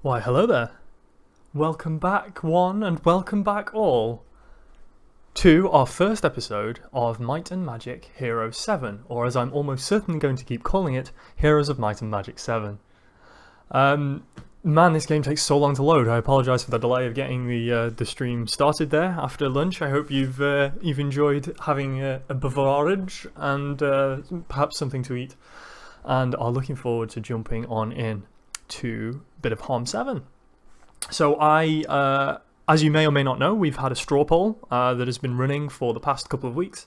Why, hello there. Welcome back, one, and welcome back all, to our first episode of Might and Magic Hero 7, or as I'm almost certainly going to keep calling it, Heroes of Might and Magic 7. Man, this game takes so long to load. I apologise for the delay of getting the stream started there after lunch. I hope you've enjoyed having a beverage and perhaps something to eat, and are looking forward to jumping on in to a bit of HOMM7. So as you may or may not know, we've had a straw poll that has been running for the past couple of weeks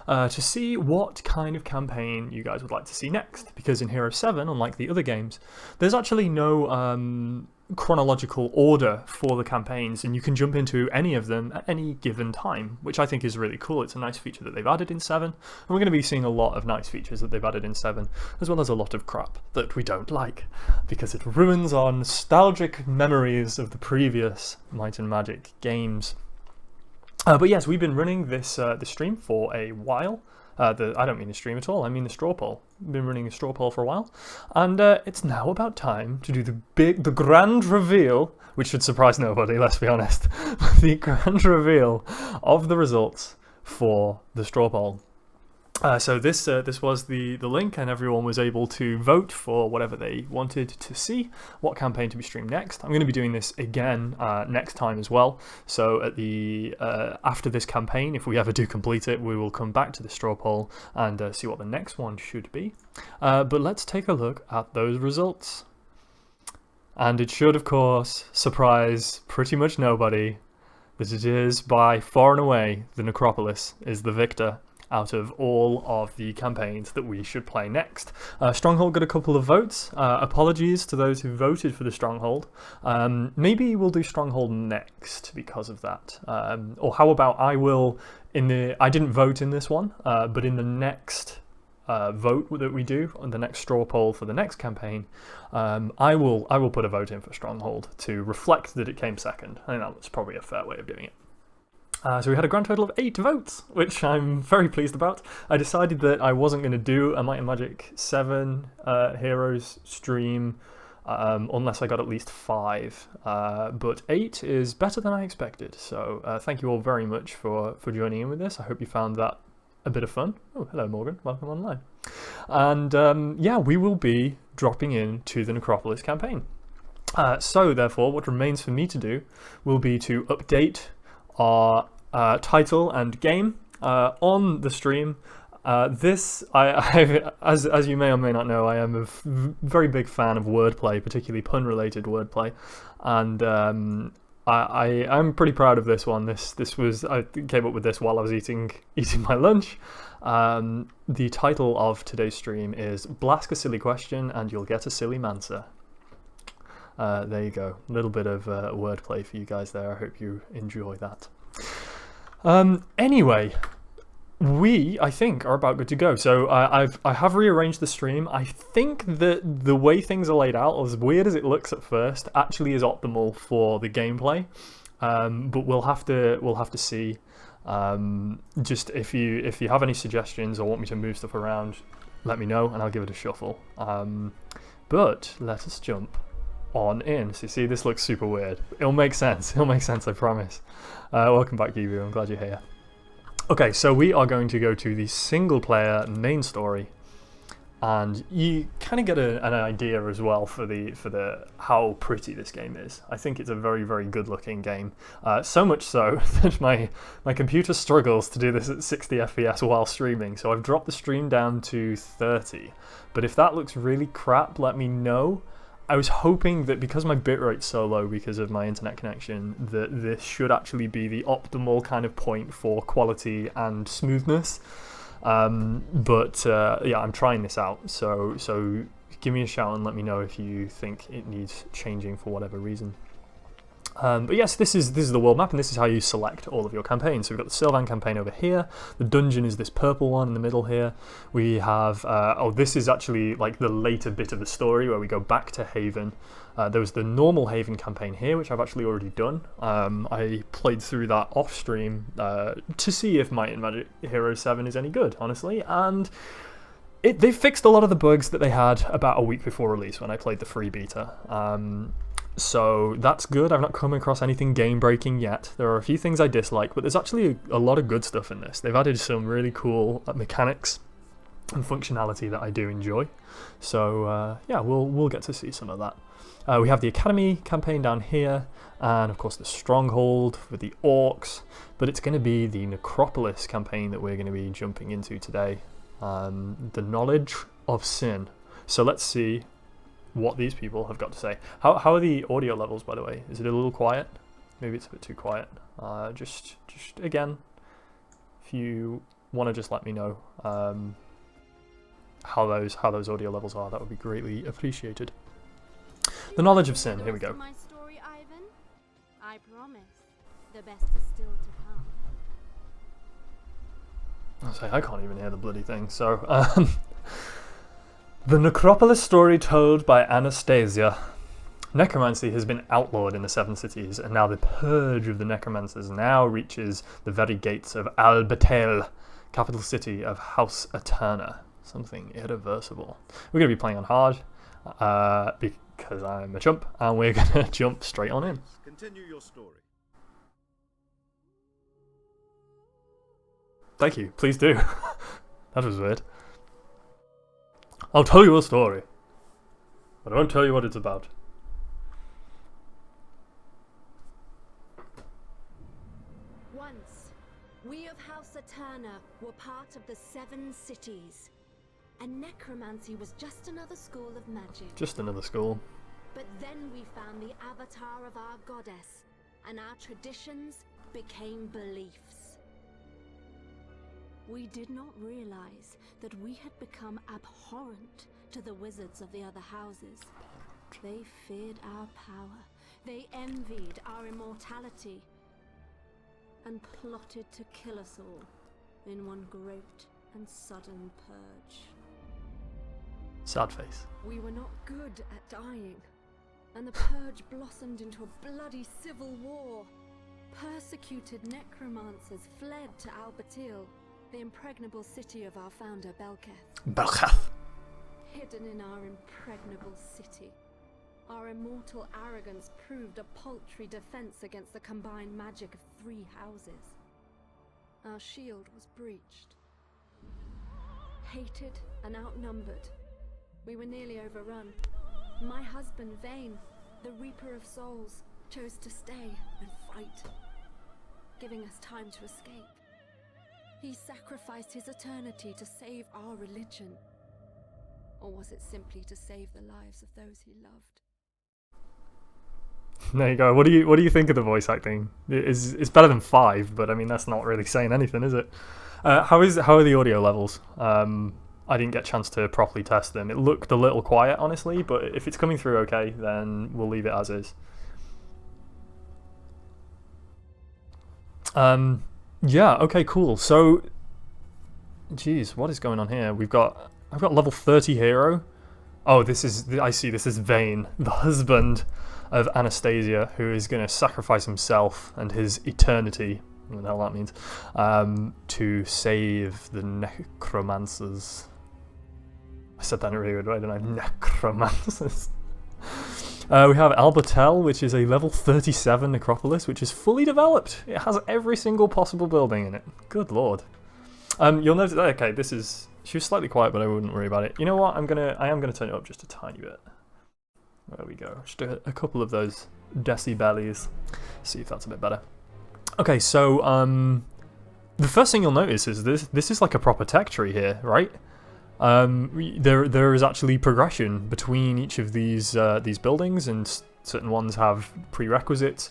to see what kind of campaign you guys would like to see next. Because in Hero 7, unlike the other games, there's actually no chronological order for the campaigns, and you can jump into any of them at any given time, which I think is really cool. It's a nice feature that they've added in 7, and we're going to be seeing a lot of nice features that they've added in 7, as well as a lot of crap that we don't like, because it ruins our nostalgic memories of the previous Might and Magic games. But yes, we've been running this stream for a while. I don't mean the stream at all, I mean the straw poll. We've been running a straw poll for a while, and it's now about time to do the grand reveal, which should surprise nobody, let's be honest, the grand reveal of the results for the straw poll. So this was the link, and everyone was able to vote for whatever they wanted to see, what campaign to be streamed next. I'm going to be doing this again next time as well. So at after this campaign, if we ever do complete it, we will come back to the straw poll and see what the next one should be. But let's take a look at those results. And it should, of course, surprise pretty much nobody that it is by far and away the Necropolis is the victor out of all of the campaigns that we should play next. Stronghold got a couple of votes. Apologies to those who voted for the Stronghold. Maybe we'll do Stronghold next because of that. Or how about I didn't vote in this one, but in the next vote that we do on the next straw poll for the next campaign, I will put a vote in for Stronghold to reflect that it came second. I think that's probably a fair way of doing it. So we had a grand total of 8 votes, which I'm very pleased about. I decided that I wasn't going to do a Might and Magic 7 Heroes stream unless I got at least 5. But 8 is better than I expected. So thank you all very much for joining in with this. I hope you found that a bit of fun. Oh, hello Morgan, welcome online. And yeah, we will be dropping into the Necropolis campaign. So therefore, what remains for me to do will be to update our title and game on the stream. As you may or may not know, I am a very big fan of wordplay, particularly pun-related wordplay, and I'm pretty proud of this one. I came up with this while I was eating my lunch. The title of today's stream is "Blask a silly question and you'll get a silly Mancer." There you go, a little bit of wordplay for you guys there. I hope you enjoy that. Anyway, I think are about good to go. So I have rearranged the stream. I think that the way things are laid out, as weird as it looks at first, actually is optimal for the gameplay. But we'll have to see. Just if you have any suggestions or want me to move stuff around, let me know and I'll give it a shuffle. But let us jump on in. So you see, this looks super weird. It'll make sense. It'll make sense, I promise. Welcome back, Gibu. I'm glad you're here. Okay, so we are going to go to the single player main story, and you kind of get an idea as well for the how pretty this game is. I think it's a very, very good looking game. So much so that my computer struggles to do this at 60 FPS while streaming, so I've dropped the stream down to 30. But if that looks really crap, let me know. I was hoping that because my bitrate's so low because of my internet connection, that this should actually be the optimal kind of point for quality and smoothness. But yeah, I'm trying this out. So give me a shout and let me know if you think it needs changing for whatever reason. But yes, this is the world map, and this is how you select all of your campaigns. So we've got the Sylvan campaign over here. The dungeon is this purple one in the middle here. We have this is actually like the later bit of the story where we go back to Haven. There was the normal Haven campaign here, which I've actually already done. I played through that off stream to see if Might and Magic Hero 7 is any good, honestly, and they fixed a lot of the bugs that they had about a week before release when I played the free beta. So that's good. I've not come across anything game-breaking yet. There are a few things I dislike, but there's actually a lot of good stuff in this. They've added some really cool mechanics and functionality that I do enjoy. So yeah, we'll get to see some of that. We have the Academy campaign down here, and of course the Stronghold with the Orcs, but it's going to be the Necropolis campaign that we're going to be jumping into today. The Knowledge of Sin. So let's see what these people have got to say. How are the audio levels, by the way? Is it a little quiet? Maybe it's a bit too quiet. Just again, if you want to just let me know how those audio levels are, that would be greatly appreciated. The Knowledge of Sin. Here we go. My story, Ivan? I promise, the best is still to come. I say I can't even hear the bloody thing. So. The Necropolis story told by Anastasia. Necromancy has been outlawed in the Seven Cities, and now the purge of the necromancers now reaches the very gates of Albatel, capital city of House Eterna. Something irreversible. We're going to be playing on hard, because I'm a chump, and we're going to jump straight on in. Continue your story. Thank you, please do. That was weird. I'll tell you a story, but I won't tell you what it's about. Once, we of House Eterna were part of the Seven Cities, and necromancy was just another school of magic. Just another school. But then we found the avatar of our goddess, and our traditions became beliefs. We did not realize that we had become abhorrent to the wizards of the other houses. They feared our power, they envied our immortality, and plotted to kill us all in one great and sudden purge. Sad face. We were not good at dying, and the purge blossomed into a bloody civil war. Persecuted necromancers fled to Albatil, the impregnable city of our founder Belketh. Hidden in our impregnable city, our immortal arrogance proved a paltry defense against the combined magic of 3 houses. Our shield was breached. Hated and outnumbered, we were nearly overrun. My husband Vane, the Reaper of Souls, chose to stay and fight, giving us time to escape. He sacrificed his eternity to save our religion. Or was it simply to save the lives of those he loved? There you go. What do you think of the voice acting? It's better than 5, but I mean that's not really saying anything, is it? How are the audio levels? I didn't get a chance to properly test them. It looked a little quiet, honestly, but if it's coming through okay, then we'll leave it as is. Yeah, okay, cool. So, geez, what is going on here? I've got level 30 hero. Oh, I see, this is Vane, the husband of Anastasia, who is going to sacrifice himself and his eternity, what the hell that means, to save the necromancers. I said that in a really good way, didn't I? Necromancers. We have Albatel, which is a level 37 necropolis, which is fully developed. It has every single possible building in it. Good lord. You'll notice, okay, she was slightly quiet, but I wouldn't worry about it. You know what? I am gonna turn it up just a tiny bit. There we go. Just a couple of those decibels. See if that's a bit better. Okay, so the first thing you'll notice is this is like a proper tech tree here, right? There is actually progression between each of these buildings, and certain ones have prerequisites,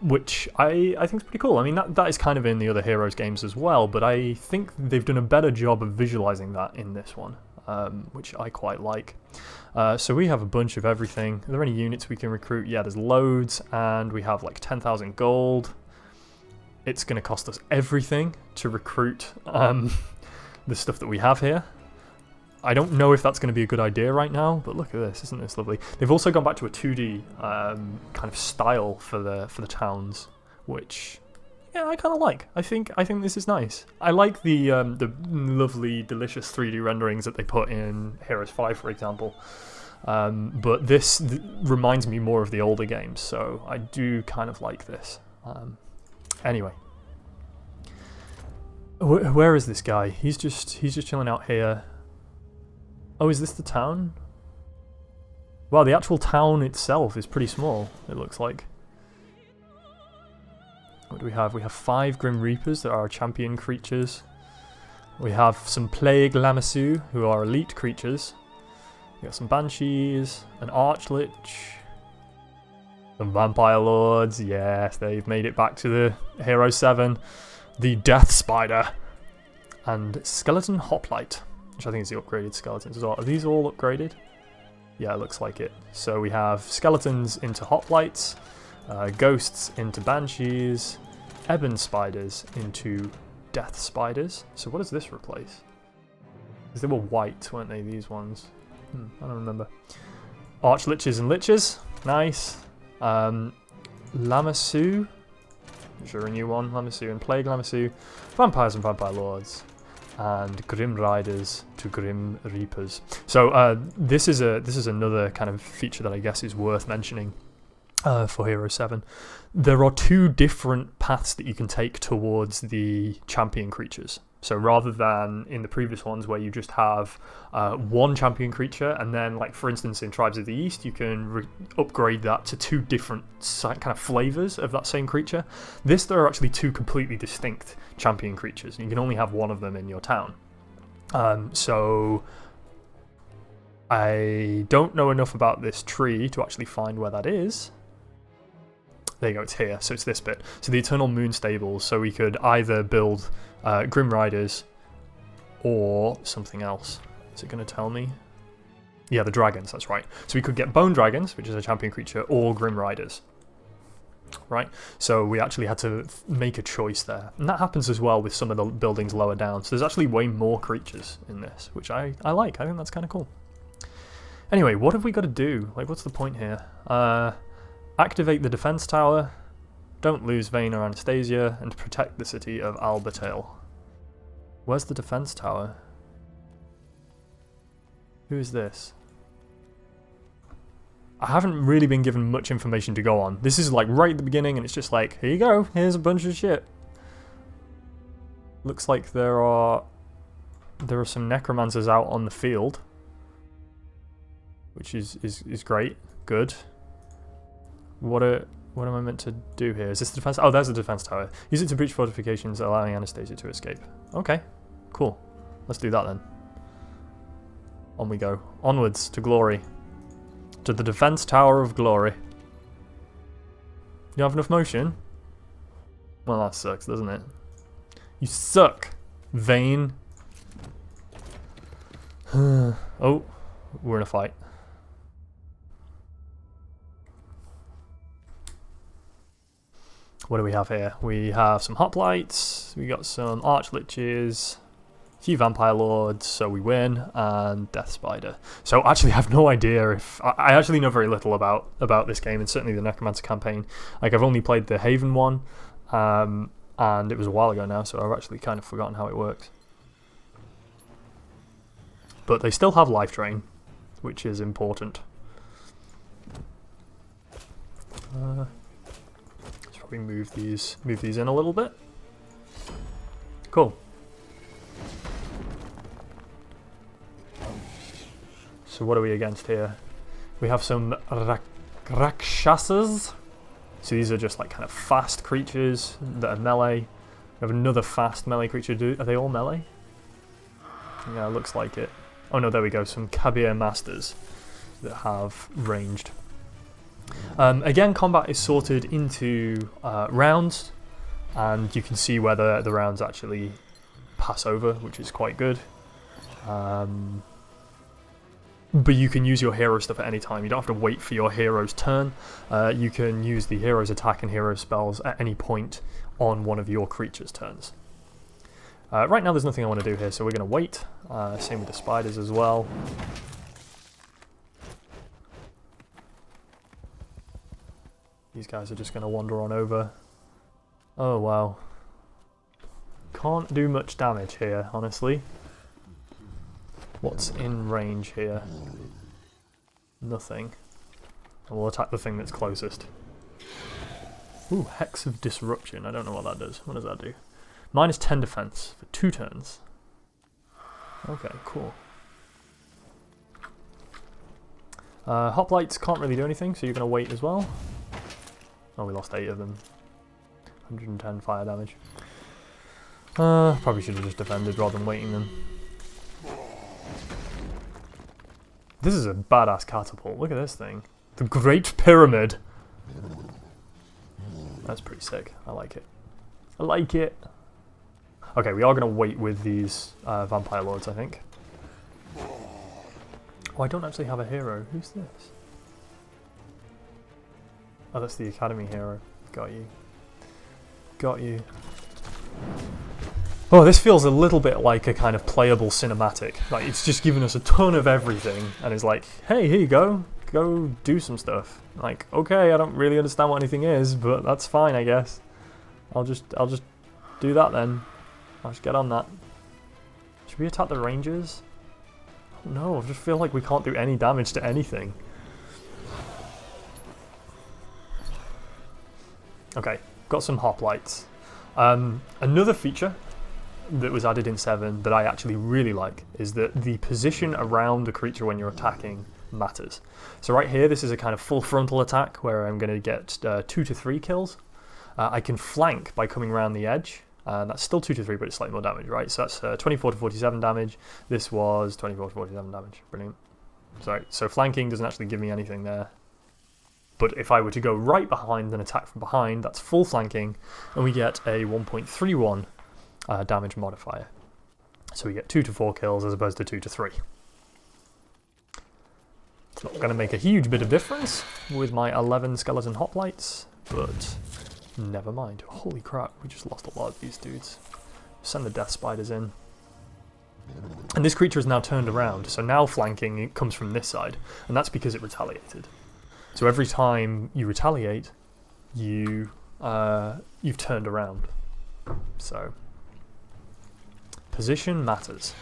which I think is pretty cool. I mean that is kind of in the other Heroes games as well, but I think they've done a better job of visualizing that in this one, which I quite like. So we have a bunch of everything. Are there any units we can recruit? Yeah, there's loads, and we have like 10,000 gold. It's going to cost us everything to recruit the stuff that we have here. I don't know if that's going to be a good idea right now, but look at this, isn't this lovely? They've also gone back to a 2D kind of style for the towns, which yeah, I kind of like. I think this is nice. I like the lovely, delicious 3D renderings that they put in Heroes 5, for example. But this reminds me more of the older games, so I do kind of like this. Anyway, where is this guy? He's just chilling out here. Oh, is this the town? Well, the actual town itself is pretty small, it looks like. What do we have? We have 5 Grim Reapers that are our champion creatures. We have some Plague Lamassu, who are elite creatures. We got some Banshees, an Archlich, some Vampire Lords. Yes, they've made it back to the HOMM7. The Death Spider. And Skeleton Hoplite, which I think is the upgraded skeletons as well. Are these all upgraded? Yeah, it looks like it. So we have skeletons into Hoplites, ghosts into Banshees, Ebon Spiders into Death Spiders. So what does this replace? Because they were white, weren't they, these ones? I don't remember. Archliches and Liches. Nice. Lamassu. Sure, a new one. Lamassu and Plague Lamassu. Vampires and Vampire Lords. And Grim Riders to Grim Reapers. So this is another kind of feature that I guess is worth mentioning for HOMM7. There are 2 different paths that you can take towards the champion creatures. So rather than in the previous ones where you just have 1 champion creature, and then, like for instance in Tribes of the East, you can upgrade that to 2 different kind of flavors of that same creature. There are actually 2 completely distinct champion creatures, and you can only have 1 of them in your town. So I don't know enough about this tree to actually find where that is. There you go, it's here. So it's this bit. So the Eternal Moon Stables. So we could either build Grim Riders or something else. Is it going to tell me? Yeah, the dragons, that's right. So we could get Bone Dragons, which is a champion creature, or Grim Riders. Right? So we actually had to make a choice there. And that happens as well with some of the buildings lower down. So there's actually way more creatures in this, which I like. I think that's kind of cool. Anyway, what have we got to do? Like, what's the point here? Activate the defense tower, don't lose Vayne or Anastasia, and protect the city of Albertail. Where's the defense tower? Who is this? I haven't really been given much information to go on. This is like right at the beginning, and it's just like, here you go, here's a bunch of shit. Looks like there are some necromancers out on the field, which is great, good. What am I meant to do here? Is this the defense? Oh, there's the defense tower. Use it to breach fortifications, allowing Anastasia to escape. Okay, cool. Let's do that then. On we go. Onwards to glory. To the defense tower of glory. You have enough motion? Well, that sucks, doesn't it? You suck, Vayne. Oh, we're in a fight. What do we have here? We have some Hoplites, we got some Archliches, a few Vampire Lords, so we win, and Death Spider. So actually I have no idea if... I actually know very little about this game, and certainly the Necromancer campaign. Like, I've only played the Haven one, and it was a while ago now, so I've actually kind of forgotten how it works. But they still have life drain, which is important. We move these in a little bit. Cool. So what are we against here? We have some Rakshasas. So these are just like kind of fast creatures that are melee. We have another fast melee creature. Are they all melee? Yeah, it looks like it. Oh no, there we go. Some Kabir Masters that have ranged. Again, combat is sorted into rounds, and you can see whether the rounds actually pass over, which is quite good. But you can use your hero stuff at any time. You don't have to wait for your hero's turn. You can use the hero's attack and hero spells at any point on one of your creature's turns. Right now there's nothing I want to do here, so we're going to wait. Same with the spiders as well. These guys are just going to wander on over. Oh wow. Can't do much damage here, honestly. What's in range here? nothing. And we'll attack the thing that's closest. Ooh, Hex of Disruption. I don't know what that does. What does that do? Minus 10 defense for 2 turns. Okay, cool. Hoplites can't really do anything, so you're going to wait as well. Oh, we lost 8 of them. 110 fire damage. Probably should have just defended rather than waiting them. This is a badass catapult. Look at this thing. The Great Pyramid. That's pretty sick. I like it. I like it. Okay, we are going to wait with these Vampire Lords, I think. Oh, I don't actually have a hero. Who's this? Oh, that's the Academy hero. Got you. Got you. Oh, this feels a little bit like a kind of playable cinematic. Like, it's just given us a ton of everything, and it's like, hey, here you go. Go do some stuff. Like, okay, I don't really understand what anything is, but that's fine, I guess. I'll just do that then. I'll just get on that. Should we attack the Rangers? Oh, no, I just feel like we can't do any damage to anything. Okay, got some hoplites. Another feature that was added in 7 that I actually really like is that the position around the creature when you're attacking matters. So right here, this is a kind of full frontal attack where I'm going to get 2 to 3 kills. I can flank by coming around the edge. That's still 2 to 3, but it's slightly more damage, right? So that's 24 to 47 damage. This was 24 to 47 damage. Brilliant. Sorry, so flanking doesn't actually give me anything there. But if I were to go right behind and attack from behind, that's full flanking, and we get a 1.31 damage modifier. So we get 2 to 4 kills as opposed to 2 to 3. It's not going to make a huge bit of difference with my 11 skeleton hoplites, but never mind. Holy crap, we just lost a lot of these dudes. Send the death spiders in. And this creature is now turned around, so now flanking it comes from this side, and that's because it retaliated. So every time you retaliate, you've turned around. So position matters.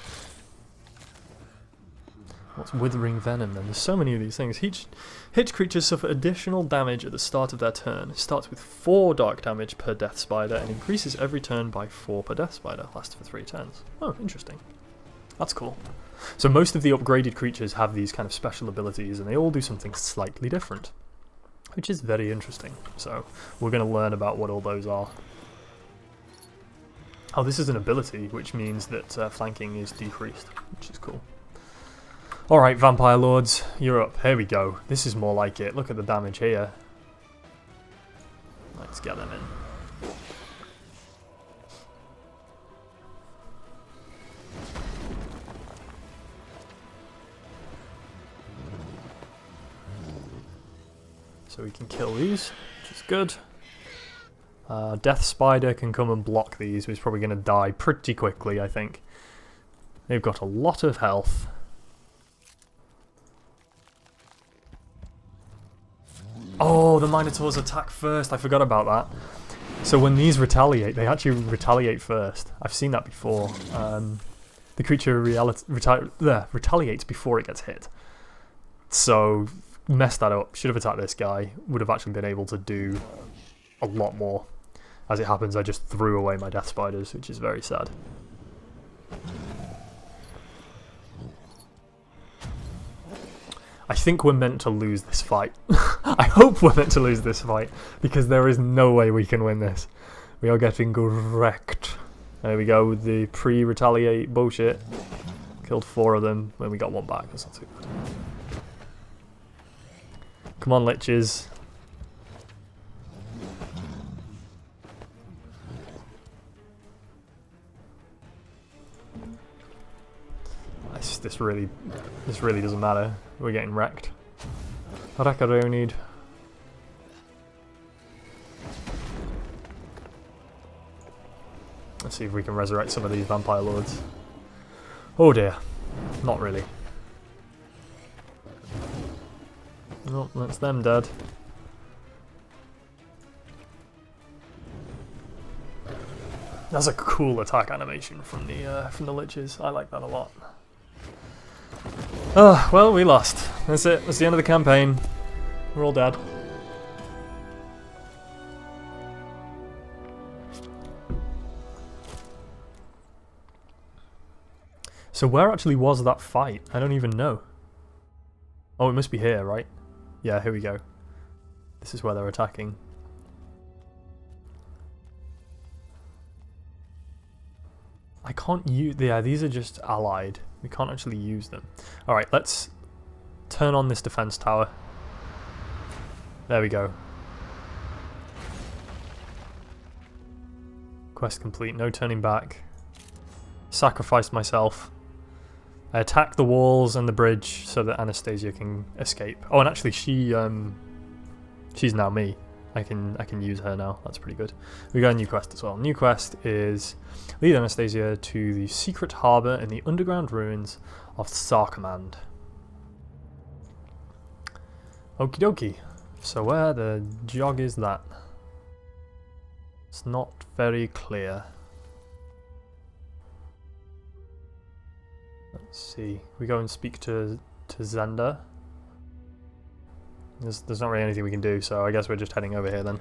What's Withering Venom then? There's so many of these things. Hit creatures suffer additional damage at the start of their turn. It starts with 4 dark damage per death spider and increases every turn by 4 per death spider. Lasts for 3 turns. Oh, interesting. That's cool. So most of the upgraded creatures have these kind of special abilities and they all do something slightly different, which is very interesting. So we're going to learn about what all those are. Oh, this is an ability, which means that flanking is decreased, which is cool. Alright, Vampire Lords, you're up. Here we go. This is more like it. Look at the damage here. Let's get them in. So we can kill these, which is good. Death Spider can come and block these, but he's probably going to die pretty quickly, I think. They've got a lot of health. Oh, the Minotaurs attack first. I forgot about that. So when these retaliate, they actually retaliate first. I've seen that before. The creature retaliates before it gets hit. So messed that up. Should have attacked this guy. Would have actually been able to do a lot more. As it happens, I just threw away my death spiders, which is very sad. I think we're meant to lose this fight. I hope we're meant to lose this fight, because there is no way we can win this. We are getting wrecked. There we go with the pre-retaliate bullshit. Killed 4 of them when we got 1 back. That's not too bad. Come on, liches. This really doesn't matter. We're getting wrecked. Blaskatronic. Let's see if we can resurrect some of these Vampire Lords. Oh dear. Not really. Oh, that's them dead. That's a cool attack animation from the liches. I like that a lot. Oh, well, we lost. That's it. That's the end of the campaign. We're all dead. So where actually was that fight? I don't even know. Oh, it must be here, right? Yeah, here we go. This is where they're attacking. I can't use... Yeah, these are just allied. We can't actually use them. Alright, let's turn on this defense tower. There we go. Quest complete. No turning back. Sacrificed myself. I attack the walls and the bridge so that Anastasia can escape. Oh, and actually she's now me. I can use her now. That's pretty good. We got a new quest as well. New quest is lead Anastasia to the secret harbour in the underground ruins of Sarcommand. Okie dokie. So where the jog is that? It's not very clear. Let's see. We go and speak to Xander. There's not really anything we can do, so I guess we're just heading over here then.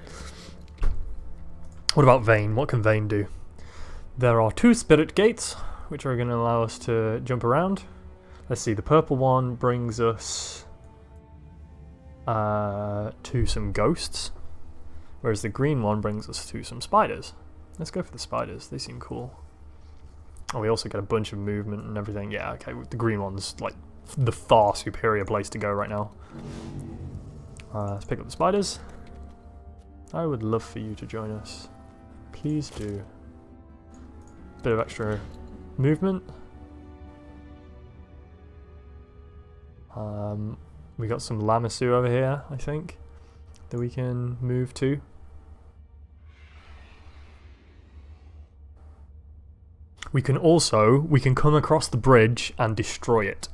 What about Vane? What can Vane do? There are 2 spirit gates, which are going to allow us to jump around. Let's see, the purple one brings us to some ghosts, whereas the green one brings us to some spiders. Let's go for the spiders, they seem cool. Oh, we also get a bunch of movement and everything. Yeah, okay, the green one's like the far superior place to go right now. Let's pick up the spiders. I would love for you to join us. Please do. Bit of extra movement. We got some Lamassu over here, I think, that we can move to. We can come across the bridge and destroy it.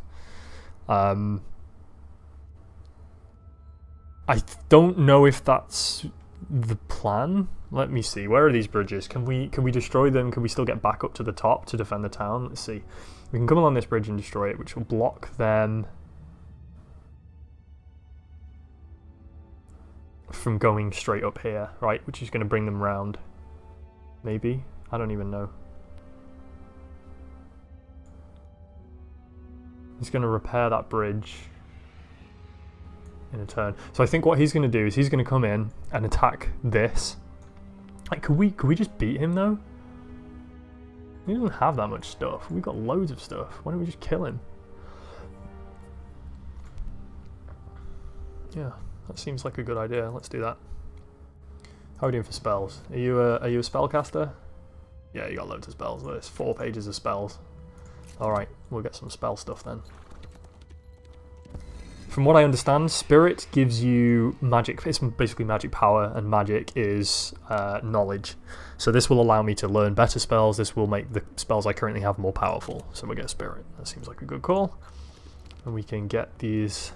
I don't know if that's the plan. Let me see. Where are these bridges? Can we destroy them? Can we still get back up to the top to defend the town? Let's see. We can come along this bridge and destroy it, which will block them from going straight up here, right? Which is going to bring them round. Maybe? I don't even know. He's going to repair that bridge in a turn. So I think what he's going to do is he's going to come in and attack this. Like, could we just beat him though? He doesn't have that much stuff. We've got loads of stuff. Why don't we just kill him? Yeah, that seems like a good idea. Let's do that. How are we doing for spells? Are you a spellcaster? Yeah, you got loads of spells. There's 4 pages of spells. Alright, we'll get some spell stuff then. From what I understand, Spirit gives you magic. It's basically magic power, and magic is knowledge. So this will allow me to learn better spells. This will make the spells I currently have more powerful. So we'll get Spirit. That seems like a good call. And we can get these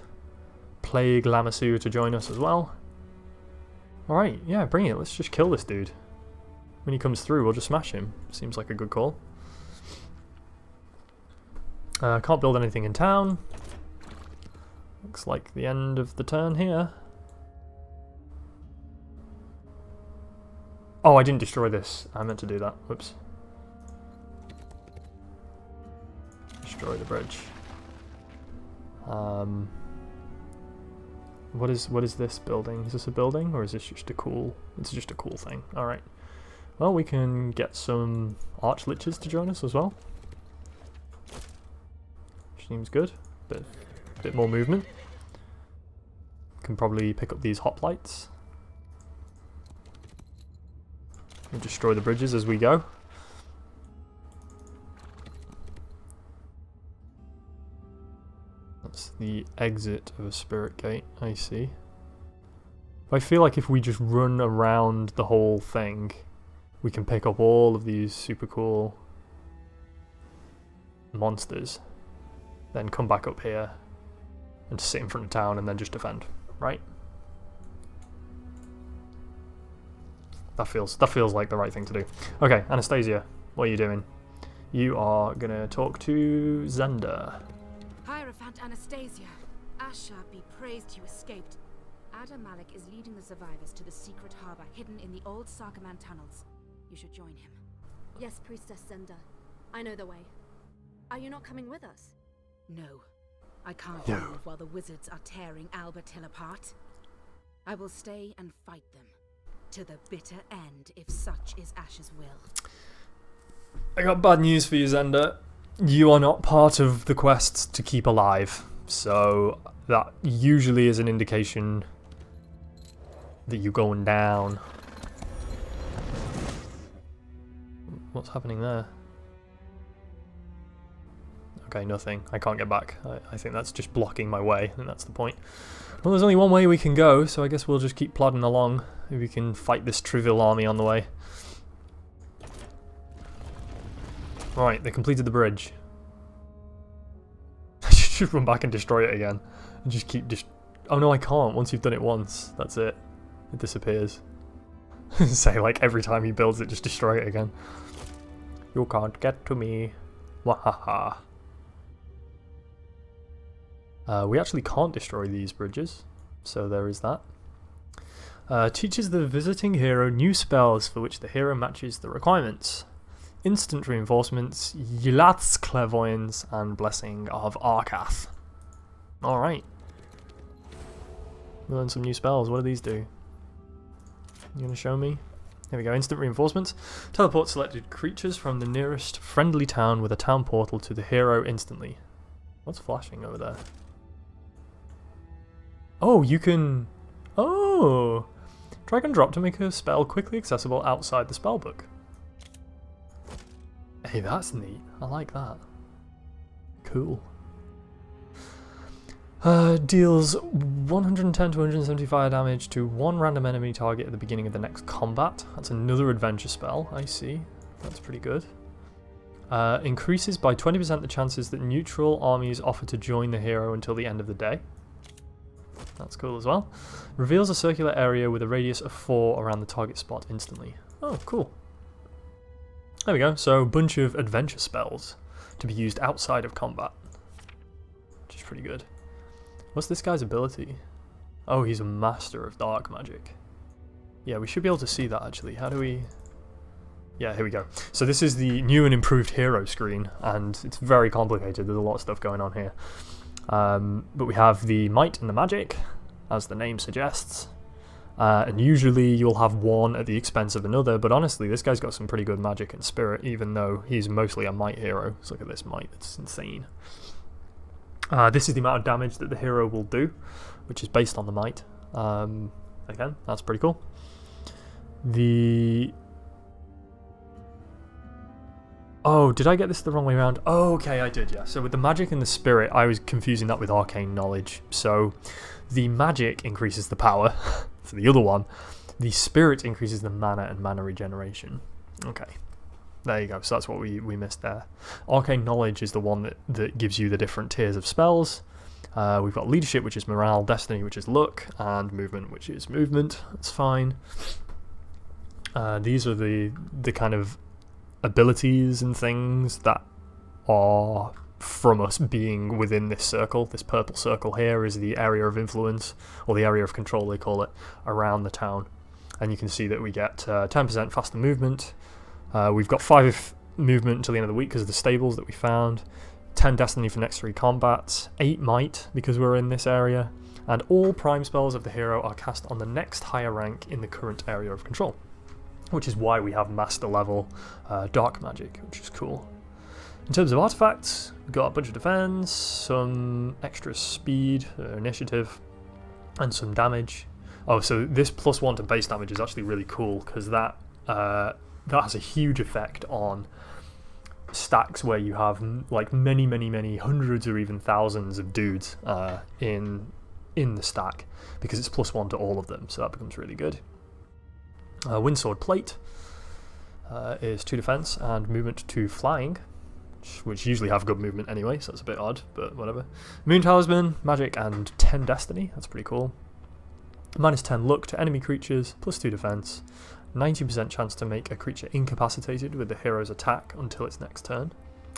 Plague Lamassu to join us as well. Alright, yeah, bring it. Let's just kill this dude. When he comes through, we'll just smash him. Seems like a good call. Can't build anything in town. Looks like the end of the turn here. Oh, I didn't destroy this. I meant to do that. Whoops. Destroy the bridge. What is this building? Is this a building, or is this just a cool... It's just a cool thing. Alright. Well, we can get some Archliches to join us as well. Seems good. Bit more movement. Can probably pick up these hoplites. And destroy the bridges as we go. That's the exit of a spirit gate, I see. I feel like if we just run around the whole thing, we can pick up all of these super cool monsters. Then come back up here and sit in front of town and then just defend, right? That feels like the right thing to do. Okay, Anastasia, what are you doing? You are gonna talk to Xander. Hierophant Count Anastasia. Asher be praised you escaped. Adam Malik is leading the survivors to the secret harbor hidden in the old Sargaman tunnels. You should join him. Yes, Priestess Zenda. I know the way. Are you not coming with us? No. I can't No. leave while the wizards are tearing Albert Hill apart. I will stay and fight them. To the bitter end, if such is Asher's will. I got bad news for you, Zenda. You are not part of the quest to keep alive. So that usually is an indication that you're going down. What's happening there? Okay, nothing. I can't get back. I think that's just blocking my way, and that's the point. Well, there's only one way we can go, so I guess we'll just keep plodding along. Maybe we can fight this trivial army on the way. Right, they completed the bridge. I should just run back and destroy it again. And just keep oh no, I can't. Once you've done it once, that's it. It disappears. Say, like, every time he builds it, just destroy it again. You can't get to me. Wahaha. We actually can't destroy these bridges, so there is that. Teaches the visiting hero new spells for which the hero matches the requirements. Instant reinforcements, Yilat's Clairvoyance, and Blessing of Arkath. Alright. We learned some new spells. What do these do? You gonna show me? There we go, instant reinforcements. Teleport selected creatures from the nearest friendly town with a town portal to the hero instantly. What's flashing over there? Oh, you can... Oh! Drag and drop to make a spell quickly accessible outside the spellbook. Hey, that's neat. I like that. Cool. Deals 110 to 175 damage to one random enemy target at the beginning of the next combat. That's another adventure spell, I see. That's pretty good. Increases by 20% the chances that neutral armies offer to join the hero until the end of the day. That's cool as well. Reveals a circular area with a radius of 4 around the target spot instantly. Oh, cool. There we go. So, a bunch of adventure spells to be used outside of combat, which is pretty good. What's this guy's ability? Oh, he's a master of dark magic. Yeah, we should be able to see that actually. How do we... Yeah, here we go. So this is the new and improved hero screen, and it's very complicated. There's a lot of stuff going on here. But we have the might and the magic, as the name suggests. And usually you'll have one at the expense of another, but honestly, this guy's got some pretty good magic and spirit, even though he's mostly a might hero. So look at this might, it's insane. This is the amount of damage that the hero will do, which is based on the might. Again, that's pretty cool. Oh, did I get this the wrong way around? Oh, okay, I did, yeah. So with the magic and the spirit, I was confusing that with arcane knowledge. So the magic increases the power for the other one. The spirit increases the mana and mana regeneration. Okay. There you go, so that's what we missed there. Arcane Knowledge is the one that gives you the different tiers of spells. We've got Leadership, which is Morale, Destiny, which is Luck, and Movement, which is Movement. That's fine. These are the kind of abilities and things that are from us being within this circle. This purple circle here is the area of influence, or the area of control they call it, around the town. And you can see that we get 10% faster movement. We've got 5 movement until the end of the week because of the stables that we found, 10 Destiny for next 3 combats, 8 Might because we're in this area, and all prime spells of the hero are cast on the next higher rank in the current area of control, which is why we have master level dark magic, which is cool. In terms of artifacts, we've got a bunch of defense, some extra speed, initiative, and some damage. Oh, so this +1 to base damage is actually really cool because that has a huge effect on stacks where you have like many hundreds or even thousands of dudes in the stack, because it's +1 to all of them, so that becomes really good. Windsword Plate is 2 defense and movement 2 flying, which usually have good movement anyway, so that's a bit odd, but whatever. Moon Talisman, magic, and 10 destiny, that's pretty cool. -10 luck to enemy creatures, +2 defense, 90% chance to make a creature incapacitated with the hero's attack until its next turn.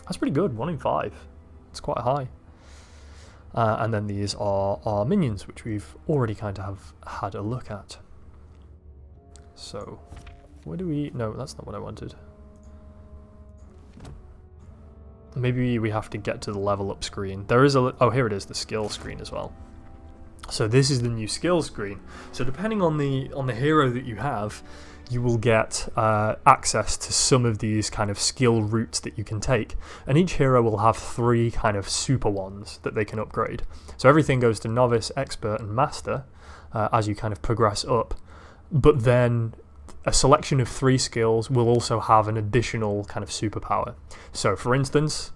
That's pretty good, 1 in 5. It's quite high. And then these are our minions, which we've already kind of have had a look at. So, where do we... No, that's not what I wanted. Maybe we have to get to the level up screen. There is a... Oh, here it is, the skill screen as well. So this is the new skill screen. So depending on the hero that you have, you will get access to some of these kind of skill routes that you can take. And each hero will have 3 kind of super ones that they can upgrade. So everything goes to Novice, Expert and Master as you kind of progress up. But then a selection of 3 skills will also have an additional kind of superpower. So for instance,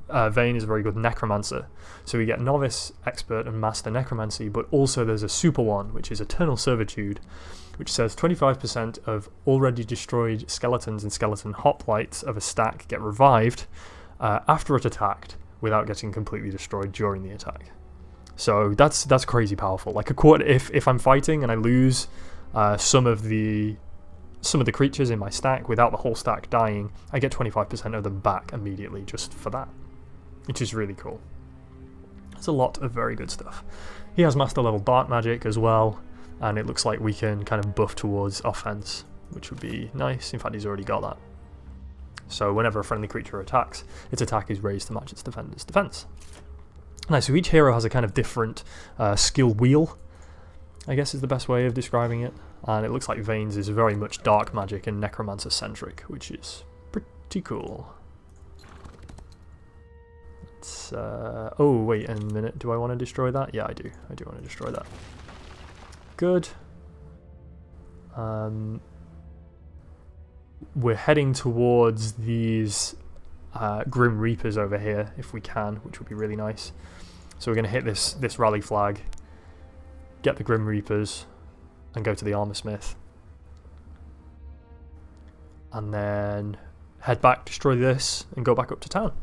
Vayne is a very good Necromancer. So we get Novice, Expert and Master Necromancy, but also there's a super one, which is Eternal Servitude, which says 25% of already destroyed skeletons and skeleton hoplites of a stack get revived after it attacked without getting completely destroyed during the attack. So that's crazy powerful. Like a quarter, if I'm fighting and I lose some of the creatures in my stack without the whole stack dying, I get 25% of them back immediately just for that, which is really cool. It's a lot of very good stuff. He has master level dark magic as well, and it looks like we can kind of buff towards offense, which would be nice. In fact, he's already got that. So whenever a friendly creature attacks, its attack is raised to match its defender's defense. Nice, so each hero has a kind of different skill wheel, I guess is the best way of describing it. And it looks like Vayne's is very much dark magic and necromancer centric, which is pretty cool. Let's, oh wait a minute, do I want to destroy that? Yeah, I do want to destroy that. Good. We're heading towards these Grim Reapers over here, if we can, which would be really nice. So we're going to hit this rally flag, get the Grim Reapers, and go to the Armor Smith. And then head back, destroy this, and go back up to town.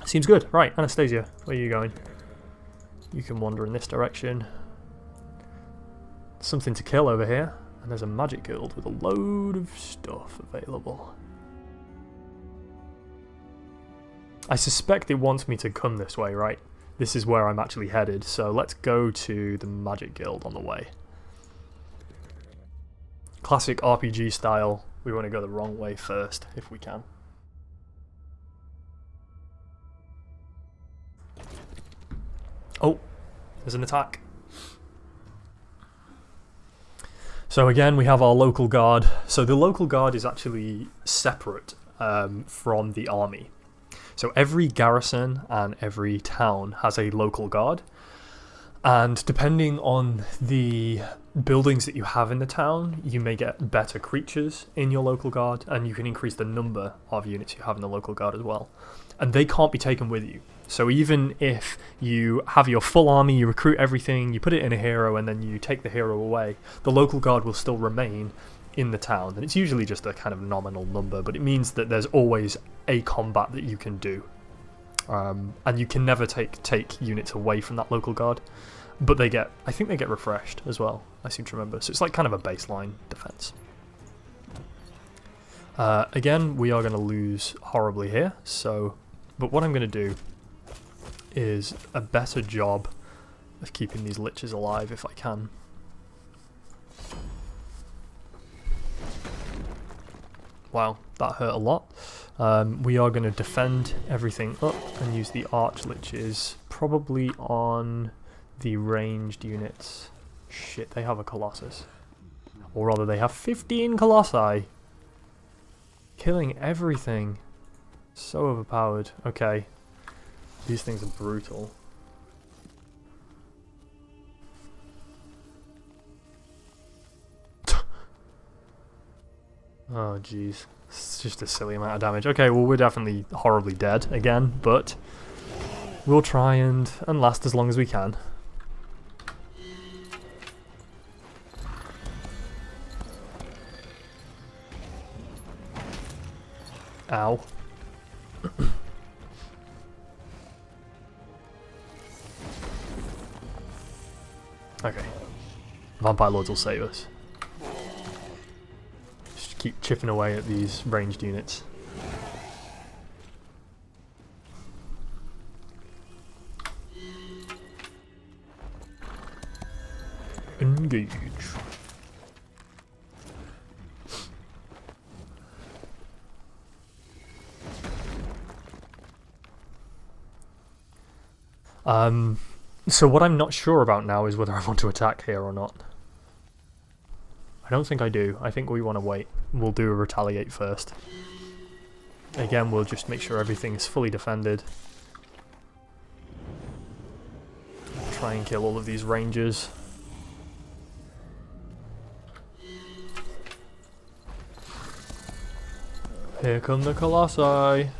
Seems good. Right, Anastasia, where are you going? You can wander in this direction. Something to kill over here. And there's a magic guild with a load of stuff available. I suspect it wants me to come this way, right? This is where I'm actually headed, so let's go to the magic guild on the way. Classic RPG style, we want to go the wrong way first, if we can. Oh, there's an attack. So again, we have our local guard. So the local guard is actually separate from the army. So every garrison and every town has a local guard. And depending on the buildings that you have in the town, you may get better creatures in your local guard, and you can increase the number of units you have in the local guard as well. And they can't be taken with you. So even if you have your full army, you recruit everything, you put it in a hero, and then you take the hero away, the local guard will still remain in the town. And it's usually just a kind of nominal number, but it means that there's always a combat that you can do. And you can never take units away from that local guard. But I think they get refreshed as well, I seem to remember. So it's like kind of a baseline defense. Again, we are going to lose horribly here. But what I'm going to do is a better job of keeping these liches alive if I can. Wow, that hurt a lot. We are going to defend everything up and use the arch liches probably on the ranged units. Shit, they have a Colossus. Or rather, they have 15 Colossi. Killing everything. So overpowered. Okay. These things are brutal. Oh jeez. It's just a silly amount of damage. Okay, well we're definitely horribly dead again, but we'll try and last as long as we can. Ow. Okay. Vampire Lords will save us. Just keep chipping away at these ranged units. Engage. So what I'm not sure about now is whether I want to attack here or not. I don't think I do. I think we want to wait. We'll do a retaliate first. Again, we'll just make sure everything's fully defended. Try and kill all of these rangers. Here come the Colossi.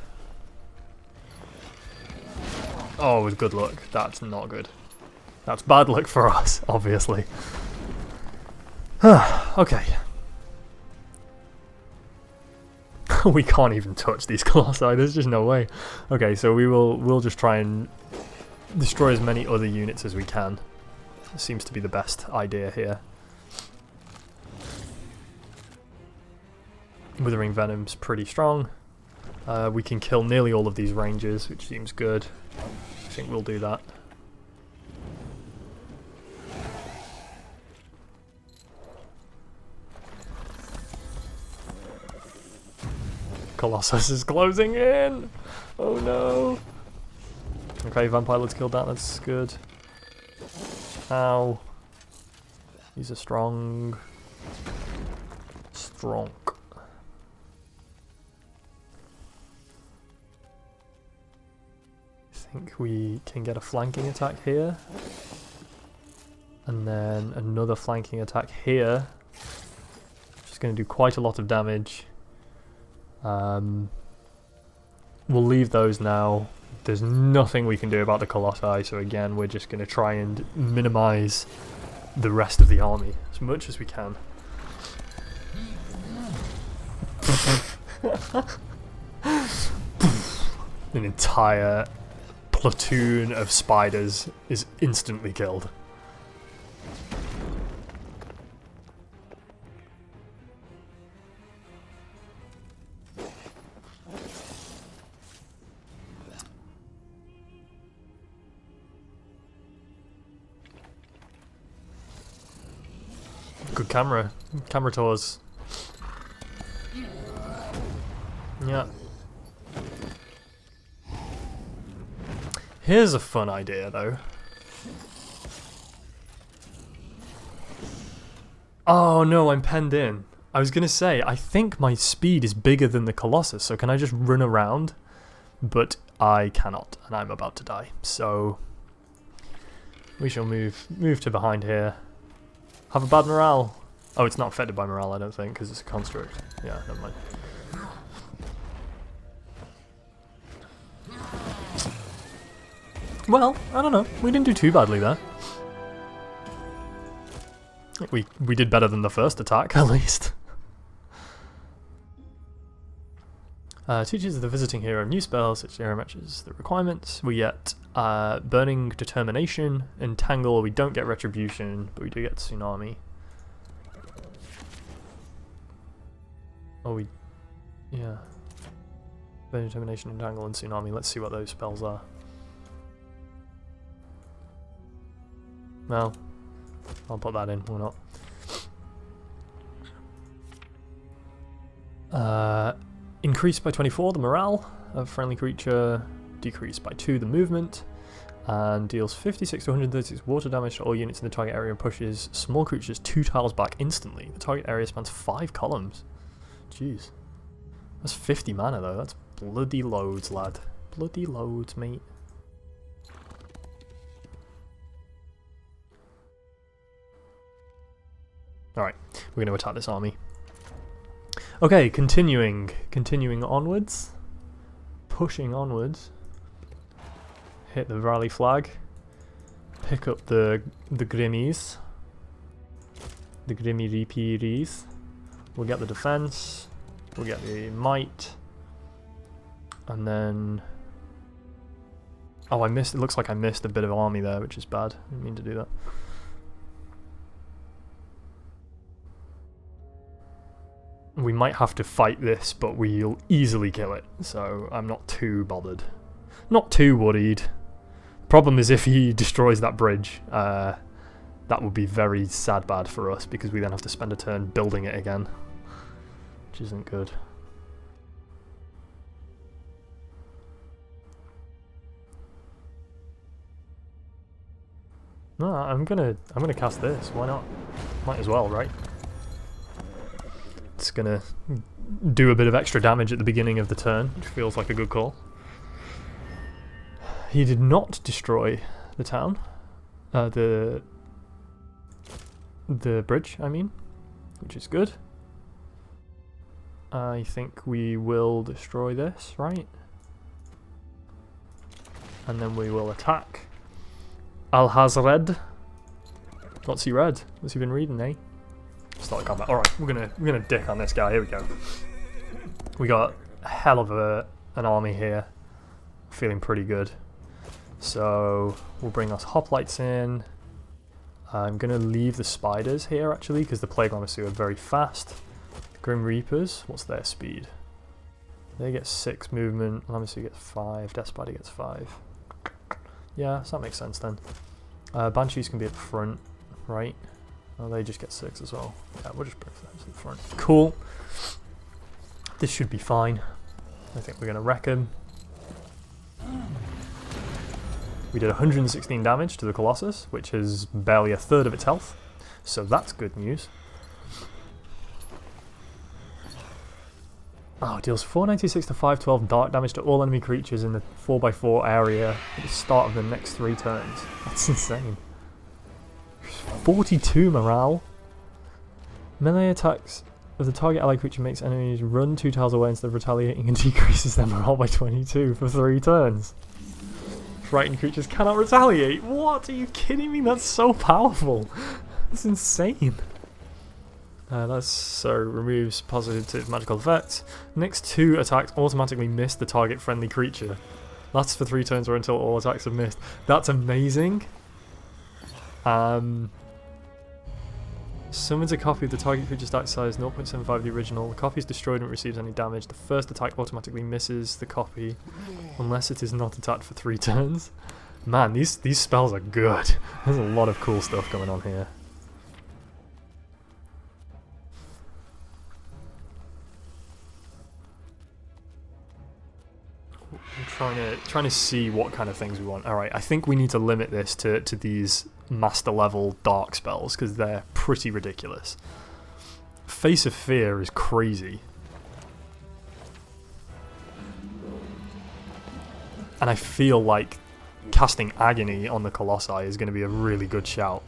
Oh, with good luck. That's not good. That's bad luck for us, obviously. Okay. We can't even touch these Colossi, there's just no way. Okay, so we'll just try and destroy as many other units as we can. It seems to be the best idea here. Withering Venom's pretty strong. We can kill nearly all of these rangers, which seems good. I think we'll do that. Colossus is closing in! Oh no! Okay, Vampire Lord's killed that, that's good. Ow. These are strong. Strong. I think we can get a flanking attack here. And then another flanking attack here. Which is going to do quite a lot of damage. We'll leave those now. There's nothing we can do about the Colossi, so again we're just going to try and minimize the rest of the army as much as we can. An entire platoon of spiders is instantly killed. Good camera tours. Yeah. Here's a fun idea though. Oh no, I'm penned in. I was gonna say, I think my speed is bigger than the Colossus, so can I just run around? But I cannot, and I'm about to die. So we shall move to behind here. Have a bad morale. Oh, it's not affected by morale, I don't think, because it's a construct. Yeah, never mind. Well, I don't know. We didn't do too badly there. We did better than the first attack, at least. Teaches the visiting hero new spells, which hero matches the requirements. We get Burning Determination, Entangle. We don't get Retribution, but we do get Tsunami. Oh, yeah. Burning Determination, Entangle, and Tsunami. Let's see what those spells are. Well, I'll put that in, or not. Increased by 24 the morale of friendly creature, decreased by 2 the movement, and deals 56 to 136 water damage to all units in the target area and pushes small creatures 2 tiles back instantly. The target area spans 5 columns. Jeez. That's 50 mana though, that's bloody loads, lad. Bloody loads, mate. Alright, we're going to attack this army. Okay, continuing onwards. Pushing onwards. Hit the rally flag. Pick up the Grimmies. The Grimmy Reaperies. We'll get the defense. We'll get the might. And then... Oh, I missed. It looks like I missed a bit of army there, which is bad. I didn't mean to do that. We might have to fight this, but we'll easily kill it, so I'm not too bothered. Not too worried. Problem is if he destroys that bridge, that would be very sad bad for us, because we then have to spend a turn building it again, which isn't good. No, I'm gonna cast this. Why not? Might as well, right? It's gonna do a bit of extra damage at the beginning of the turn, which feels like a good call. He did not destroy the town, the bridge, I mean, which is good. I think we will destroy this, right? And then we will attack Al-Hazred. What's he read? What's he been reading, eh? Start combat. Alright, we're gonna dick on this guy. Here we go. We got a hell of an army here. Feeling pretty good. So we'll bring us hoplites in. I'm gonna leave the spiders here actually, because the Plague Lamassu are very fast. The Grim Reapers, what's their speed? They get 6 movement, Lamassu gets 5, Death Spider gets 5. Yeah, so that makes sense then. Banshees can be at the front, right? Oh, they just get 6 as well. Yeah, we'll just bring them to the front. Cool. This should be fine. I think we're going to wreck him. We did 116 damage to the Colossus, which is barely a third of its health. So that's good news. Oh, it deals 496 to 512 dark damage to all enemy creatures in the 4x4 area at the start of the next 3 turns. That's insane. 42 morale. Melee attacks of the target allied creature makes enemies run 2 tiles away instead of retaliating and decreases their morale by 22 for 3 turns. Frightened creatures cannot retaliate. What? Are you kidding me? That's so powerful. That's insane. So removes positive magical effects. Next 2 attacks automatically miss the target friendly creature. Lasts for 3 turns or until all attacks are missed. That's amazing. Summons a copy of the target creature's attack size 0.75 of the original. The copy is destroyed when it receives any damage. The first attack automatically misses the copy unless it is not attacked for 3 turns. Man, these spells are good. There's a lot of cool stuff going on here. I'm trying to see what kind of things we want. Alright, I think we need to limit this to these master level dark spells, because they're pretty ridiculous. Face of Fear is crazy. And I feel like casting Agony on the Colossi is going to be a really good shout.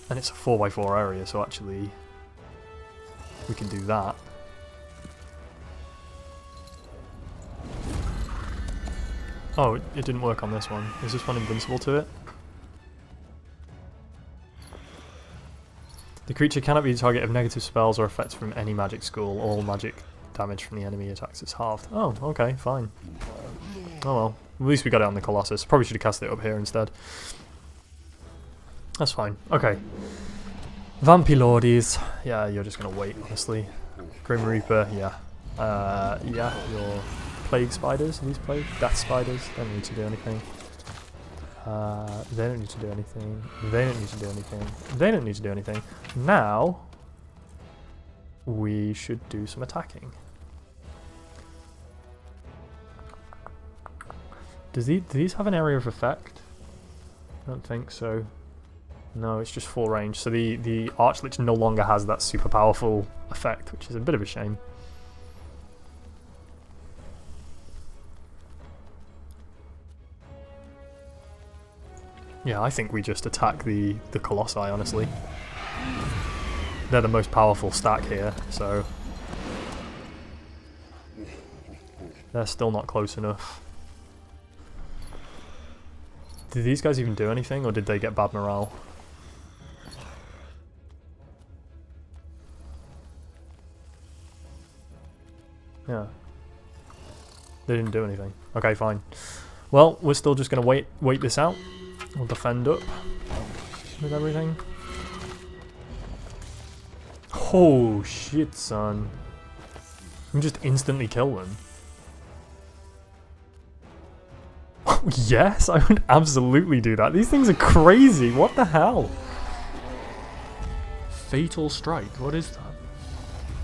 And it's a 4x4 area, so actually we can do that. Oh, it didn't work on this one. Is this one invincible to it? The creature cannot be the target of negative spells or effects from any magic school. All magic damage from the enemy attacks is halved. Oh, okay, fine. Oh well. At least we got it on the Colossus. Probably should have cast it up here instead. That's fine. Okay. Vampilordes. Yeah, you're just going to wait, honestly. Grim Reaper, yeah. Yeah, your Plague Spiders. Are these Plague? Death Spiders. Don't need to do anything. They don't need to do anything. They don't need to do anything. They don't need to do anything. Now, we should do some attacking. Do these have an area of effect? I don't think so. No, it's just full range. So the Archlich no longer has that super powerful effect, which is a bit of a shame. Yeah, I think we just attack the Colossi, honestly. They're the most powerful stack here, so they're still not close enough. Did these guys even do anything, or did they get bad morale? Yeah. They didn't do anything. Okay, fine. Well, we're still just going to wait this out. We'll defend up with everything. Oh shit, son. You can just instantly kill them. Yes, I would absolutely do that. These things are crazy. What the hell? Fatal Strike. What is that?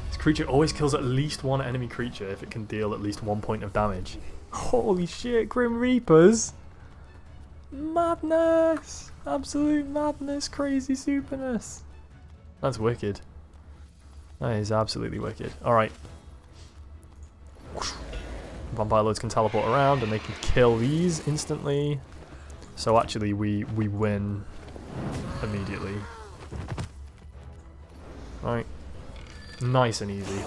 This creature always kills at least one enemy creature if it can deal at least 1 point of damage. Holy shit, Grim Reapers. Madness. Absolute madness. Crazy superness. That's wicked. That is absolutely wicked. Alright. Vampire Lords can teleport around and they can kill these instantly. So actually we win immediately. Right. Nice and easy.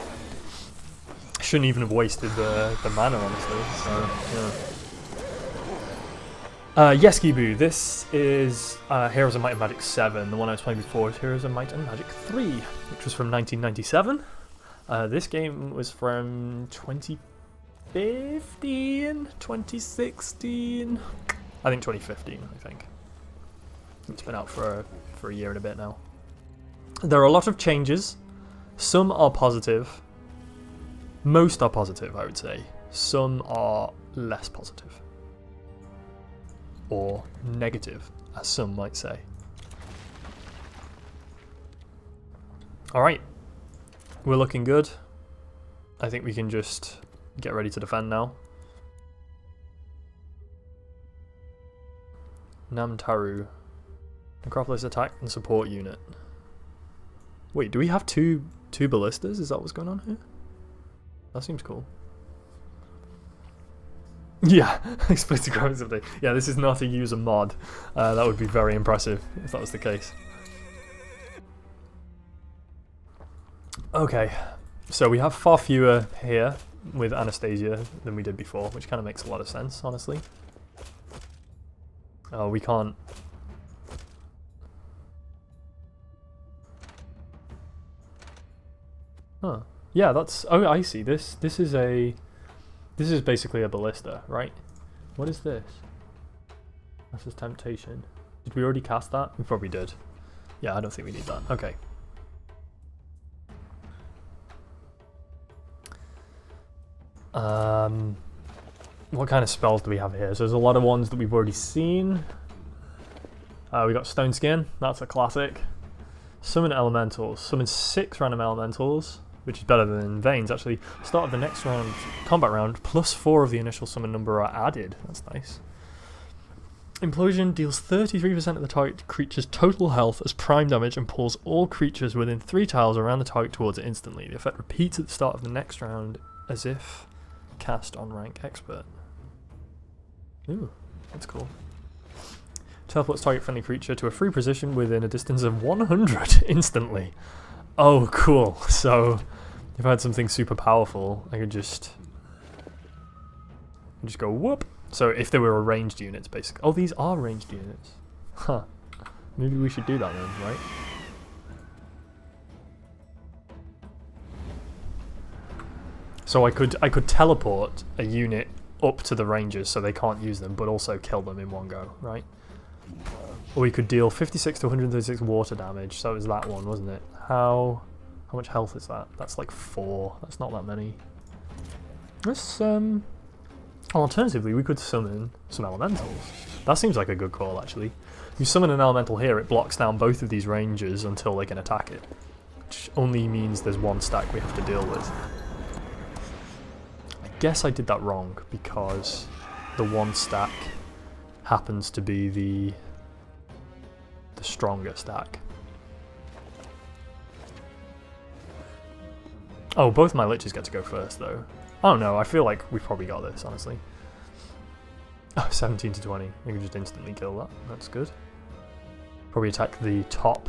Shouldn't even have wasted the mana, honestly. So, yeah. Yeskibu, this is Heroes of Might and Magic 7. The one I was playing before is Heroes of Might and Magic 3, which was from 1997. This game was from 2015, 2016, I think 2015, I think. It's been out for a year and a bit now. There are a lot of changes. Some are positive. Most are positive, I would say. Some are less positive. Or negative, as some might say. Alright. We're looking good. I think we can just get ready to defend now. Namtaru. Necropolis attack and support unit. Wait, do we have two ballistas? Is that what's going on here? That seems cool. Yeah, explicit graphics update. Yeah, this is not a user mod. That would be very impressive if that was the case. Okay, so we have far fewer here with Anastasia than we did before, which kind of makes a lot of sense, honestly. Oh, we can't. Huh. Yeah, that's. Oh, I see. This is basically a ballista, right? What is this? This is Temptation. Did we already cast that? We probably did. Yeah, I don't think we need that. Okay. What kind of spells do we have here? So there's a lot of ones that we've already seen. We got Stone Skin. That's a classic. Summon Elementals. Summon 6 random Elementals, which is better than Veins, actually. Start of the next round, combat round, plus 4 of the initial summon number are added. That's nice. Implosion deals 33% of the target creature's total health as prime damage and pulls all creatures within 3 tiles around the target towards it instantly. The effect repeats at the start of the next round as if cast on rank expert. Ooh, that's cool. Teleports target friendly creature to a free position within a distance of 100 instantly. Oh, cool. So, if I had something super powerful, I could just go whoop. So, if there were ranged units, basically. Oh, these are ranged units. Huh. Maybe we should do that then, right? So I could teleport a unit up to the rangers so they can't use them, but also kill them in one go, right? Or we could deal 56 to 136 water damage. So it was that one, wasn't it? How much health is that? That's like 4. That's not that many. This alternatively, we could summon some elementals. That seems like a good call, actually. If you summon an elemental here, it blocks down both of these rangers until they can attack it, which only means there's 1 stack we have to deal with. I guess I did that wrong because the 1 stack happens to be the stronger stack. Oh, both my liches get to go first, though. Oh no, I feel like we've probably got this, honestly. Oh, 17 to 20. We can just instantly kill that. That's good. Probably attack the top.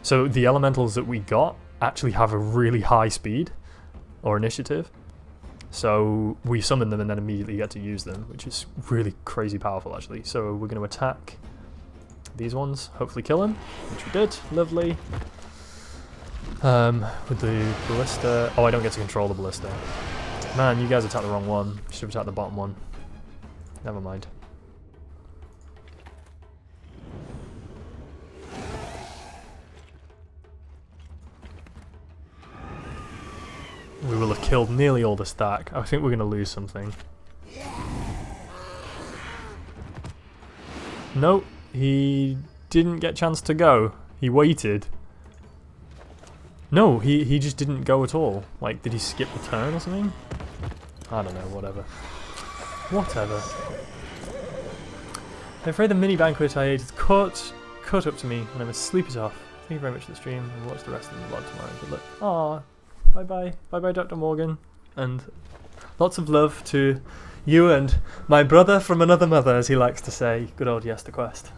So the elementals that we got actually have a really high speed, or initiative. So we summon them and then immediately get to use them, which is really crazy powerful, actually. So we're going to attack these ones, hopefully kill them, which we did. Lovely. With the ballista. Oh, I don't get to control the ballista. Man, you guys attacked the wrong one. Should have attacked the bottom one. Never mind. We will have killed nearly all the stack. I think we're going to lose something. No, he didn't get a chance to go. He waited. No, he just didn't go at all. Like, did he skip the turn or something? I don't know, whatever. Whatever. I'm afraid the mini banquet I ate is caught up to me and I must sleep it off. Thank you very much for the stream and watch the rest of the vlog tomorrow. Good luck. Aw, bye bye. Bye bye, Dr. Morgan. And lots of love to you and my brother from another mother, as he likes to say. Good old Yester Quest.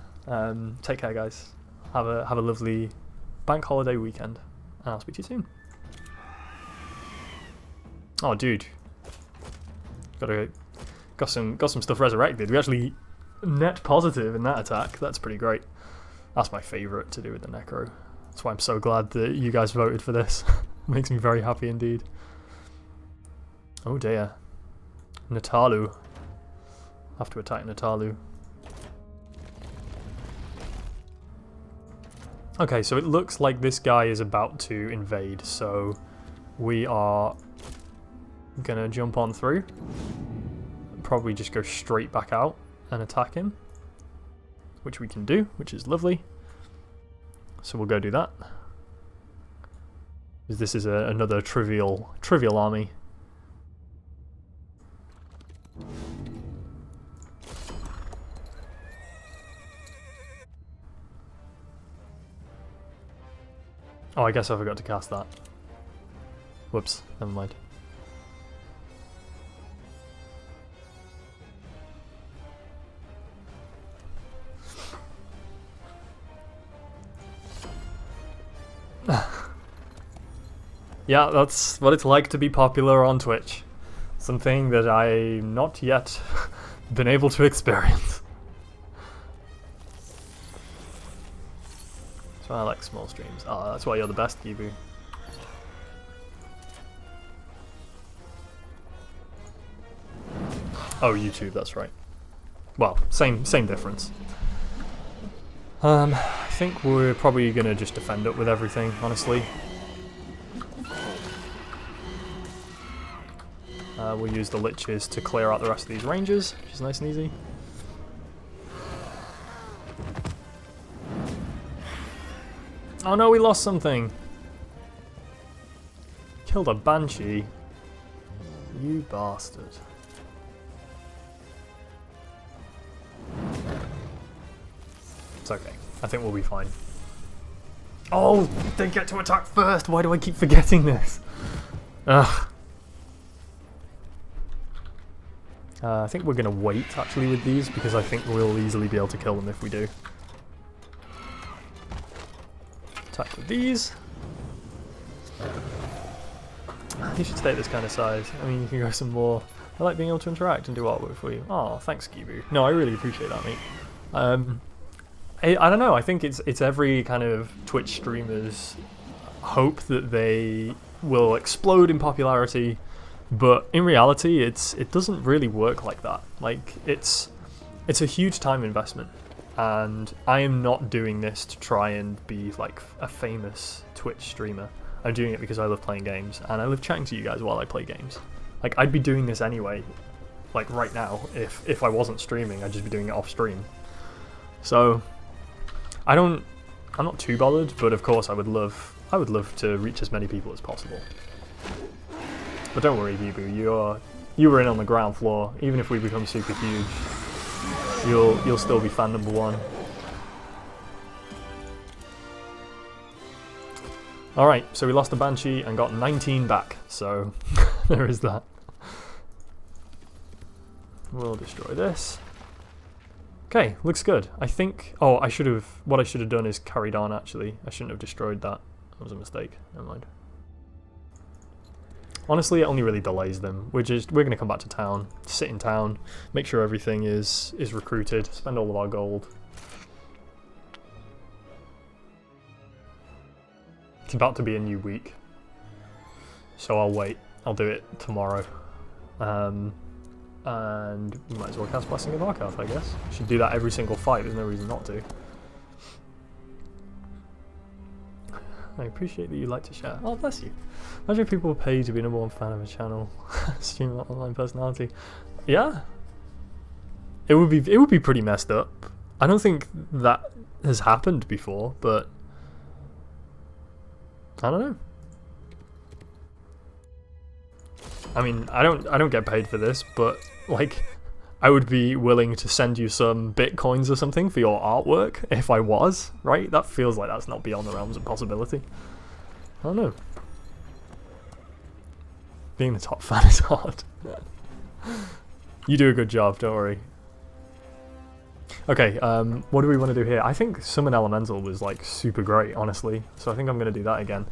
Take care, guys. Have a lovely bank holiday weekend. And I'll speak to you soon. Oh, dude. Got some stuff resurrected. We actually net positive in that attack. That's pretty great. That's my favourite to do with the Necro. That's why I'm so glad that you guys voted for this. Makes me very happy indeed. Oh dear. Natalu. Have to attack Natalu. Okay, so it looks like this guy is about to invade, so we are gonna jump on through. Probably just go straight back out and attack him, which we can do, which is lovely. So we'll go do that. Because this is another trivial army. Oh, I guess I forgot to cast that. Whoops, never mind. Yeah, that's what it's like to be popular on Twitch. Something that I'm not yet been able to experience. That's why I like small streams. Oh, that's why you're the best, Gibu. Oh, YouTube, that's right. Well, same difference. I think we're probably gonna just defend up with everything, honestly. We'll use the liches to clear out the rest of these ranges, which is nice and easy. Oh no, we lost something! Killed a banshee. You bastard. It's okay. I think we'll be fine. Oh, they get to attack first! Why do I keep forgetting this? Ugh. I think we're going to wait, actually, with these, because I think we'll easily be able to kill them if we do. Attack with these. You should stay at this kind of size. I mean, you can go some more. I like being able to interact and do artwork for you. Oh, thanks, Gibu. No, I really appreciate that, mate. I don't know, I think it's every kind of Twitch streamer's hope that they will explode in popularity. But in reality, it doesn't really work like that. Like, it's a huge time investment, and I am not doing this to try and be like a famous Twitch streamer. I'm doing it because I love playing games, and I love chatting to you guys while I play games. Like, I'd be doing this anyway, like right now, if I wasn't streaming, I'd just be doing it off stream. So, I'm not too bothered, but of course I would love to reach as many people as possible. But don't worry, Gibu, you were in on the ground floor. Even if we become super huge, you'll still be fan number one. Alright, so we lost the Banshee and got 19 back, so there is that. We'll destroy this. Okay, looks good. I think... Oh, what I should have done is carried on, actually. I shouldn't have destroyed that. That was a mistake. Never mind. Honestly, it only really delays them. We're going to come back to town, sit in town, make sure everything is recruited, spend all of our gold. It's about to be a new week, so I'll wait. I'll do it tomorrow. And we might as well cast Blessing of Arcath, I guess. Should do that every single fight, there's no reason not to. I appreciate that you like to share. Oh, bless you. Imagine if people will pay to be #1 fan of a channel. Stream online personality. Yeah. It would be pretty messed up. I don't think that has happened before, but I don't know. I mean, I don't get paid for this, but like, I would be willing to send you some bitcoins or something for your artwork if I was, right? That feels like that's not beyond the realms of possibility. I don't know. Being the top fan is hard. You do a good job, don't worry. Okay, what do we want to do here? I think Summon Elemental was like super great, honestly. So I think I'm going to do that again.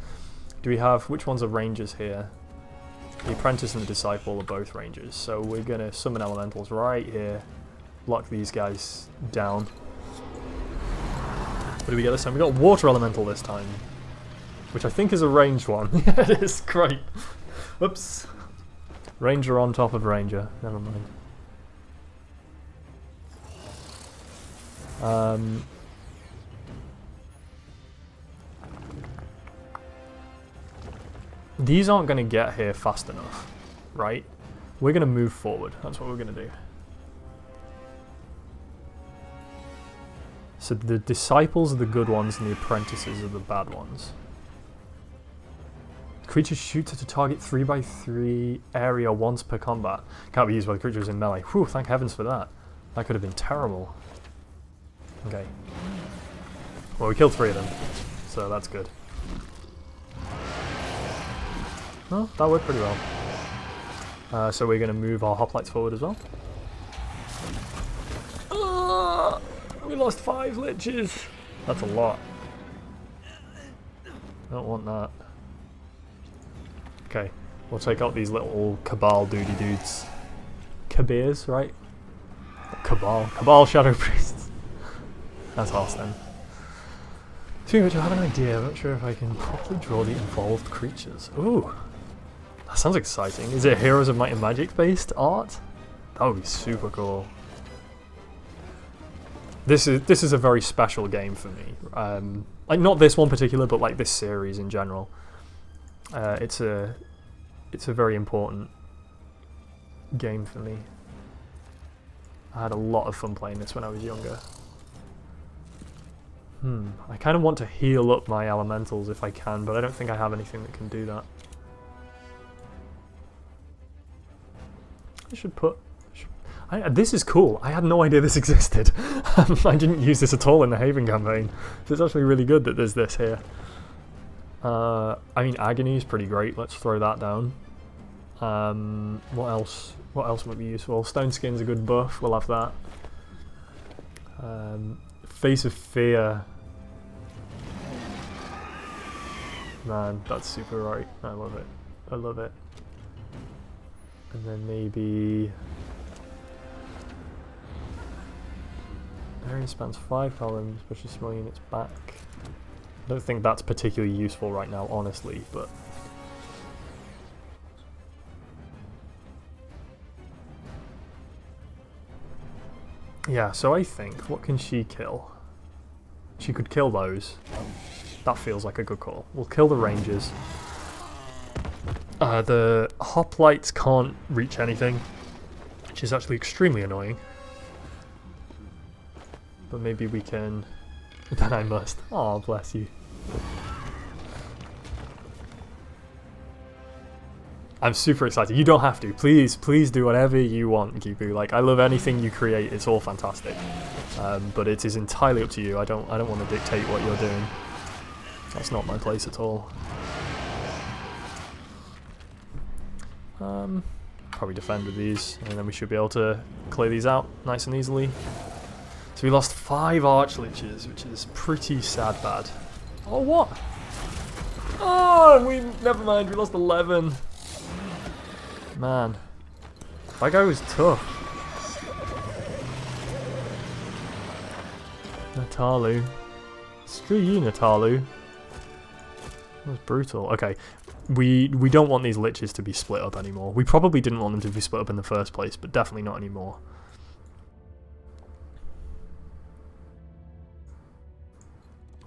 Do we have, which ones are rangers here? The Apprentice and the Disciple are both rangers. So we're going to summon Elementals right here. Lock these guys down. What do we get this time? We got Water Elemental this time. Which I think is a ranged one. Yeah, it is. Great. Whoops. Ranger on top of Ranger. Never mind. These aren't going to get here fast enough, right? We're going to move forward. That's what we're going to do. So the Disciples are the good ones and the Apprentices are the bad ones. Creature shoots at a target 3x3 area once per combat. Can't be used by the creatures in melee. Whew, thank heavens for that. That could have been terrible. Okay. Well, we killed 3 of them, so that's good. Well, that worked pretty well. So we're going to move our hoplites forward as well. We lost 5 liches. That's a lot. Don't want that. Okay, we'll take out these little Cabal duty dudes. Kabirs, right? Cabal Shadow Priests. That's harsh then. Speaking of which, I have an idea. I'm not sure if I can properly draw the involved creatures. Ooh, that sounds exciting. Is it Heroes of Might and Magic based art? That would be super cool. This is a very special game for me. Like not this one particular, but like this series in general. It's a very important game for me. I had a lot of fun playing this when I was younger. I kind of want to heal up my elementals if I can, but I don't think I have anything that can do that. I should put... this is cool. I had no idea this existed. I didn't use this at all in the Haven campaign. So it's actually really good that there's this here. I mean, Agony is pretty great. Let's throw that down. What else? What else would be useful? Stone Skin's a good buff. We'll have that. Face of Fear. Man, that's super right. I love it. I love it. And then maybe... Area spans 5 columns, pushes small units back. I don't think that's particularly useful right now, honestly, but... Yeah, so I think, what can she kill? She could kill those. That feels like a good call. We'll kill the Rangers. The Hoplites can't reach anything, which is actually extremely annoying. But maybe we can... Then I must. Oh, bless you. I'm super excited. You don't have to. Please do whatever you want, Kipu. Like, I love anything you create. It's all fantastic. But it is entirely up to you. I don't want to dictate what you're doing. That's not my place at all. Probably defend with these, and then we should be able to clear these out nice and easily. So we lost 5 Archliches, which is pretty sad bad. Oh, what? Oh, never mind, we lost 11. Man, that guy was tough. Natalu. Screw you, Natalu. That was brutal. Okay, we don't want these liches to be split up anymore. We probably didn't want them to be split up in the first place, but definitely not anymore.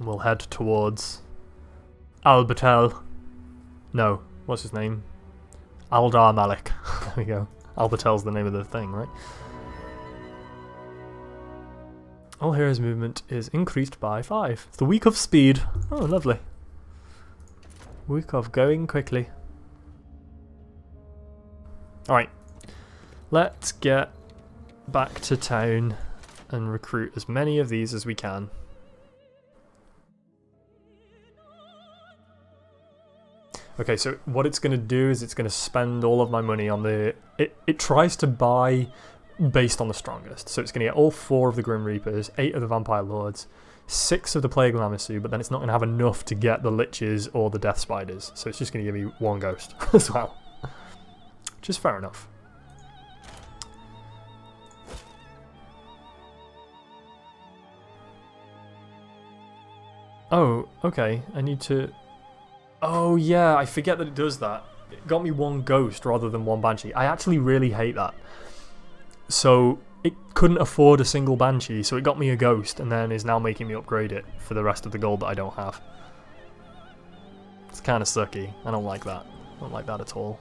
We'll head towards Albertel. No, what's his name? Aldar Malik. There we go. Albertel's the name of the thing, right? All heroes' movement is increased by 5. It's the week of speed. Oh, lovely. Week of going quickly. Alright. Let's get back to town and recruit as many of these as we can. Okay, so what it's going to do is it's going to spend all of my money on the... It tries to buy based on the strongest. So it's going to get all 4 of the Grim Reapers, 8 of the Vampire Lords, 6 of the Plague Lamassu, but then it's not going to have enough to get the Liches or the Death Spiders. So it's just going to give me 1 Ghost as well. Which is fair enough. Oh, okay. I need to... Oh yeah, I forget that it does that. It got me 1 Ghost rather than 1 Banshee. I actually really hate that. So it couldn't afford a single Banshee, so it got me a Ghost and then is now making me upgrade it for the rest of the gold that I don't have. It's kind of sucky. I don't like that. I don't like that at all.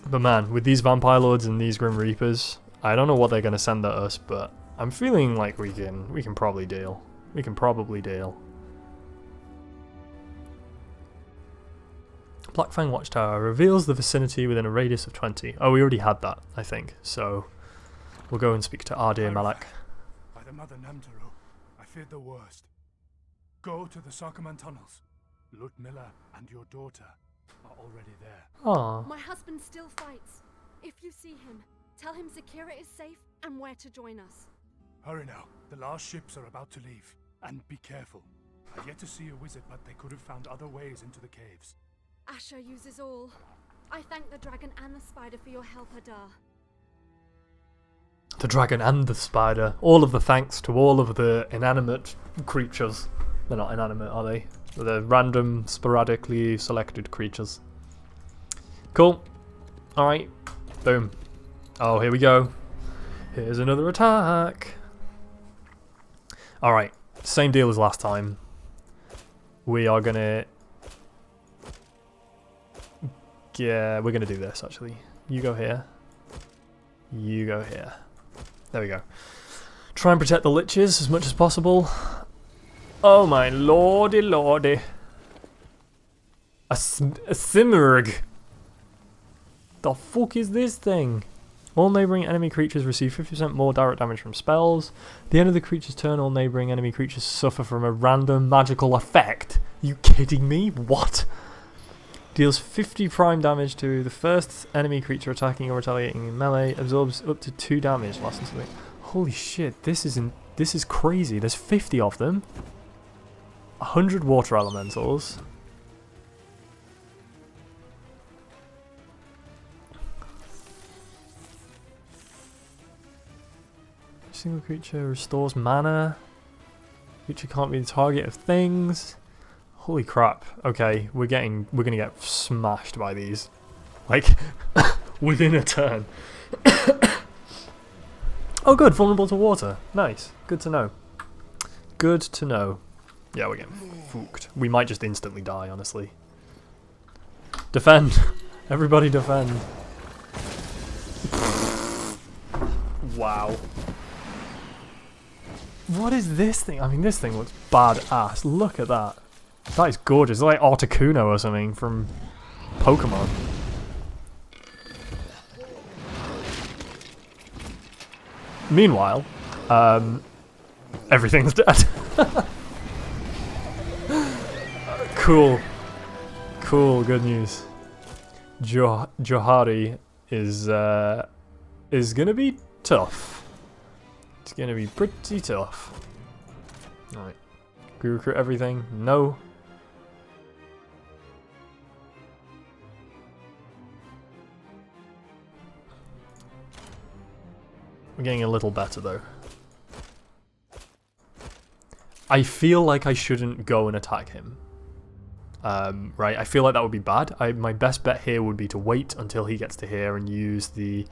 But man, with these Vampire Lords and these Grim Reapers, I don't know what they're going to send at us, but I'm feeling like we can probably deal. We can probably deal. Blackfang Watchtower reveals the vicinity within a radius of 20. Oh, we already had that, I think. So we'll go and speak to Ardir Malak. By the Mother Namtaro, I feared the worst. Go to the Sarkaman tunnels. Ludmilla and your daughter are already there. Ah. My husband still fights. If you see him, tell him Zakira is safe and where to join us. Hurry now. The last ships are about to leave. And be careful. I've yet to see a wizard, but they could have found other ways into the caves. Asher uses all. I thank the dragon and the spider for your help, Adar. The dragon and the spider. All of the thanks to all of the inanimate creatures. They're not inanimate, are they? They're random, sporadically selected creatures. Cool. Alright. Boom. Oh, here we go. Here's another attack. Alright. Same deal as last time. We are gonna... Yeah, we're gonna do this actually. You go here. You go here. There we go. Try and protect the Liches as much as possible. Oh my lordy lordy. A Simurg. The fuck is this thing? All neighbouring enemy creatures receive 50% more direct damage from spells. At the end of the creature's turn, all neighbouring enemy creatures suffer from a random magical effect. You kidding me? What? Deals 50 prime damage to the first enemy creature attacking or retaliating in melee. Absorbs up to 2 damage. Last until the... Holy shit! This is crazy. There's 50 of them. 100 water elementals. Single creature restores mana. Creature can't be the target of things. Holy crap. Okay, we're gonna get smashed by these. Like, within a turn. Oh good, vulnerable to water. Nice. Good to know. Good to know. Yeah, we're getting fooked. We might just instantly die, honestly. Defend. Everybody defend. Wow. What is this thing? I mean, this thing looks badass. Look at that. That is gorgeous. It's like Articuno or something from Pokemon. Meanwhile, everything's dead. Cool. Cool, good news. Johari is gonna be tough. It's gonna be pretty tough. Alright. Can we recruit everything? No. We're getting a little better though. I feel like I shouldn't go and attack him. Right, I feel like that would be bad. My best bet here would be to wait until he gets to here and use the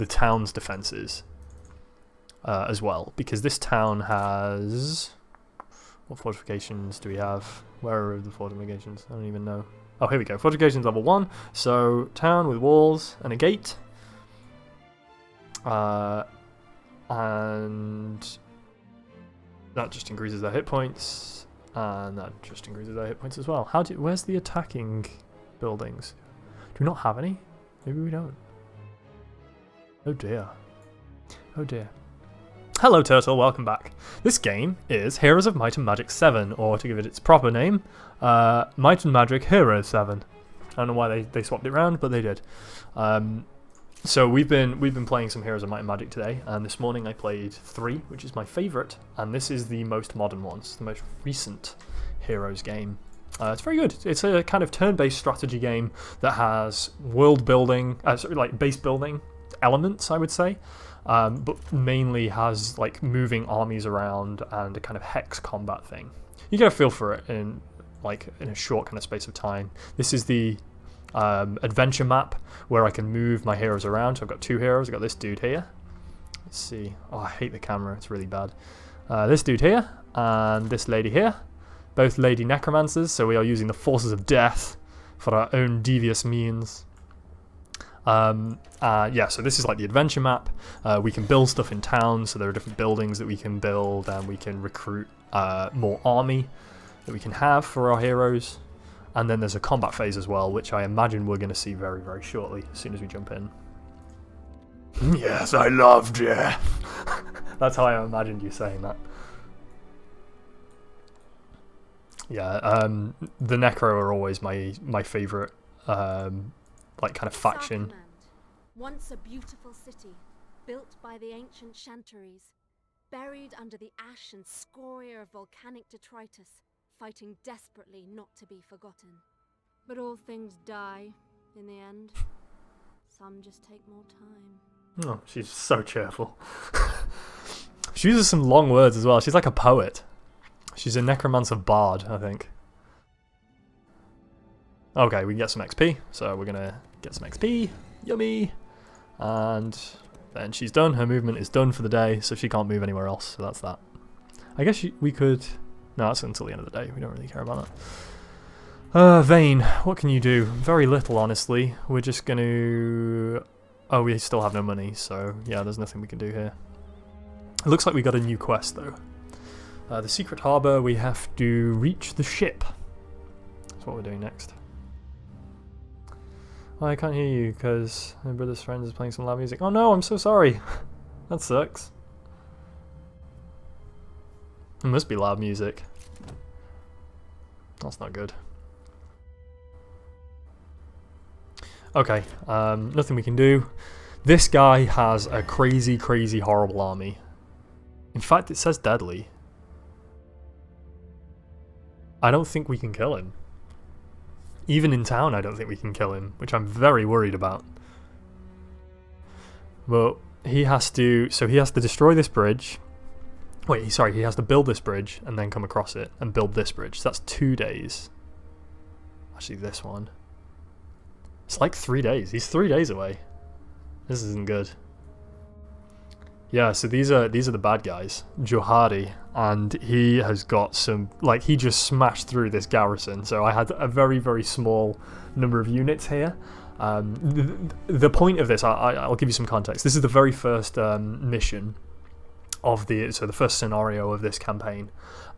town's defenses as well. Because this town has... What fortifications do we have? Where are the fortifications? I don't even know. Oh, here we go. Fortifications level 1. So, town with walls and a gate. And that just increases their hit points, and that just increases their hit points as well. Where's the attacking buildings? Do we not have any? Maybe we don't. Oh dear. Oh dear. Hello Turtle, welcome back. This game is Heroes of Might and Magic 7, or to give it its proper name, Might and Magic Heroes 7. I don't know why they swapped it around, but they did. So we've been playing some Heroes of Might and Magic today, and this morning I played 3, which is my favourite, and this is the most modern one. It's the most recent Heroes game. It's very good. It's a kind of turn-based strategy game that has world building, like base building elements, I would say, but mainly has like moving armies around and a kind of hex combat thing. You get a feel for it in a short kind of space of time. This is the adventure map where I can move my heroes around. So I've got 2 heroes. I've got this dude here. Let's see. Oh, I hate the camera. It's really bad. This dude here and this lady here. Both lady necromancers. So we are using the forces of death for our own devious means. Yeah, so this is like the adventure map. We can build stuff in town. So there are different buildings that we can build, and we can recruit more army that we can have for our heroes. And then there's a combat phase as well, which I imagine we're going to see very, very shortly, as soon as we jump in. Yes, I love death. That's how I imagined you saying that. Yeah, the Necro are always my favourite, like, kind of faction. Sarkland, once a beautiful city, built by the ancient Shantaries, buried under the ash and scoria of volcanic detritus, fighting desperately not to be forgotten. But all things die in the end. Some just take more time. Oh, she's so cheerful. She uses some long words as well. She's like a poet. She's a necromancer bard, I think. Okay, we can get some XP, so we're gonna get some XP. Yummy! And then she's done. Her movement is done for the day, so she can't move anywhere else, so that's that. I guess we could... No, that's until the end of the day. We don't really care about that. Vane, what can you do? Very little, honestly. We're just going to... Oh, we still have no money, so yeah, there's nothing we can do here. It looks like we got a new quest, though. The secret harbour, we have to reach the ship. That's what we're doing next. Oh, I can't hear you because my brother's friend is playing some loud music. Oh no, I'm so sorry. That sucks. It must be loud music. That's not good. Okay, nothing we can do. This guy has a crazy, crazy, horrible army. In fact, it says deadly. I don't think we can kill him. Even in town, I don't think we can kill him, which I'm very worried about. Well, he has to... So he has to destroy this bridge. Wait, sorry, he has to build this bridge and then come across it and build this bridge. So that's 2 days. Actually, this one. It's like 3 days. He's 3 days away. This isn't good. Yeah, so these are the bad guys. Johari, and he has got some... Like, he just smashed through this garrison. So I had a very, very small number of units here. The point of this, I'll give you some context. This is the very first mission of the first scenario of this campaign,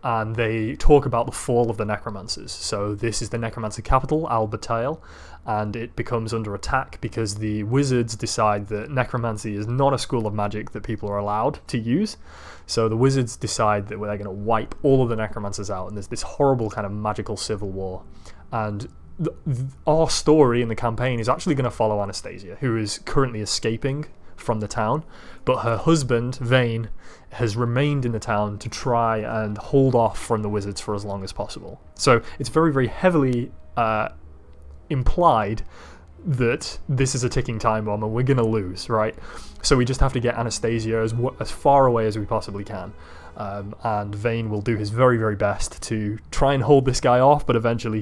and they talk about the fall of the necromancers. So this is the necromancer capital, Al-Batail, and it becomes under attack because the wizards decide that necromancy is not a school of magic that people are allowed to use. So the wizards decide that they're going to wipe all of the necromancers out, and there's this horrible kind of magical civil war. And our story in the campaign is actually going to follow Anastasia, who is currently escaping from the town, but her husband, Vane, has remained in the town to try and hold off from the wizards for as long as possible. So it's very, very heavily implied that this is a ticking time bomb and we're going to lose, right? So we just have to get Anastasia as far away as we possibly can. And Vane will do his very, very best to try and hold this guy off, but eventually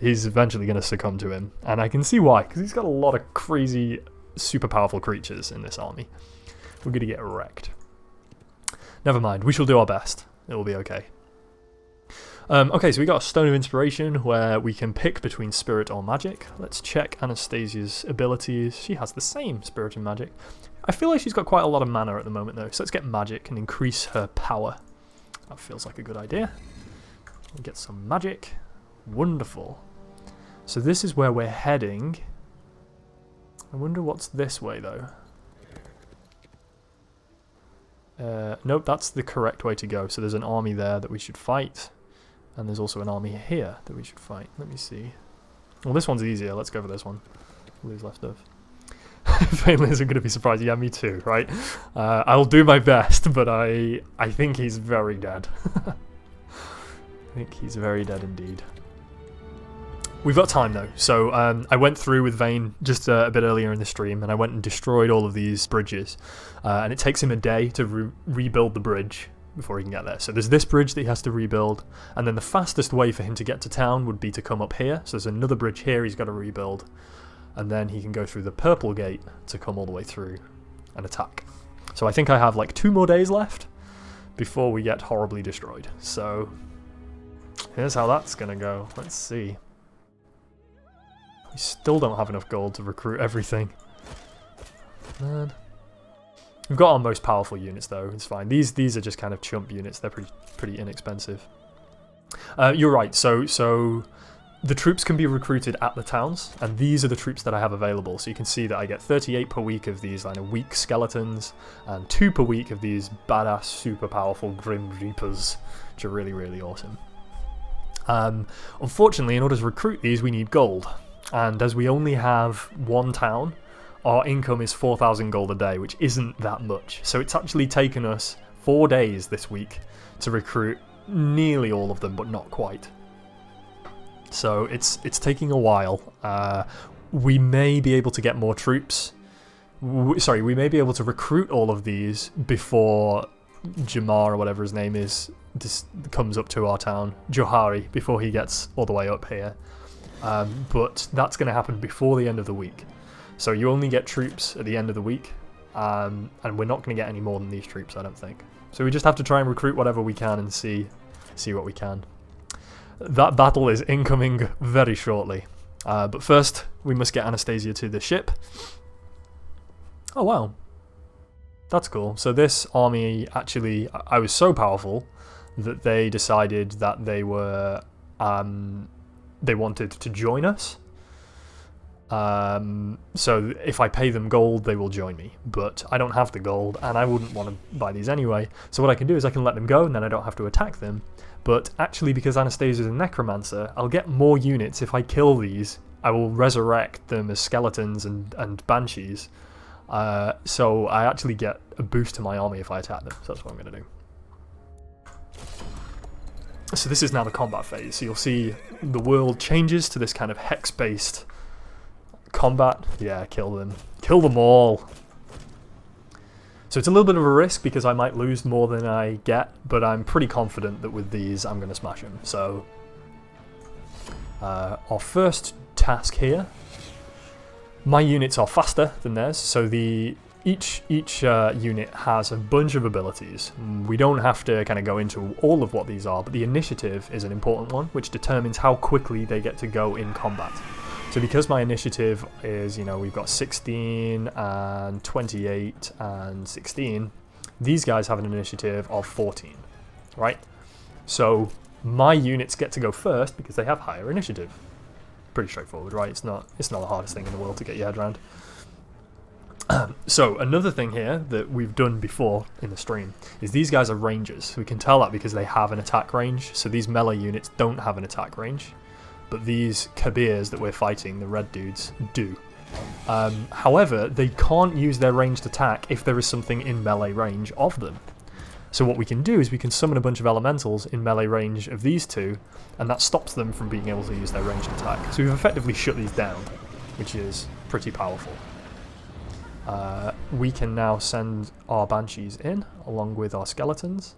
he's eventually going to succumb to him. And I can see why, because he's got a lot of crazy, super powerful creatures in this army. We're going to get wrecked. Never mind, we shall do our best. It will be okay. Okay, so we got a Stone of Inspiration where we can pick between Spirit or Magic. Let's check Anastasia's abilities. She has the same Spirit and Magic. I feel like she's got quite a lot of mana at the moment though, so let's get Magic and increase her power. That feels like a good idea. We'll get some Magic. Wonderful. So this is where we're heading. I wonder what's this way though. Nope, that's the correct way to go. So there's an army there that we should fight. And there's also an army here that we should fight. Let me see. Well, this one's easier. Let's go for this one. Lose left of. Failures are going to be surprised. Yeah, me too, right? I'll do my best, but I think he's very dead. I think he's very dead indeed. We've got time though, so I went through with Vane just a bit earlier in the stream, and I went and destroyed all of these bridges. And it takes him a day to rebuild the bridge before he can get there. So there's this bridge that he has to rebuild, and then the fastest way for him to get to town would be to come up here. So there's another bridge here he's got to rebuild, and then he can go through the purple gate to come all the way through and attack. So I think I have like 2 more days left before we get horribly destroyed. So here's how that's gonna go. Let's see. We still don't have enough gold to recruit everything. Man. We've got our most powerful units though, it's fine. These are just kind of chump units, they're pretty inexpensive. You're right, so the troops can be recruited at the towns, and these are the troops that I have available. So you can see that I get 38 per week of these kind of weak skeletons, and 2 per week of these badass, super powerful Grim Reapers, which are really, really awesome. Unfortunately, in order to recruit these, we need gold. And as we only have 1 town, our income is 4,000 gold a day, which isn't that much. So it's actually taken us 4 days this week to recruit nearly all of them, but not quite. So it's taking a while. We may be able to get more troops. We may be able to recruit all of these before Jamar, or whatever his name is, comes up to our town. Johari, before he gets all the way up here. But that's going to happen before the end of the week. So you only get troops at the end of the week, and we're not going to get any more than these troops, I don't think. So we just have to try and recruit whatever we can and see what we can. That battle is incoming very shortly. But first, we must get Anastasia to the ship. Oh wow. That's cool. So this army, actually, I was so powerful that they decided that they were... they wanted to join us. So if I pay them gold, they will join me. But I don't have the gold, and I wouldn't want to buy these anyway. So what I can do is I can let them go, and then I don't have to attack them. But actually, because Anastasia is a necromancer, I'll get more units if I kill these. I will resurrect them as skeletons and banshees. So I actually get a boost to my army if I attack them. So that's what I'm going to do. So this is now the combat phase. So you'll see the world changes to this kind of hex-based combat. Yeah, kill them. Kill them all. So it's a little bit of a risk because I might lose more than I get, but I'm pretty confident that with these I'm going to smash them. So our first task here. My units are faster than theirs, so each unit has a bunch of abilities. We don't have to kind of go into all of what these are, but the initiative is an important one, which determines how quickly they get to go in combat. So because my initiative is, we've got 16 and 28 and 16, these guys have an initiative of 14, right? So my units get to go first because they have higher initiative. Pretty straightforward, right? It's not the hardest thing in the world to get your head around. So another thing here that we've done before in the stream is these guys are rangers. We can tell that because they have an attack range. So these melee units don't have an attack range, but these Kabirs that we're fighting, the red dudes, do. However, they can't use their ranged attack if there is something in melee range of them. So what we can do is we can summon a bunch of elementals in melee range of these two, and that stops them from being able to use their ranged attack. So we've effectively shut these down, which is pretty powerful. We can now send our banshees in, along with our skeletons.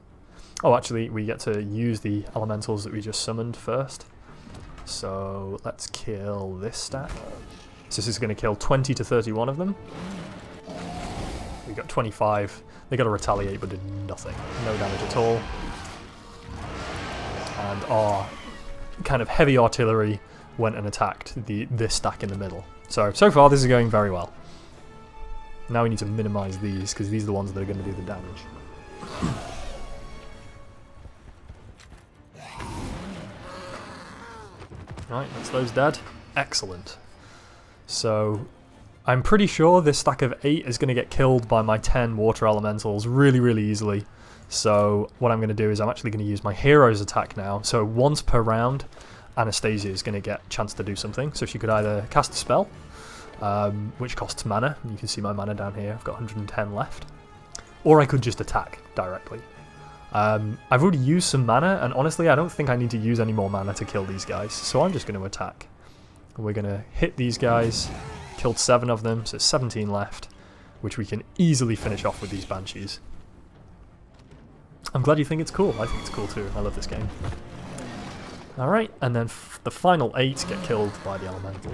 Oh, actually, we get to use the elementals that we just summoned first. So let's kill this stack. So this is going to kill 20 to 31 of them. We got 25. They got to retaliate, but did nothing. No damage at all. and our kind of heavy artillery went and attacked this stack in the middle. So far this is going very well. Now we need to minimize these, because these are the ones that are going to do the damage. Right, that's those dead. Excellent. So I'm pretty sure this stack of 8 is going to get killed by my 10 water elementals really, really easily. So what I'm going to do is I'm actually going to use my hero's attack now. So once per round, Anastasia is going to get a chance to do something. So she could either cast a spell, which costs mana. You can see my mana down here. I've got 110 left. Or I could just attack directly. I've already used some mana, and honestly I don't think I need to use any more mana to kill these guys. So I'm just going to attack. We're going to hit these guys. Killed 7 of them, so 17 left, which we can easily finish off with these Banshees. I'm glad you think it's cool. I think it's cool too. I love this game. Alright, and then the final 8 get killed by the Elemental.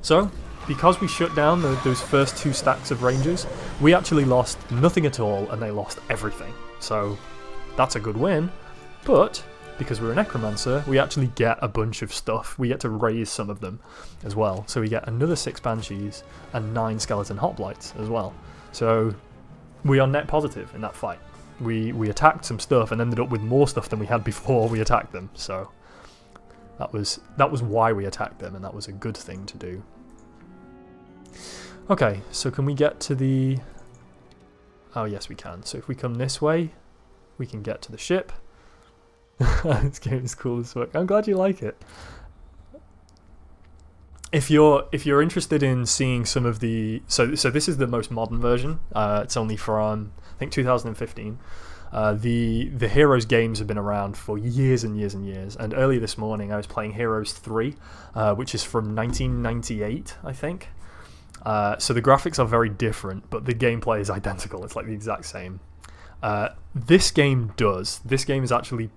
So, because we shut down those first 2 stacks of Rangers, we actually lost nothing at all, and they lost everything. So, that's a good win, but because we're a Necromancer, we actually get a bunch of stuff. We get to raise some of them as well. So we get another 6 Banshees and 9 Skeleton Hoplites as well. So we are net positive in that fight. We attacked some stuff and ended up with more stuff than we had before we attacked them. So that was why we attacked them, and that was a good thing to do. Okay, so can we get to the... Oh yes we can. So if we come this way, we can get to the ship. This game is cool as fuck. I'm glad you like it. If you're interested in seeing some of the so this is the most modern version. It's only from I think 2015. The Heroes games have been around for years and years and years. And earlier this morning I was playing Heroes 3, which is from 1998, I think. So the graphics are very different, but the gameplay is identical. It's like the exact same. This game is actually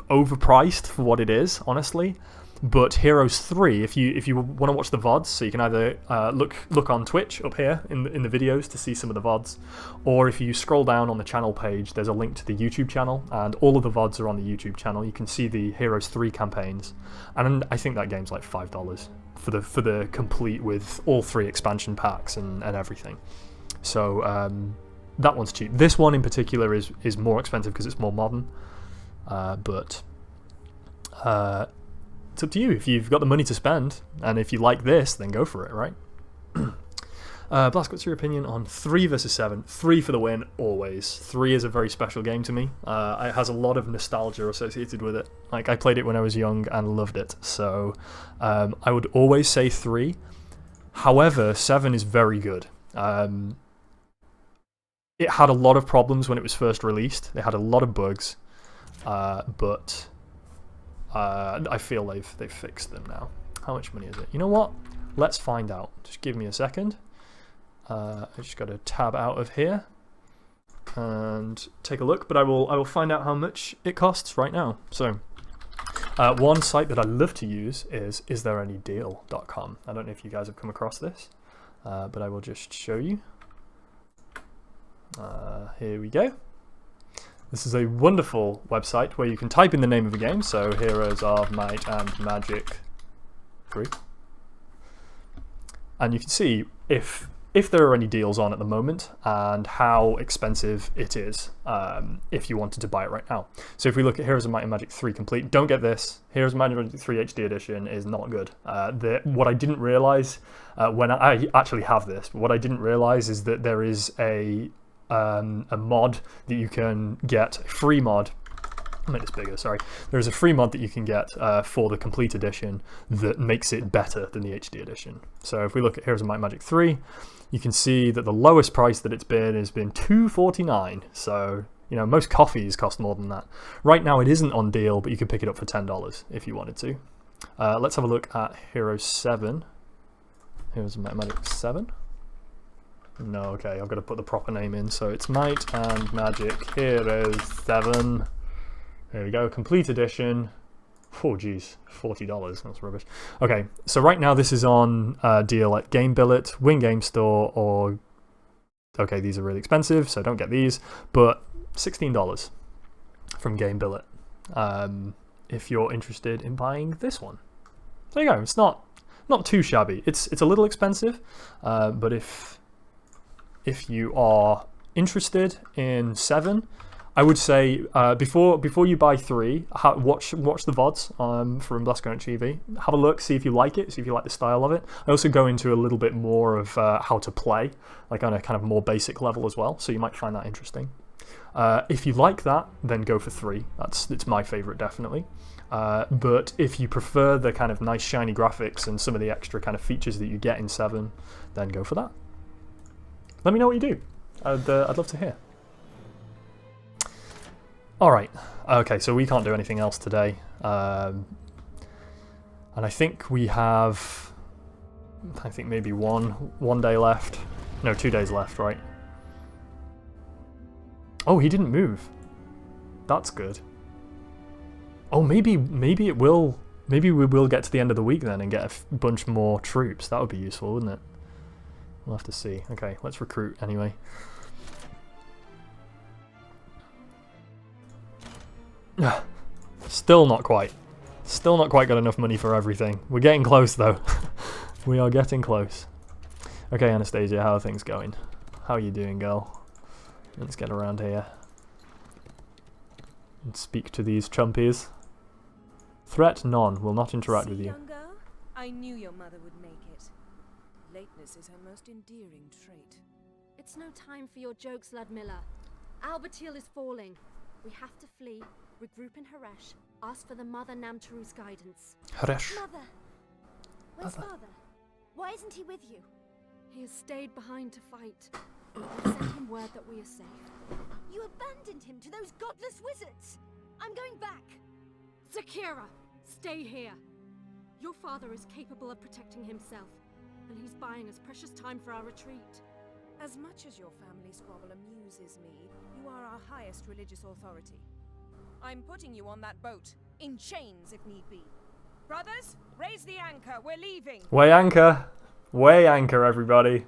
overpriced for what it is, honestly. But Heroes 3, if you want to watch the VODs, so you can either look on Twitch up here in the videos to see some of the VODs, or if you scroll down on the channel page, there's a link to the YouTube channel, and all of the VODs are on the YouTube channel. You can see the Heroes 3 campaigns, and I think that game's like $5 for the complete with all 3 expansion packs and everything. So that one's cheap. This one in particular is more expensive because it's more modern. But it's up to you. If you've got the money to spend, and if you like this, then go for it, right? Blask, what's your opinion on 3 versus 7? 3 for the win, always. 3 is a very special game to me. It has a lot of nostalgia associated with it. Like, I played it when I was young and loved it, so I would always say 3. However, 7 is very good. It had a lot of problems when it was first released. It had a lot of bugs. But I feel they've fixed them now. How much money is it? You know what? Let's find out. Just give me a second. I just got to tab out of here and take a look. But I will find out how much it costs right now. So one site that I love to use is isthereanydeal.com. I don't know if you guys have come across this, but I will just show you. Here we go. This is a wonderful website where you can type in the name of the game, so Heroes of Might and Magic 3. And you can see if there are any deals on at the moment and how expensive it is if you wanted to buy it right now. So if we look at Heroes of Might and Magic 3 Complete, don't get this. Heroes of Might and Magic 3 HD Edition is not good. What I didn't realise when I actually have this, but what I didn't realise is that there is a mod that you can get, a free mod. I'll make this bigger, sorry. There's a free mod that you can get for the Complete Edition that makes it better than the HD Edition. So if we look at Heroes of Might and Magic 3, you can see that the lowest price that it's been has been $2.49. So, you know, most coffees cost more than that. Right now it isn't on deal, but you can pick it up for $10 if you wanted to. Let's have a look at Heroes 7. Heroes of Might and Magic 7. No, okay, I've got to put the proper name in. So it's Might and Magic Heroes 7. There we go, Complete Edition. Oh, geez, $40. That's rubbish. Okay, so right now this is on deal at Game Billet, Win Game Store, or... Okay, these are really expensive, so don't get these. But $16 from Game Billet. if you're interested in buying this one. There you go. It's not too shabby. It's a little expensive, but if you are interested in 7, I would say before you buy 3, watch the VODs from Blaskatronic TV. Have a look, see if you like it, see if you like the style of it. I also go into a little bit more of how to play, like on a kind of more basic level as well, so you might find that interesting. If you like that, then go for 3. It's my favourite, definitely. But if you prefer the kind of nice shiny graphics and some of the extra kind of features that you get in 7, then go for that. Let me know what you do. I'd love to hear. Alright, okay, so we can't do anything else today. And I think we have, maybe one day left. No, 2 days left, right? Oh, he didn't move. That's good. Oh, maybe it will. Maybe we will get to the end of the week then and get a bunch more troops. That would be useful, wouldn't it? We'll have to see. Okay, let's recruit anyway. Still not quite. Still not quite got enough money for everything. We're getting close though. We are getting close. Okay, Anastasia, how are things going? How are you doing, girl? Let's get around here and speak to these chumpies. Threat none. Will not interact with you. Young girl? I knew your mother would make it. Lateness is her most endearing trait. It's no time for your jokes, Ludmilla. Albertil is falling. We have to flee, regroup in Haresh, ask for the Mother Namtaru's guidance. Haresh. Mother! Where's Father? Why isn't he with you? He has stayed behind to fight. I sent him word that we are safe. You abandoned him to those godless wizards! I'm going back! Zakira, stay here. Your father is capable of protecting himself, and he's buying us precious time for our retreat. As much as your family squabble amuses me, you are our highest religious authority. I'm putting you on that boat, in chains if need be. Brothers, raise the anchor, we're leaving! Weigh anchor! Weigh anchor, everybody!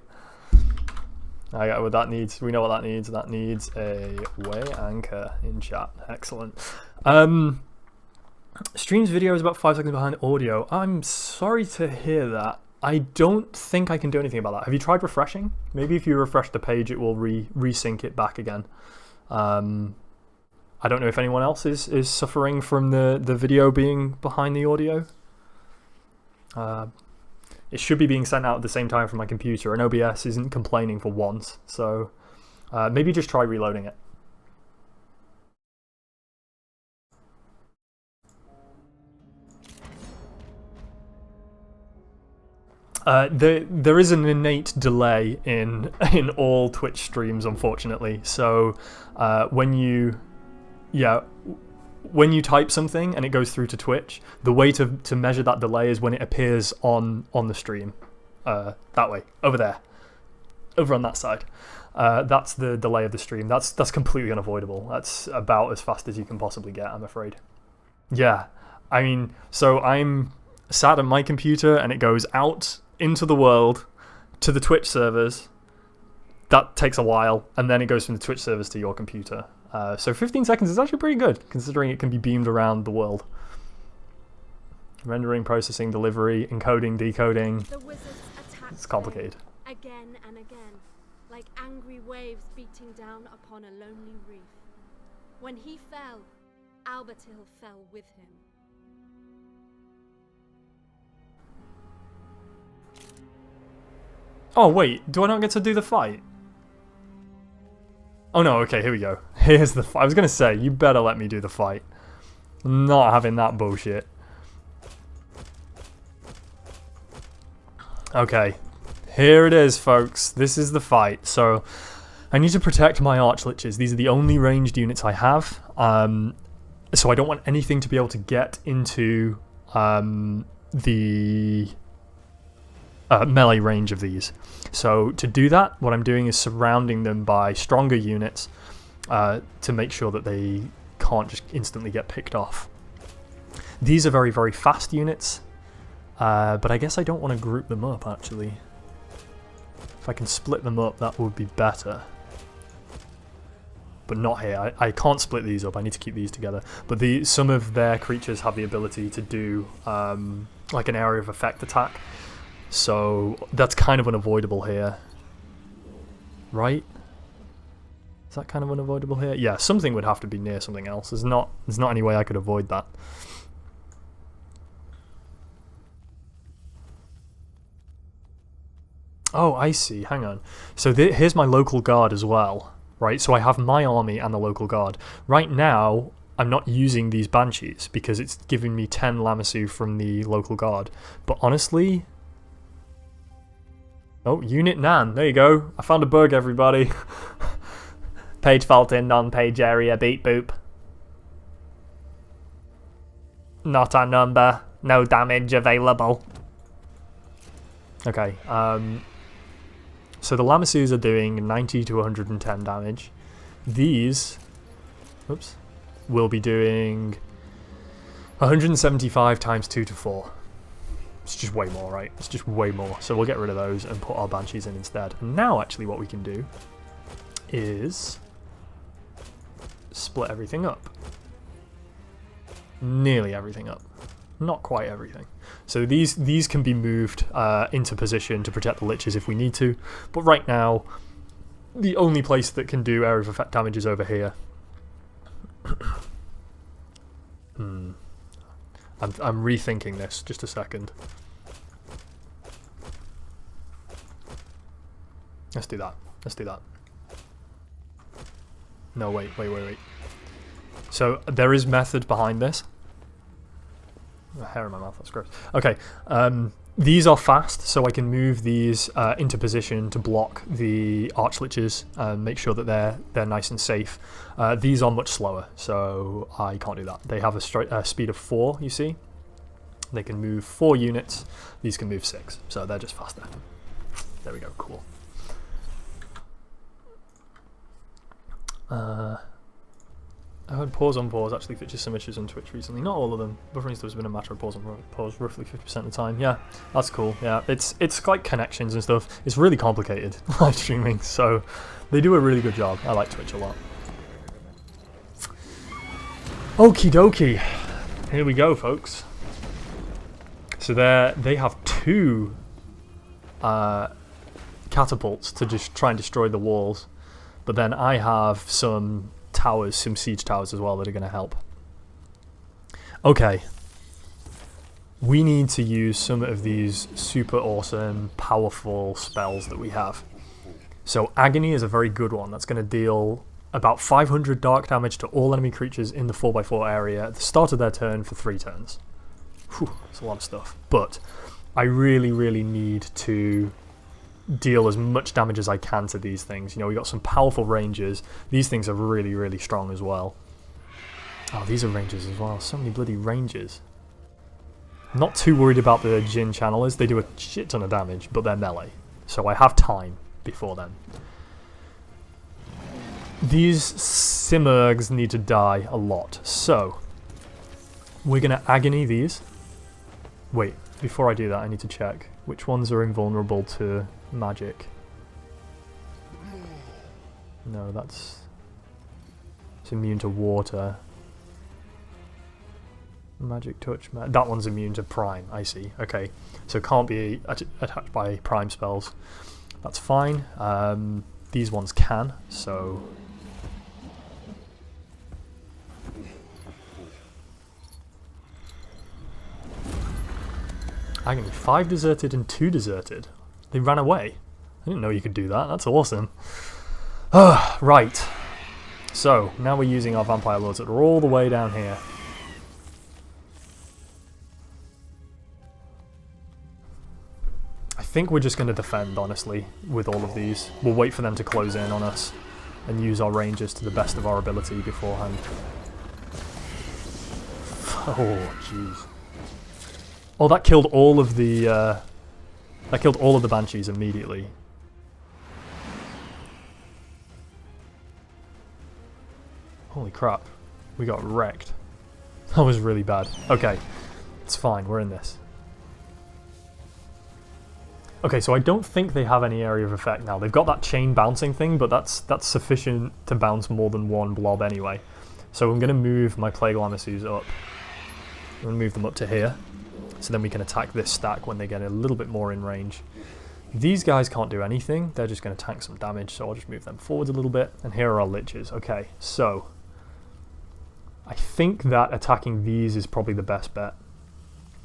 I got what that needs. We know what that needs. That needs a weigh anchor in chat. Excellent. Stream's video is about 5 seconds behind audio. I'm sorry to hear that. I don't think I can do anything about that. Have you tried refreshing? Maybe if you refresh the page, it will resync it back again. I don't know if anyone else is suffering from the video being behind the audio. It should be being sent out at the same time from my computer, and OBS isn't complaining for once, so maybe just try reloading it. There is an innate delay in all Twitch streams, unfortunately. So when you type something and it goes through to Twitch, the way to measure that delay is when it appears on the stream. That way, over there, over on that side. That's the delay of the stream. That's completely unavoidable. That's about as fast as you can possibly get, I'm afraid. Yeah, I mean, so I'm sat at my computer and it goes out into the world to the Twitch servers. That takes a while, and then it goes from the Twitch servers to your computer. So 15 seconds is actually pretty good, considering it can be beamed around the world. Rendering, processing, delivery, encoding, decoding. The wizards attacked It's complicated. again and again, like angry waves beating down upon a lonely reef. When he fell, Albertil fell with him. Oh wait, do I not get to do the fight? Oh no, okay, here we go. Here's the fight. I was gonna say, you better let me do the fight. I'm not having that bullshit. Okay, here it is, folks. This is the fight. So, I need to protect my Archliches. These are the only ranged units I have. So I don't want anything to be able to get into the melee range of these. So to do that, what I'm doing is surrounding them by stronger units to make sure that they can't just instantly get picked off. These are very, very fast units, but I guess I don't want to group them up, actually. If I can split them up, that would be better. but not here. I can't split these up. I need to keep these together. But some of their creatures have the ability to do like an area of effect attack. So that's kind of unavoidable here. Right? Is that kind of unavoidable here? Yeah, something would have to be near something else. There's not any way I could avoid that. Oh, I see. Hang on. So here's my local guard as well, right? So I have my army and the local guard. Right now, I'm not using these banshees because it's giving me 10 Lamassu from the local guard. But honestly... Oh, Unit Nan. There you go. I found a bug, everybody. Page fault in non-page area. Beep boop. Not a number. No damage available. Okay. So the Lamassus are doing 90 to 110 damage. These, oops, will be doing 175 times 2 to 4. It's just way more, right? It's just way more. So we'll get rid of those and put our banshees in instead. And now, actually, what we can do is split everything up. Nearly everything up. Not quite everything. So these can be moved into position to protect the liches if we need to. But right now, the only place that can do area of effect damage is over here. I'm rethinking this. Just a second. Let's do that. Let's do that. No, wait. So there is method behind this. A hair in my mouth, that's gross. Okay, these are fast, so I can move these into position to block the archliches and make sure that they're nice and safe. These are much slower, so I can't do that. They have a speed of 4, you see. They can move 4 units. These can move 6, so they're just faster. There we go, cool. I heard pause on pause actually fixes some issues on Twitch recently. Not all of them. Buffering stuff has been a matter of pause on pause roughly 50% of the time. Yeah, that's cool. Yeah, it's like connections and stuff. It's really complicated, live streaming, so they do a really good job. I like Twitch a lot. Okie dokie. Here we go, folks. So they have 2 catapults to just try and destroy the walls. But then I have some towers, some siege towers as well that are going to help. Okay. We need to use some of these super awesome, powerful spells that we have. So Agony is a very good one. That's going to deal about 500 dark damage to all enemy creatures in the 4x4 area at the start of their turn for 3 turns. Whew, that's a lot of stuff. But I really, really need to deal as much damage as I can to these things. You know, we got some powerful rangers. These things are really, really strong as well. Oh, these are rangers as well. So many bloody rangers. Not too worried about the Jin channelers. They do a shit ton of damage, but they're melee. So I have time before then. These Simurgs need to die a lot. So we're going to Agony these. Wait, before I do that, I need to check. Which ones are invulnerable to magic? No, it's immune to water. Magic touch. That one's immune to prime, I see. Okay, so can't be attacked by prime spells. That's fine. These ones can, so... Agony, 5 deserted and 2 deserted. They ran away. I didn't know you could do that. That's awesome. Right. So, now we're using our Vampire Lords that are all the way down here. I think we're just going to defend, honestly, with all of these. We'll wait for them to close in on us and use our Rangers to the best of our ability beforehand. Oh, jeez. Oh, that killed all of the banshees immediately. Holy crap. We got wrecked. That was really bad. Okay. It's fine, we're in this. Okay, so I don't think they have any area of effect now. They've got that chain bouncing thing, but that's sufficient to bounce more than one blob anyway. So I'm going to move my Plague Lamassus up. I'm going to move them up to here, so then we can attack this stack when they get a little bit more in range. These guys can't do anything, they're just going to tank some damage, so I'll just move them forward a little bit. And here are our liches. Okay, so I think that attacking these is probably the best bet.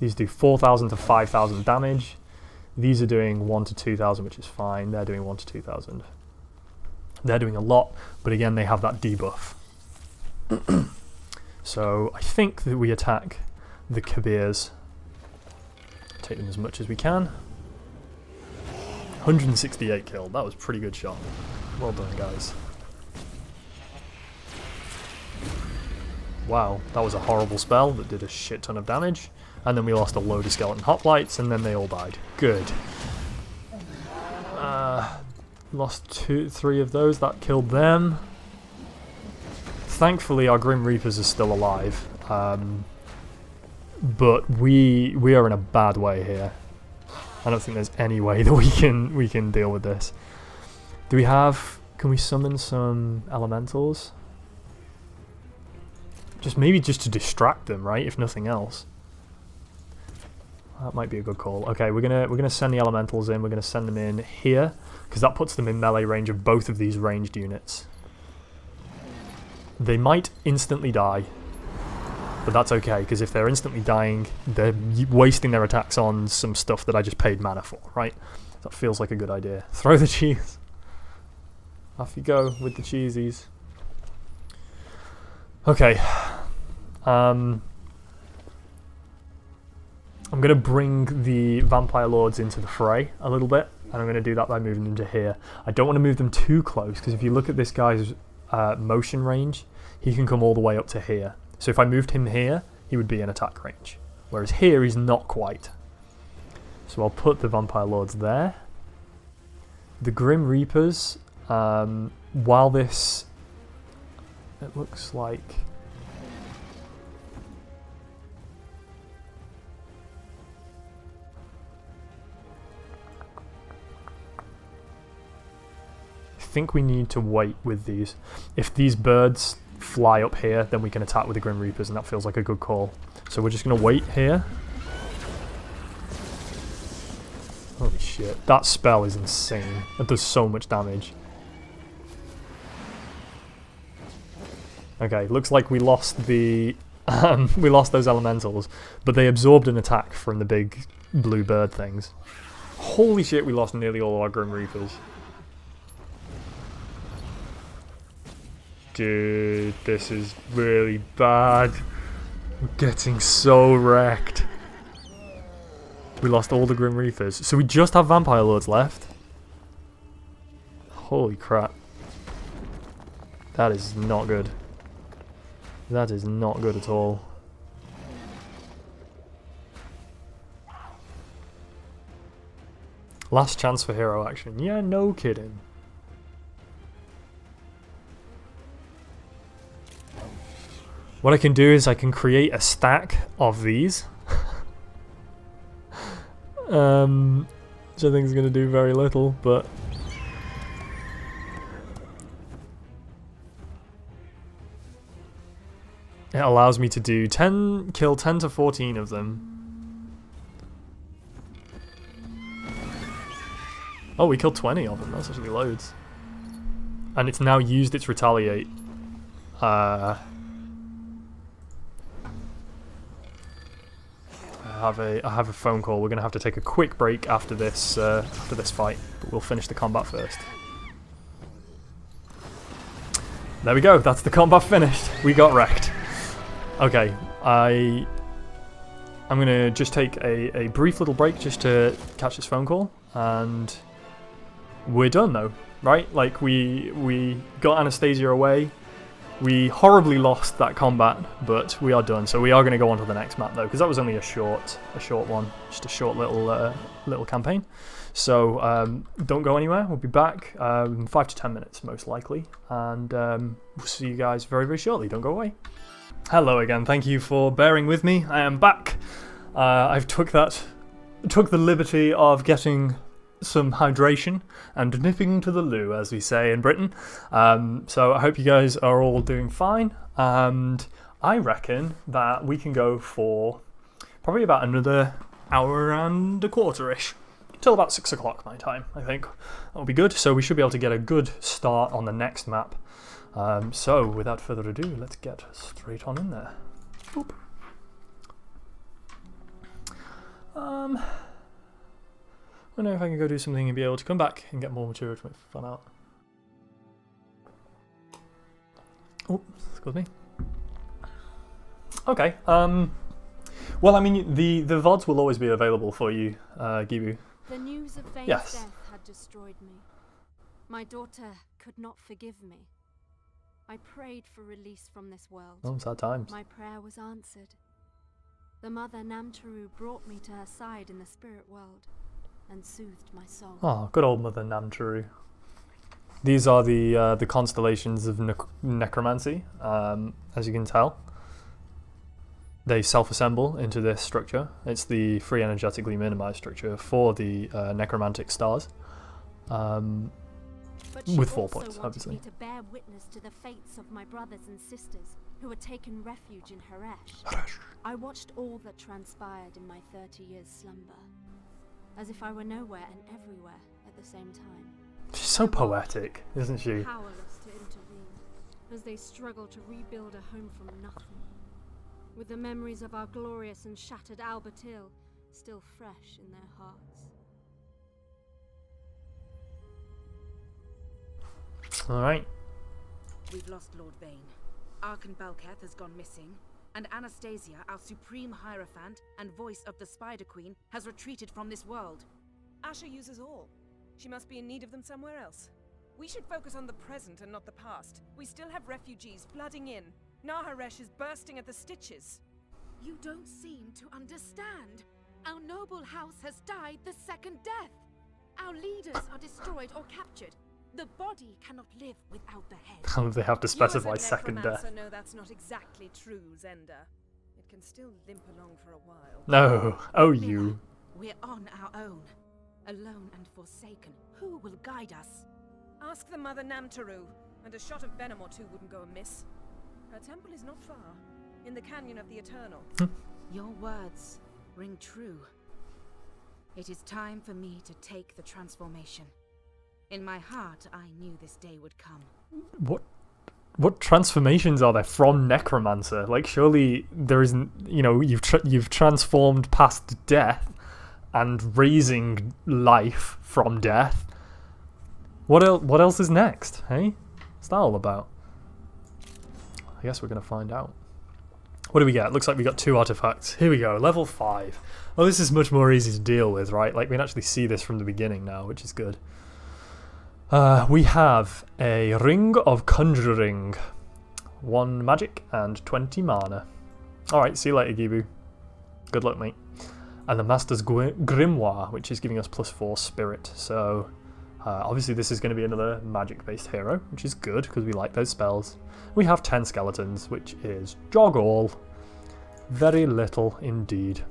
These do 4,000 to 5,000 damage. These are doing 1 to 2,000, which is fine. They're doing 1 to 2,000. They're doing a lot, but again, they have that debuff. So I think that we attack the Kabirs. Take them as much as we can. 168 killed. That was a pretty good shot. Well done, guys. Wow, that was a horrible spell that did a shit ton of damage. And then we lost a load of skeleton hoplites, and then they all died. Good. Lost 3 of those. That killed them. Thankfully, our Grim Reapers are still alive. But we are in a bad way here. I don't think there's any way that we can deal with this. Do we have... Can we summon some elementals? Maybe just to distract them, right? If nothing else. That might be a good call. Okay, we're gonna send the elementals in. We're gonna send them in here because that puts them in melee range of both of these ranged units. They might instantly die, but that's okay because if they're instantly dying, they're wasting their attacks on some stuff that I just paid mana for, right? That feels like a good idea. Throw the cheese. Off you go with the cheesies. Okay. I'm going to bring the Vampire Lords into the fray a little bit, and I'm going to do that by moving them to here. I don't want to move them too close, because if you look at this guy's motion range, he can come all the way up to here. So if I moved him here, he would be in attack range. Whereas here, he's not quite. So I'll put the Vampire Lords there. The Grim Reapers, while this... It looks like... I think we need to wait with these. If these birds fly up here, then we can attack with the Grim Reapers, and that feels like a good call. So we're just going to wait here. Holy shit, that spell is insane. It does so much damage. Okay, looks like we lost the we lost those elementals, but they absorbed an attack from the big blue bird things. Holy shit, we lost nearly all our Grim Reapers. Dude, this is really bad. We're getting so wrecked. We lost all the Grim Reapers. So we just have Vampire Lords left. Holy crap. That is not good. That is not good at all. Last chance for hero action. Yeah, no kidding. What I can do is I can create a stack of these. Which I think is going to do very little, but... It allows me to do kill 10 to 14 of them. Oh, we killed 20 of them, that's actually loads. And it's now used its retaliate. I have a phone call. We're going to have to take a quick break after this fight, but we'll finish the combat first. There we go, that's the combat finished. We got wrecked. Okay, I'm going to just take a brief little break just to catch this phone call, and we're done though, right? Like, we got Anastasia away. We horribly lost that combat, but we are done. So we are going to go on to the next map though, because that was only a short one, just a short little campaign. So don't go anywhere. We'll be back in 5 to 10 minutes most likely, and we'll see you guys very, very shortly. Don't go away. Hello again. Thank you for bearing with me. I am back. I've took the liberty of getting some hydration and nipping to the loo, as we say in Britain. So I hope you guys are all doing fine, and I reckon that we can go for probably about another hour and a quarter-ish, till about 6 o'clock my time, I think. That'll be good, so we should be able to get a good start on the next map. So without further ado, let's get straight on in there. Boop. I don't know if I can go do something and be able to come back and get more material to make fun out. Oh, excuse me. Okay, well, I mean, the VODs will always be available for you, Gibu. The news of Vane's Yes. death had destroyed me. My daughter could not forgive me. I prayed for release from this world. Oh, sad times. My prayer was answered. The mother Namtaru brought me to her side in the spirit world and soothed my soul. Oh, good old Mother Namtaru. These are the constellations of necromancy, as you can tell. They self-assemble into this structure. It's the free energetically minimized structure for the necromantic stars. But she With 4 also points, wanted obviously. me to bear witness to the fates of my brothers and sisters who had taken refuge in Haresh. I watched all that transpired in my 30 years slumber, as if I were nowhere and everywhere at the same time. She's so poetic, isn't she? Powerless to intervene, as they struggle to rebuild a home from nothing, with the memories of our glorious and shattered Albertil still fresh in their hearts. Alright. We've lost Lord Vane. Archon Belketh has gone missing, and Anastasia, our supreme hierophant and voice of the Spider Queen, has retreated from this world. Asha uses all. She must be in need of them somewhere else. We should focus on the present and not the past. We still have refugees flooding in. Naharesh is bursting at the stitches. You don't seem to understand. Our noble house has died the second death. Our leaders are destroyed or captured. The body cannot live without the head. They have to specify You as a second death. necromancer know that's not exactly true, Zenda. It can still limp along for a while. No. Oh, Miller, you. We're on our own. Alone and forsaken. Who will guide us? Ask the mother Namtaru, and a shot of venom or two wouldn't go amiss. Her temple is not far, in the Canyon of the Eternal. Your words ring true. It is time for me to take the transformation. In my heart, I knew this day would come. What transformations are there from Necromancer? Like, surely there isn't, you know, you've transformed past death and raising life from death. What else is next, hey? What's that all about? I guess we're going to find out. What do we get? Looks like we got 2 artifacts. Here we go, level 5. Oh, this is much more easy to deal with, right? Like, we can actually see this from the beginning now, which is good. We have a Ring of Conjuring. 1 magic and 20 mana. Alright, see you later, Gibu. Good luck, mate. And the Master's Grimoire, which is giving us +4 spirit. So, obviously this is going to be another magic-based hero, which is good, because we like those spells. We have 10 skeletons, which is jog all. Very little indeed.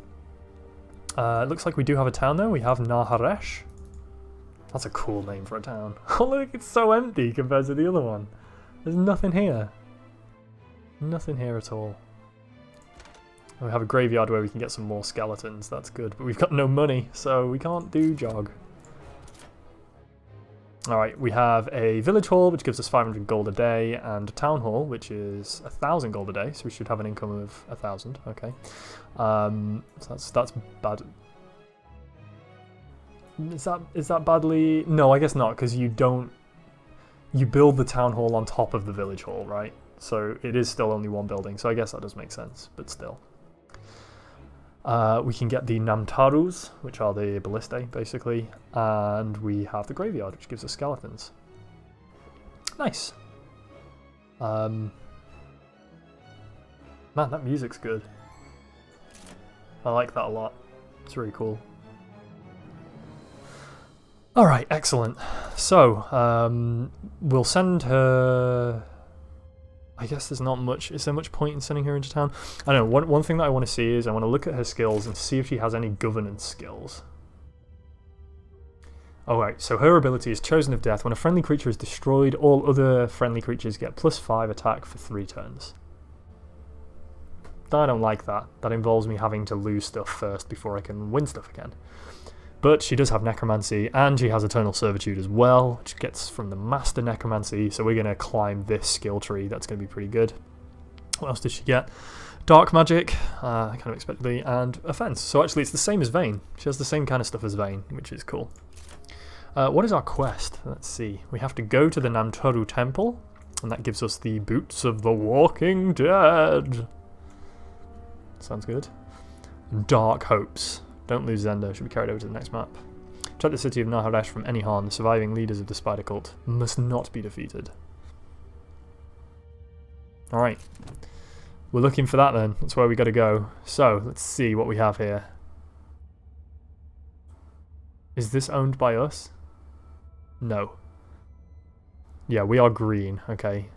It looks like we do have a town, though. We have Naharesh. That's a cool name for a town. Oh look, it's so empty compared to the other one. There's nothing here. Nothing here at all. And we have a graveyard where we can get some more skeletons, that's good. But we've got no money, so we can't do jog. Alright, we have a village hall, which gives us 500 gold a day, and a town hall, which is 1,000 gold a day, so we should have an income of 1,000, okay. So that's bad. Is that badly? No, I guess not, because you build the town hall on top of the village hall, right? So it is still only 1 building, so I guess that does make sense, but still. We can get the Namtarus, which are the ballistae, basically, and we have the graveyard, which gives us skeletons. Nice. Man, that music's good. I like that a lot. It's really cool. Alright, excellent. So, we'll send her... I guess there's not much... Is there much point in sending her into town? I don't know, one thing that I want to see is I want to look at her skills and see if she has any governance skills. Alright, so her ability is Chosen of Death. When a friendly creature is destroyed, all other friendly creatures get +5 attack for 3 turns. I don't like that. That involves me having to lose stuff first before I can win stuff again. But she does have Necromancy, and she has Eternal Servitude as well, which gets from the Master Necromancy, so we're going to climb this skill tree. That's going to be pretty good. What else did she get? Dark Magic, kind of expectedly, and Offense. So actually it's the same as Vayne. She has the same kind of stuff as Vayne, which is cool. What is our quest? Let's see. We have to go to the Namtoru Temple, and that gives us the Boots of the Walking Dead. Sounds good. Dark Hopes. Don't lose Zenda, should be carried over to the next map. Protect the city of Naharesh from any harm. The surviving leaders of the Spider Cult must not be defeated. Alright. We're looking for that then. That's where we gotta go. So, let's see what we have here. Is this owned by us? No. Yeah, we are green. Okay.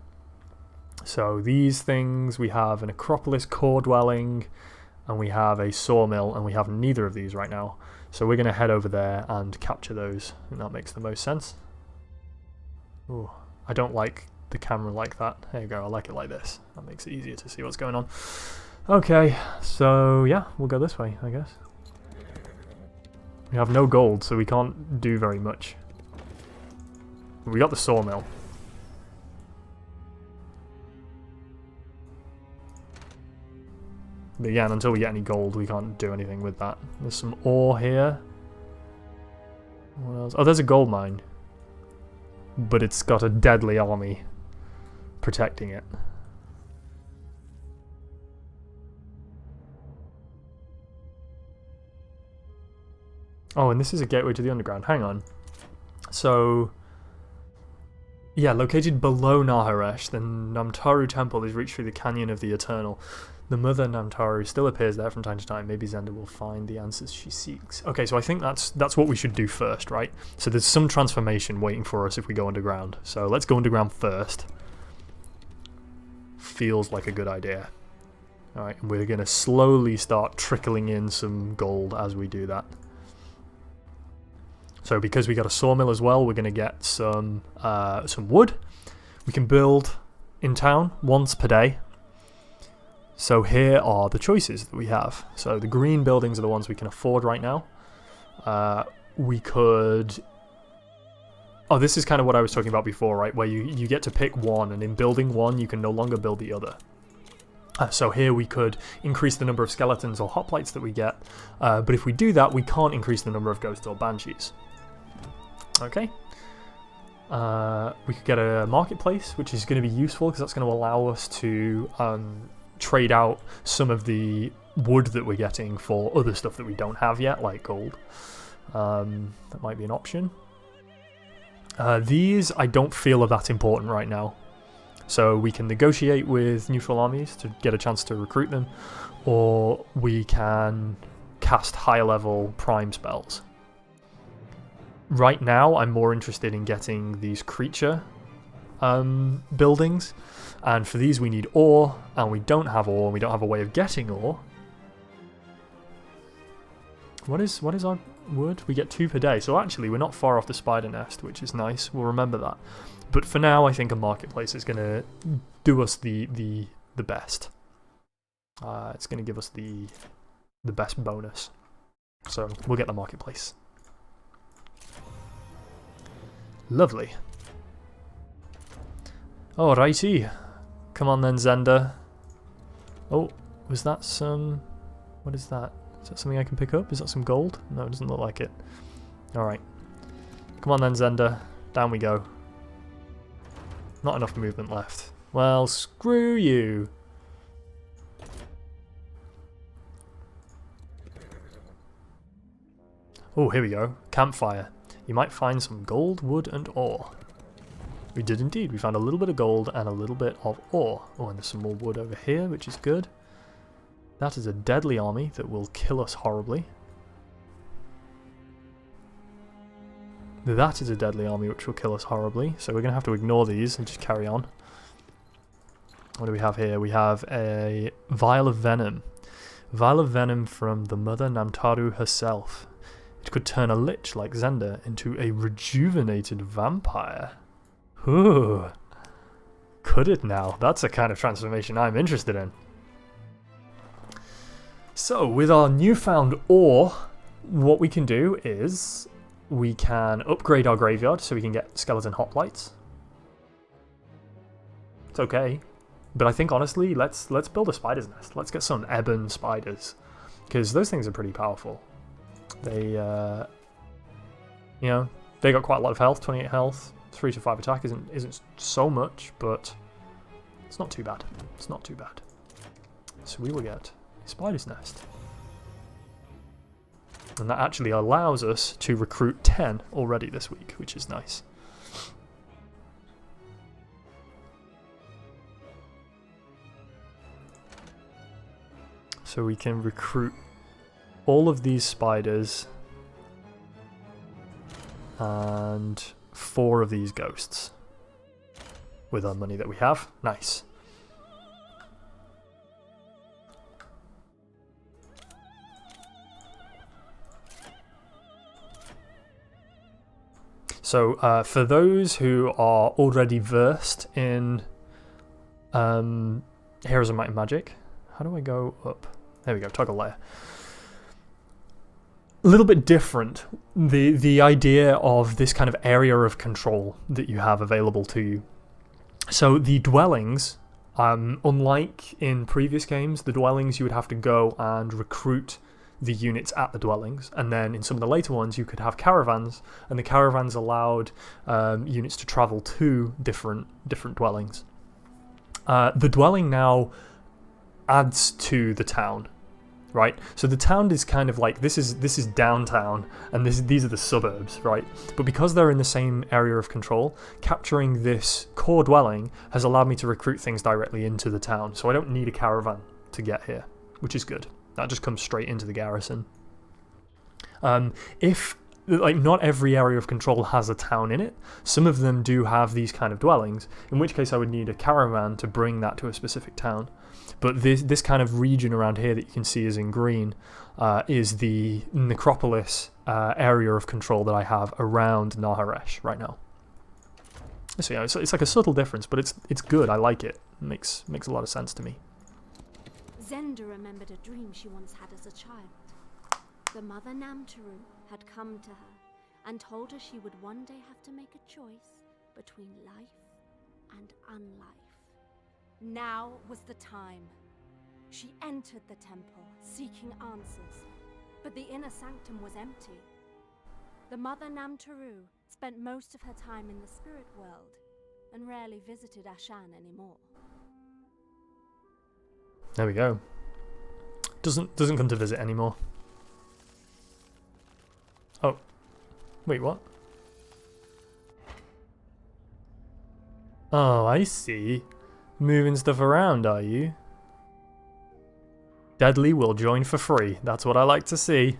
So, these things, we have an Acropolis core dwelling, and we have a sawmill, and we have neither of these right now. So we're going to head over there and capture those. I think that makes the most sense. Ooh, I don't like the camera like that. There you go, I like it like this. That makes it easier to see what's going on. Okay, so yeah, we'll go this way, I guess. We have no gold, so we can't do very much. We got the sawmill. But again, until we get any gold, we can't do anything with that. There's some ore here. What else? Oh, there's a gold mine. But it's got a deadly army protecting it. Oh, and this is a gateway to the underground. Hang on. So, yeah, located below Naharesh, the Namtaru Temple is reached through the Canyon of the Eternal. The Mother Namtaru still appears there from time to time. Maybe Zenda will find the answers she seeks. Okay, so I think that's what we should do first, right? So there's some transformation waiting for us if we go underground. So let's go underground first. Feels like a good idea. Alright, and we're going to slowly start trickling in some gold as we do that. So because we got a sawmill as well, we're going to get some wood. We can build in town once per day. So here are the choices that we have. So the green buildings are the ones we can afford right now. We could... Oh, this is kind of what I was talking about before, right? Where you get to pick one, and in building one, you can no longer build the other. So here we could increase the number of skeletons or hoplites that we get. But if we do that, we can't increase the number of ghosts or banshees. Okay. We could get a marketplace, which is going to be useful because that's going to allow us to... trade out some of the wood that we're getting for other stuff that we don't have yet, like gold. That might be an option. These I don't feel are that important right now. So we can negotiate with neutral armies to get a chance to recruit them, or we can cast higher level prime spells. Right now I'm more interested in getting these creature buildings, and for these we need ore, and we don't have ore, and we don't have a way of getting ore. What is our wood? We get 2 per day, so actually we're not far off the spider nest, which is nice. We'll remember that. But for now, I think a marketplace is going to do us the best. It's going to give us the best bonus. So we'll get the marketplace. Lovely. Alrighty. Come on then, Zenda. Oh, was that some... What is that? Is that something I can pick up? Is that some gold? No, it doesn't look like it. Alright. Come on then, Zenda. Down we go. Not enough movement left. Well, screw you. Oh, here we go. Campfire. You might find some gold, wood, and ore. We did indeed. We found a little bit of gold and a little bit of ore. Oh, and there's some more wood over here, which is good. That is a deadly army that will kill us horribly. That is a deadly army which will kill us horribly. So we're going to have to ignore these and just carry on. What do we have here? We have a Vial of Venom. Vial of Venom from the Mother Namtaru herself. It could turn a lich like Zender into a rejuvenated vampire. Ooh. Could it now? That's a kind of transformation I'm interested in. So, with our newfound ore, what we can do is we can upgrade our graveyard so we can get skeleton hoplites. It's okay. But I think, honestly, let's build a spider's nest. Let's get some ebon spiders. Because those things are pretty powerful. They, you know, they got quite a lot of health, 28 health. 3 to 5 attack isn't so much, but it's not too bad. It's not too bad. So we will get a spider's nest. And that actually allows us to recruit 10 already this week, which is nice. So we can recruit all of these spiders and 4 of these ghosts with our money that we have. Nice. So for those who are already versed in Heroes of Might and Magic, how do I go up? There we go, toggle layer. A little bit different, the idea of this kind of area of control that you have available to you. So the dwellings, unlike in previous games, the dwellings you would have to go and recruit the units at the dwellings, and then in some of the later ones you could have caravans, and the caravans allowed units to travel to different dwellings. The dwelling now adds to the town, right? So the town is kind of like, this is downtown, and these are the suburbs, right? But because they're in the same area of control, capturing this core dwelling has allowed me to recruit things directly into the town, so I don't need a caravan to get here, which is good. That just comes straight into the garrison. If not every area of control has a town in it, some of them do have these kind of dwellings, in which case I would need a caravan to bring that to a specific town. But this kind of region around here that you can see is in green is the necropolis area of control that I have around Naharesh right now. So yeah, it's like a subtle difference, but it's good. I like it. It makes a lot of sense to me. Zenda remembered a dream she once had as a child. The mother Namtaru had come to her and told her she would one day have to make a choice between life and unlife. Now was the time. She entered the temple, seeking answers, but the inner sanctum was empty. The mother Namtaru spent most of her time in the spirit world and rarely visited Ashan anymore. There we go. Doesn't come to visit anymore. Oh. Wait, what? Oh, I see. Moving stuff around, are you? Deadly will join for free. That's what I like to see.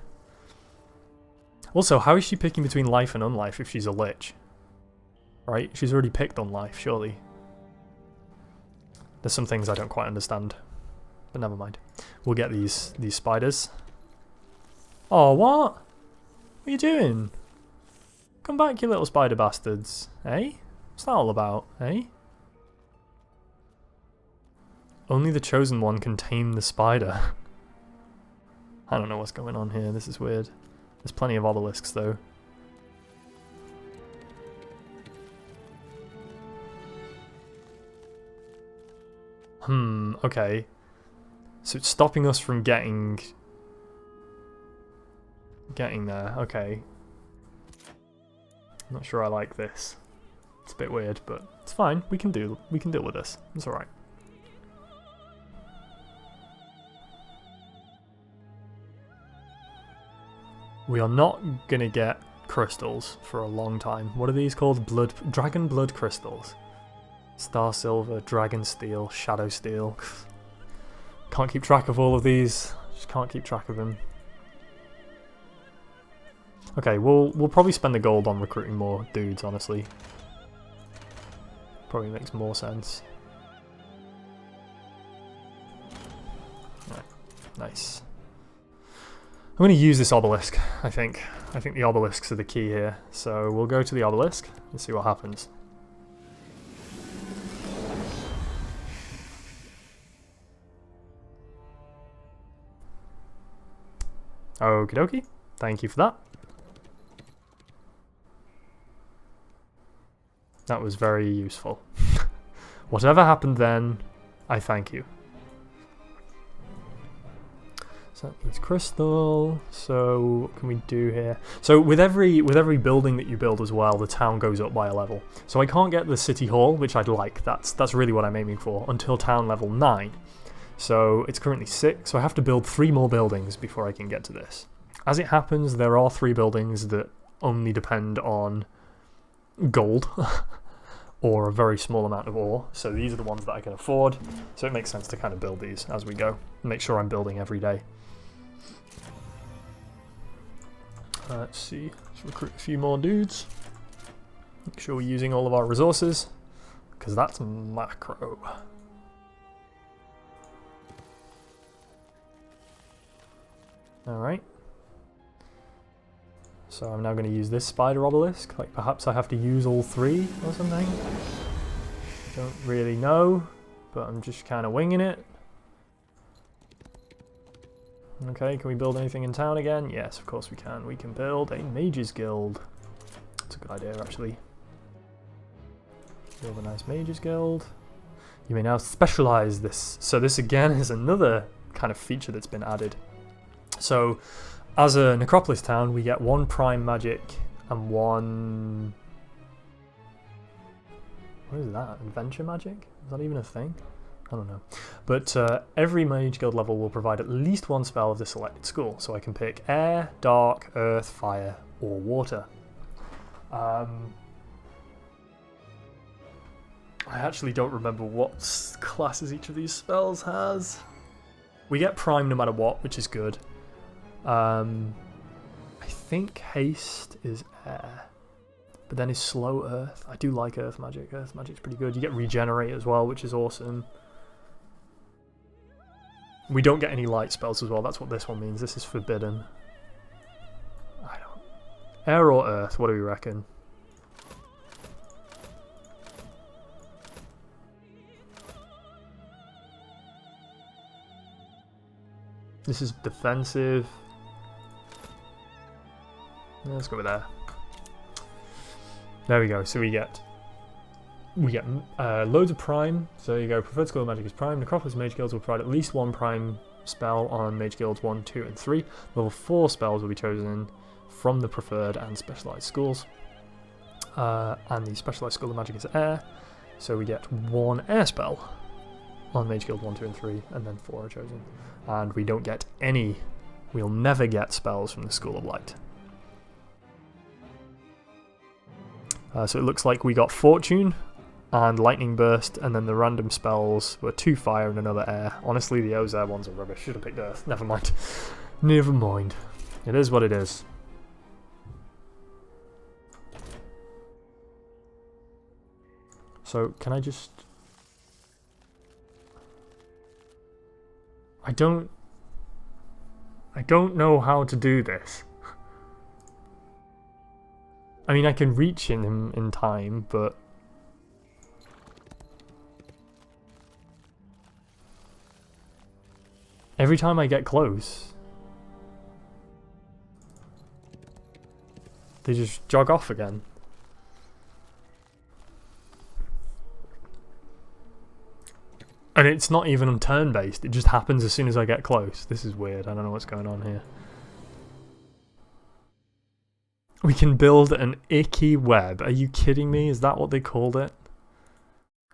Also, how is she picking between life and unlife if she's a lich? Right? She's already picked unlife, surely. There's some things I don't quite understand. But never mind. We'll get these spiders. Oh, what? What are you doing? Come back, you little spider bastards. Eh? What's that all about, eh? Only the chosen one can tame the spider. I don't know what's going on here. This is weird. There's plenty of obelisks, though. Okay. So it's stopping us from getting there. Okay. I'm not sure I like this. It's a bit weird, but it's fine. We can deal with this. It's all right. We are not gonna get crystals for a long time. What are these called? Dragon blood crystals. Star silver, dragon steel, shadow steel. Can't keep track of all of these. Just can't keep track of them. Okay, we'll probably spend the gold on recruiting more dudes, honestly. Probably makes more sense. Right, nice. I'm going to use this obelisk, I think. I think the obelisks are the key here. So we'll go to the obelisk and see what happens. Okie dokie. Thank you for that. That was very useful. Whatever happened then, I thank you. So that needs crystal. So what can we do here? So with every building that you build as well, the town goes up by a level. So I can't get the city hall, which I'd like. That's really what I'm aiming for, until town level 9. So it's currently 6, so I have to build 3 more buildings before I can get to this. As it happens, there are 3 buildings that only depend on gold or a very small amount of ore. So these are the ones that I can afford. So it makes sense to kind of build these as we go. Make sure I'm building every day. Let's see, let's recruit a few more dudes. Make sure we're using all of our resources, because that's macro. Alright. So I'm now going to use this spider obelisk. Like perhaps I have to use all 3 or something. Don't really know, but I'm just kind of winging it. Okay, can we build anything in town again? Yes, of course we can. We can build a mages guild. That's a good idea, actually. Build a nice mages guild. You may now specialize this. So this again is another kind of feature that's been added. So as a necropolis town, we get 1 prime magic and 1... What is that? Adventure magic? Is that even a thing? I don't know. But every mage guild level will provide at least 1 spell of the selected school. So I can pick air, dark, earth, fire, or water. I actually don't remember what classes each of these spells has. We get prime no matter what, which is good. I think haste is air. But then is slow earth. I do like earth magic. Earth magic's pretty good. You get regenerate as well, which is awesome. We don't get any light spells as well. That's what this one means. This is forbidden. I don't... Air or earth? What do we reckon? This is defensive. Let's go with there. There we go. So we get loads of prime. So there you go. Preferred school of magic is prime. Necropolis mage guilds will provide at least 1 prime spell on mage guilds 1, 2, and 3. Level 4 spells will be chosen from the preferred and specialized schools. And the specialized school of magic is air. So we get 1 air spell on mage guild 1, 2, and 3, and then 4 are chosen. And we don't get any. We'll never get spells from the school of light. So it looks like we got Fortune and Lightning Burst, and then the random spells were 2 fire and another air. Honestly, the Ozair ones are rubbish. Should have picked Earth. Never mind. Never mind. It is what it is. So, can I just... I don't know how to do this. I mean, I can reach him in time, but... Every time I get close, they just jog off again. And it's not even turn-based, it just happens as soon as I get close. This is weird, I don't know what's going on here. We can build an icky web. Are you kidding me? Is that what they called it?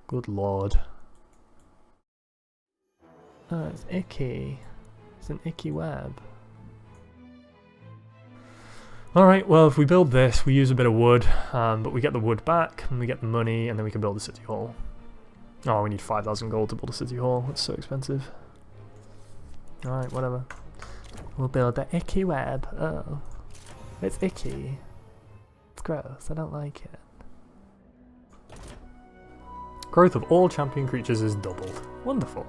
Good lord. Oh, it's icky. It's an icky web. Alright, well, if we build this, we use a bit of wood, but we get the wood back, and we get the money, and then we can build a city hall. Oh, we need 5,000 gold to build a city hall. That's so expensive. Alright, whatever. We'll build an icky web. Oh. It's icky. It's gross. I don't like it. Growth of all champion creatures is doubled. Wonderful.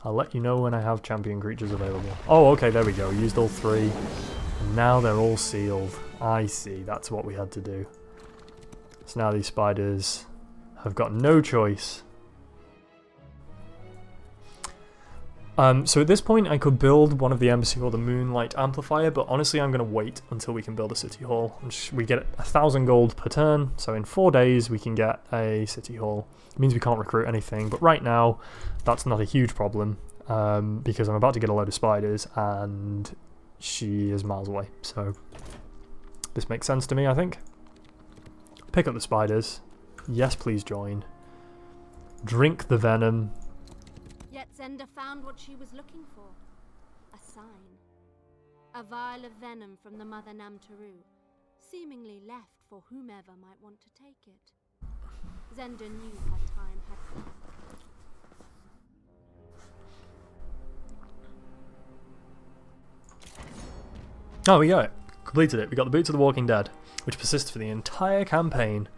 I'll let you know when I have champion creatures available. Oh, okay, there we go. We used all 3. And now they're all sealed. I see, that's what we had to do. So now these spiders have got no choice. So at this point I could build one of the embassy or the moonlight amplifier, but honestly I'm going to wait until we can build a city hall. We get 1,000 gold per turn, so in 4 days we can get a city hall. It means we can't recruit anything, but right now that's not a huge problem, because I'm about to get a load of spiders and she is miles away, so this makes sense to me, I think. Pick up the spiders. Yes, please join. Drink the venom. Yet Zenda found what she was looking for. A sign. A vial of venom from the mother Namtaru, seemingly left for whomever might want to take it. Zenda knew her time had come. Oh, we got it. Completed it. We got the Boots of the Walking Dead, which persists for the entire campaign.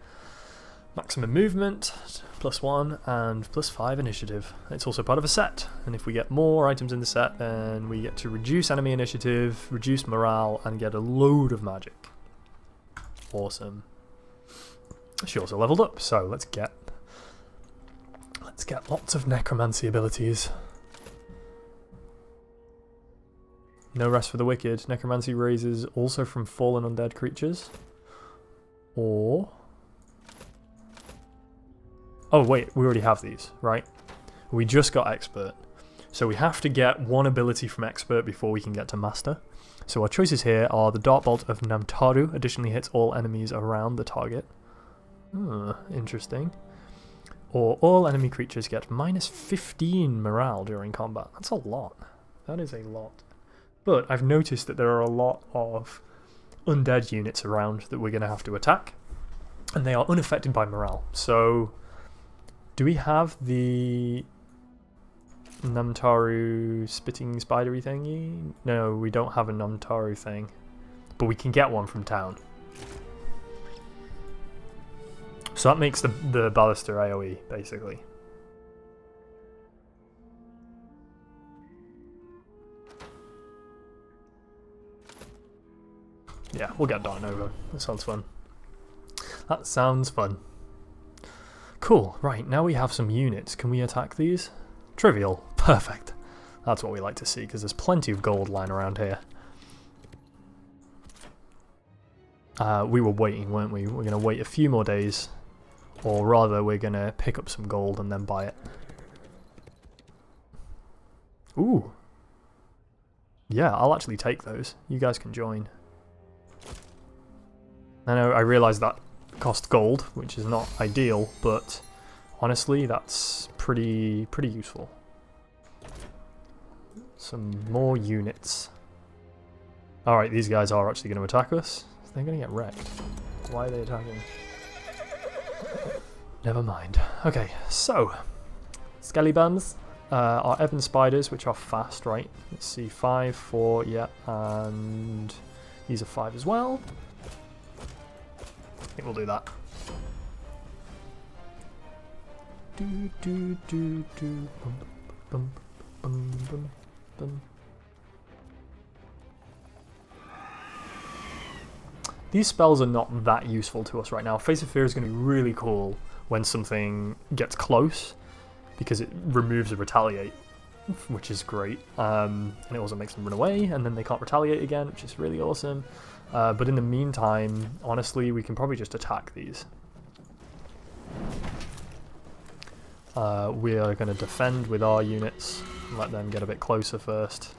Maximum movement, +1, and +5 initiative. It's also part of a set, and if we get more items in the set, then we get to reduce enemy initiative, reduce morale, and get a load of magic. Awesome. She also leveled up, so let's get lots of necromancy abilities. No rest for the wicked. Necromancy raises also from fallen undead creatures. Or... oh wait, we already have these, right? We just got expert. So we have to get one ability from expert before we can get to master. So our choices here are the Dartbolt of Namtaru additionally hits all enemies around the target. Interesting. Or all enemy creatures get -15 morale during combat. That's a lot. That is a lot. But I've noticed that there are a lot of undead units around that we're going to have to attack. And they are unaffected by morale. So... do we have the Namtaru spitting spidery thingy? No, we don't have a Namtaru thing. But we can get one from town. So that makes the Ballister AoE, basically. Yeah, we'll get Dark Nova. That sounds fun. That sounds fun. Cool, right, now we have some units. Can we attack these? Trivial. Perfect. That's what we like to see, because there's plenty of gold lying around here. We were waiting, weren't we? We're going to wait a few more days. Or rather, we're going to pick up some gold and then buy it. Ooh. Yeah, I'll actually take those. You guys can join. I know, I realise that cost gold, which is not ideal, but honestly, that's pretty useful. Some more units. Alright, these guys are actually going to attack us. They're going to get wrecked. Why are they attacking? Never mind. Okay, so Skellybans are Ebon spiders, which are fast, right? Let's see, 5, 4, yeah, and these are 5 as well. I think we'll do that. These spells are not that useful to us right now. Face of Fear is going to be really cool when something gets close, because it removes a retaliate, which is great. And it also makes them run away, and then they can't retaliate again, which is really awesome. But in the meantime, honestly, we can probably just attack these. We are going to defend with our units, and let them get a bit closer first.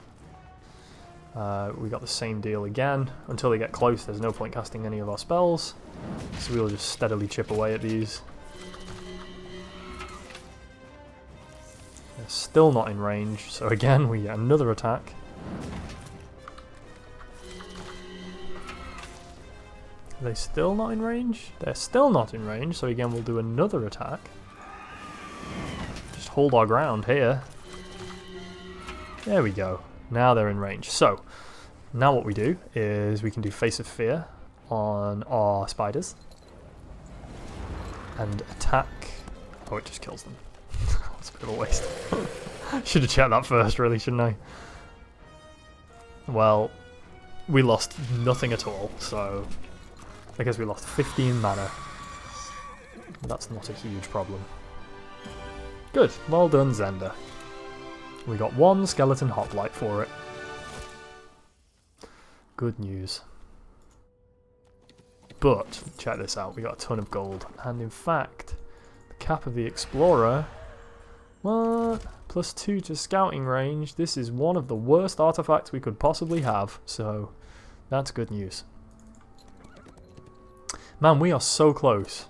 We got the same deal again. Until they get close, there's no point casting any of our spells. So we'll just steadily chip away at these. They're still not in range, so again, we get another attack. Are they still not in range? They're still not in range, so again we'll do another attack. Just hold our ground here. There we go. Now they're in range. So, now what we do is we can do Face of Fear on our spiders. And attack... oh, it just kills them. That's a bit of a waste. Should have checked that first, really, shouldn't I? Well, we lost nothing at all, so I guess we lost 15 mana. That's not a huge problem. Good, well done, Zender. We got 1 skeleton hoplite for it. Good news. But, check this out, we got a ton of gold. And in fact, the cap of the Explorer... What? +2 to scouting range. This is one of the worst artifacts we could possibly have, so that's good news. Man, we are so close.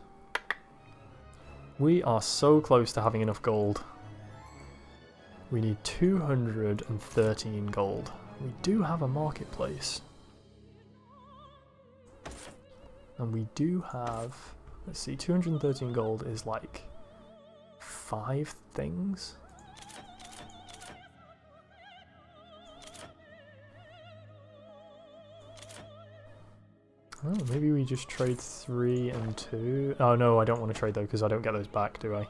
We are so close to having enough gold. We need 213 gold. We do have a marketplace. And we do have, let's see, 213 gold is like 5 things. Oh, maybe we just trade 3 and 2. Oh no, I don't want to trade though because I don't get those back, do I?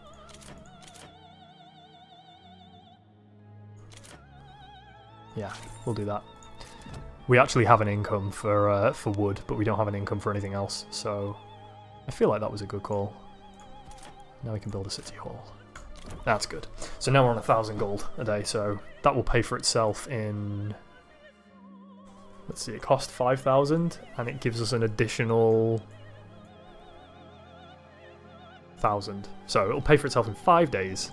Yeah, we'll do that. We actually have an income for wood, but we don't have an income for anything else, so I feel like that was a good call. Now we can build a city hall. That's good. So now we're on 1,000 gold a day, so that will pay for itself in... Let's see, it cost 5,000, and it gives us an additional 1,000. So it'll pay for itself in 5 days,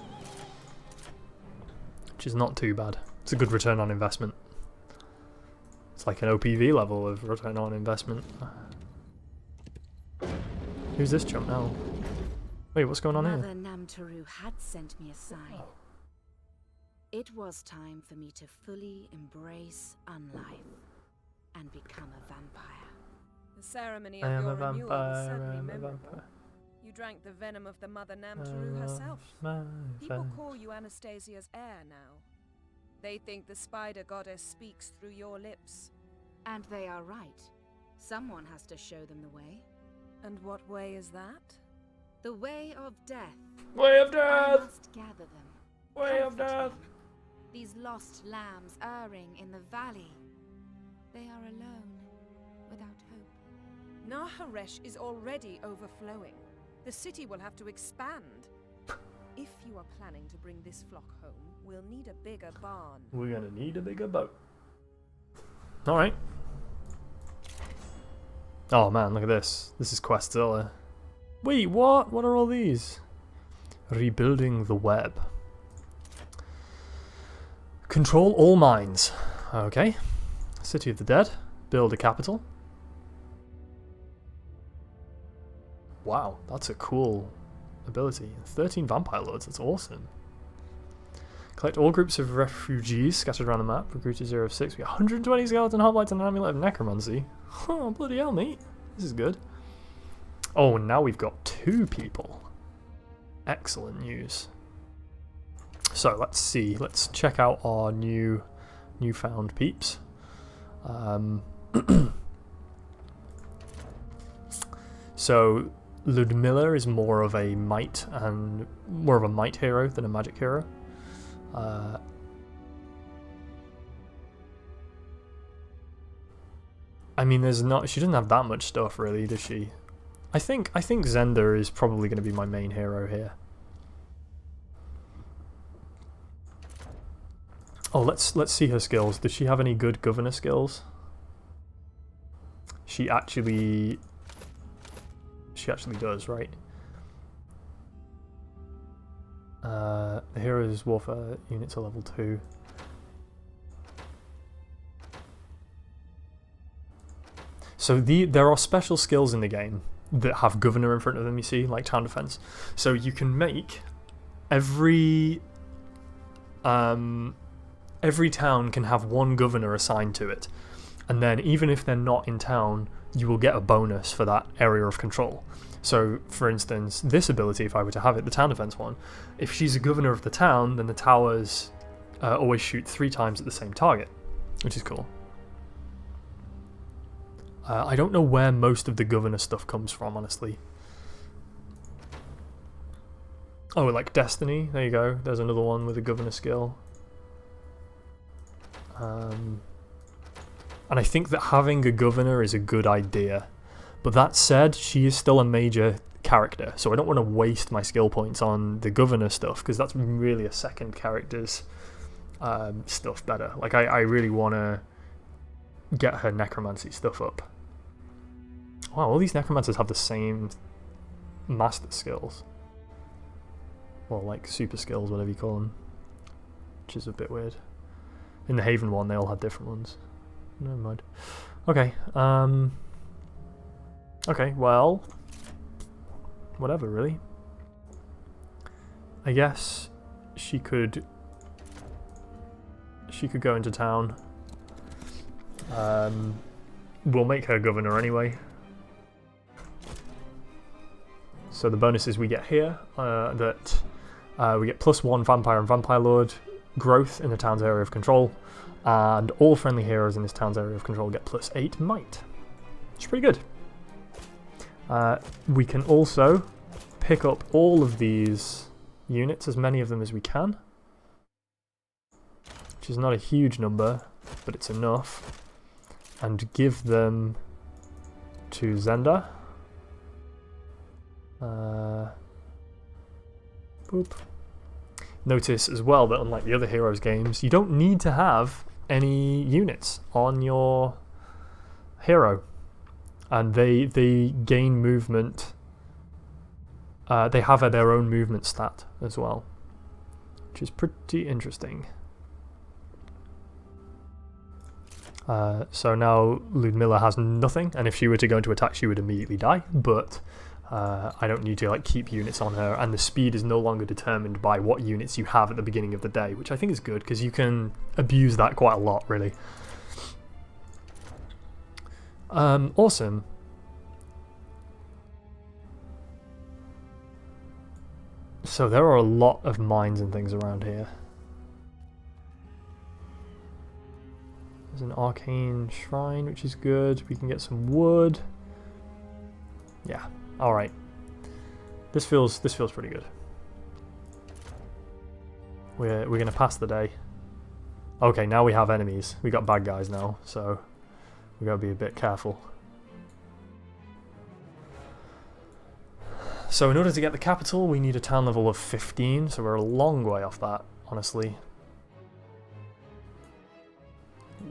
which is not too bad. It's a good return on investment. It's like an OPV level of return on investment. Who's this chump now? Wait, what's going on here? Mother Namtaru had sent me a sign. It was time for me to fully embrace unlife and become a vampire. The ceremony I of am your a renewal was vampire, certainly I am a memorable. vampire. You drank the venom of the Mother Namtaru herself. People call you Anastasia's heir now. They think the spider goddess speaks through your lips. And they are right. Someone has to show them the way. And what way is that? The way of death. Way of I death! must gather them. Way of Comfort death! them. These lost lambs erring in the valley. They are alone, without hope. Naharesh is already overflowing. The city will have to expand. If you are planning to bring this flock home, we'll need a bigger barn. We're gonna need a bigger boat. Alright. Oh man, look at this. This is Questzilla. Wait, what? What are all these? Rebuilding the web. Control all mines. Okay. City of the Dead. Build a capital. Wow, that's a cool ability. 13 vampire lords, that's awesome. Collect all groups of refugees scattered around the map. Recruit to 0 of 6. We got 120 skeleton hoplites and an amulet of necromancy. Oh, bloody hell, mate. This is good. Oh, and now we've got 2 people. Excellent news. So, let's see. Let's check out our newfound peeps. So, Ludmilla is more of a might hero than a magic hero. I mean, she doesn't have that much stuff really, does she? I think Zender is probably going to be my main hero here. Oh, let's see her skills. Does she have any good governor skills? She actually does, right? The hero's warfare units are level 2. So there are special skills in the game that have governor in front of them, you see, like town defense. So you can make every town can have one governor assigned to it. And then even if they're not in town, you will get a bonus for that area of control. So, for instance, this ability, if I were to have it, the town defense one, if she's a governor of the town, then the towers always shoot 3 times at the same target, which is cool. I don't know where most of the governor stuff comes from, honestly. Oh, like Destiny, there you go. There's another one with a governor skill. And I think that having a governor is a good idea. But that said, she is still a major character, so I don't want to waste my skill points on the governor stuff, because that's really a second character's stuff better. Like, I really want to get her necromancy stuff up. Wow, all these necromancers have the same master skills. Well, like super skills, whatever you call them. Which is a bit weird. In the Haven one, they all had different ones. Never mind. Okay, okay, well, whatever, really. I guess she could go into town. We'll make her governor anyway. So the bonuses we get here, that we get +1 vampire and vampire lord growth in the town's area of control, and all friendly heroes in this town's area of control get +8 might. It's pretty good. We can also pick up all of these units, as many of them as we can, which is not a huge number, but it's enough, and give them to Zenda. Boop. Notice as well that unlike the other Heroes games, you don't need to have any units on your hero, and they gain movement. They have their own movement stat as well, which is pretty interesting. So now Ludmilla has nothing, and if she were to go into attack, she would immediately die. But I don't need to like keep units on her, and the speed is no longer determined by what units you have at the beginning of the day, which I think is good because you can abuse that quite a lot, really. Awesome. So there are a lot of mines and things around here. There's an arcane shrine, which is good. We can get some wood. Yeah. All right. This feels pretty good. We're gonna pass the day. Okay, now we have enemies. We got bad guys now, so we gotta be a bit careful. So in order to get the capital, we need a town level of 15. So we're a long way off that, honestly.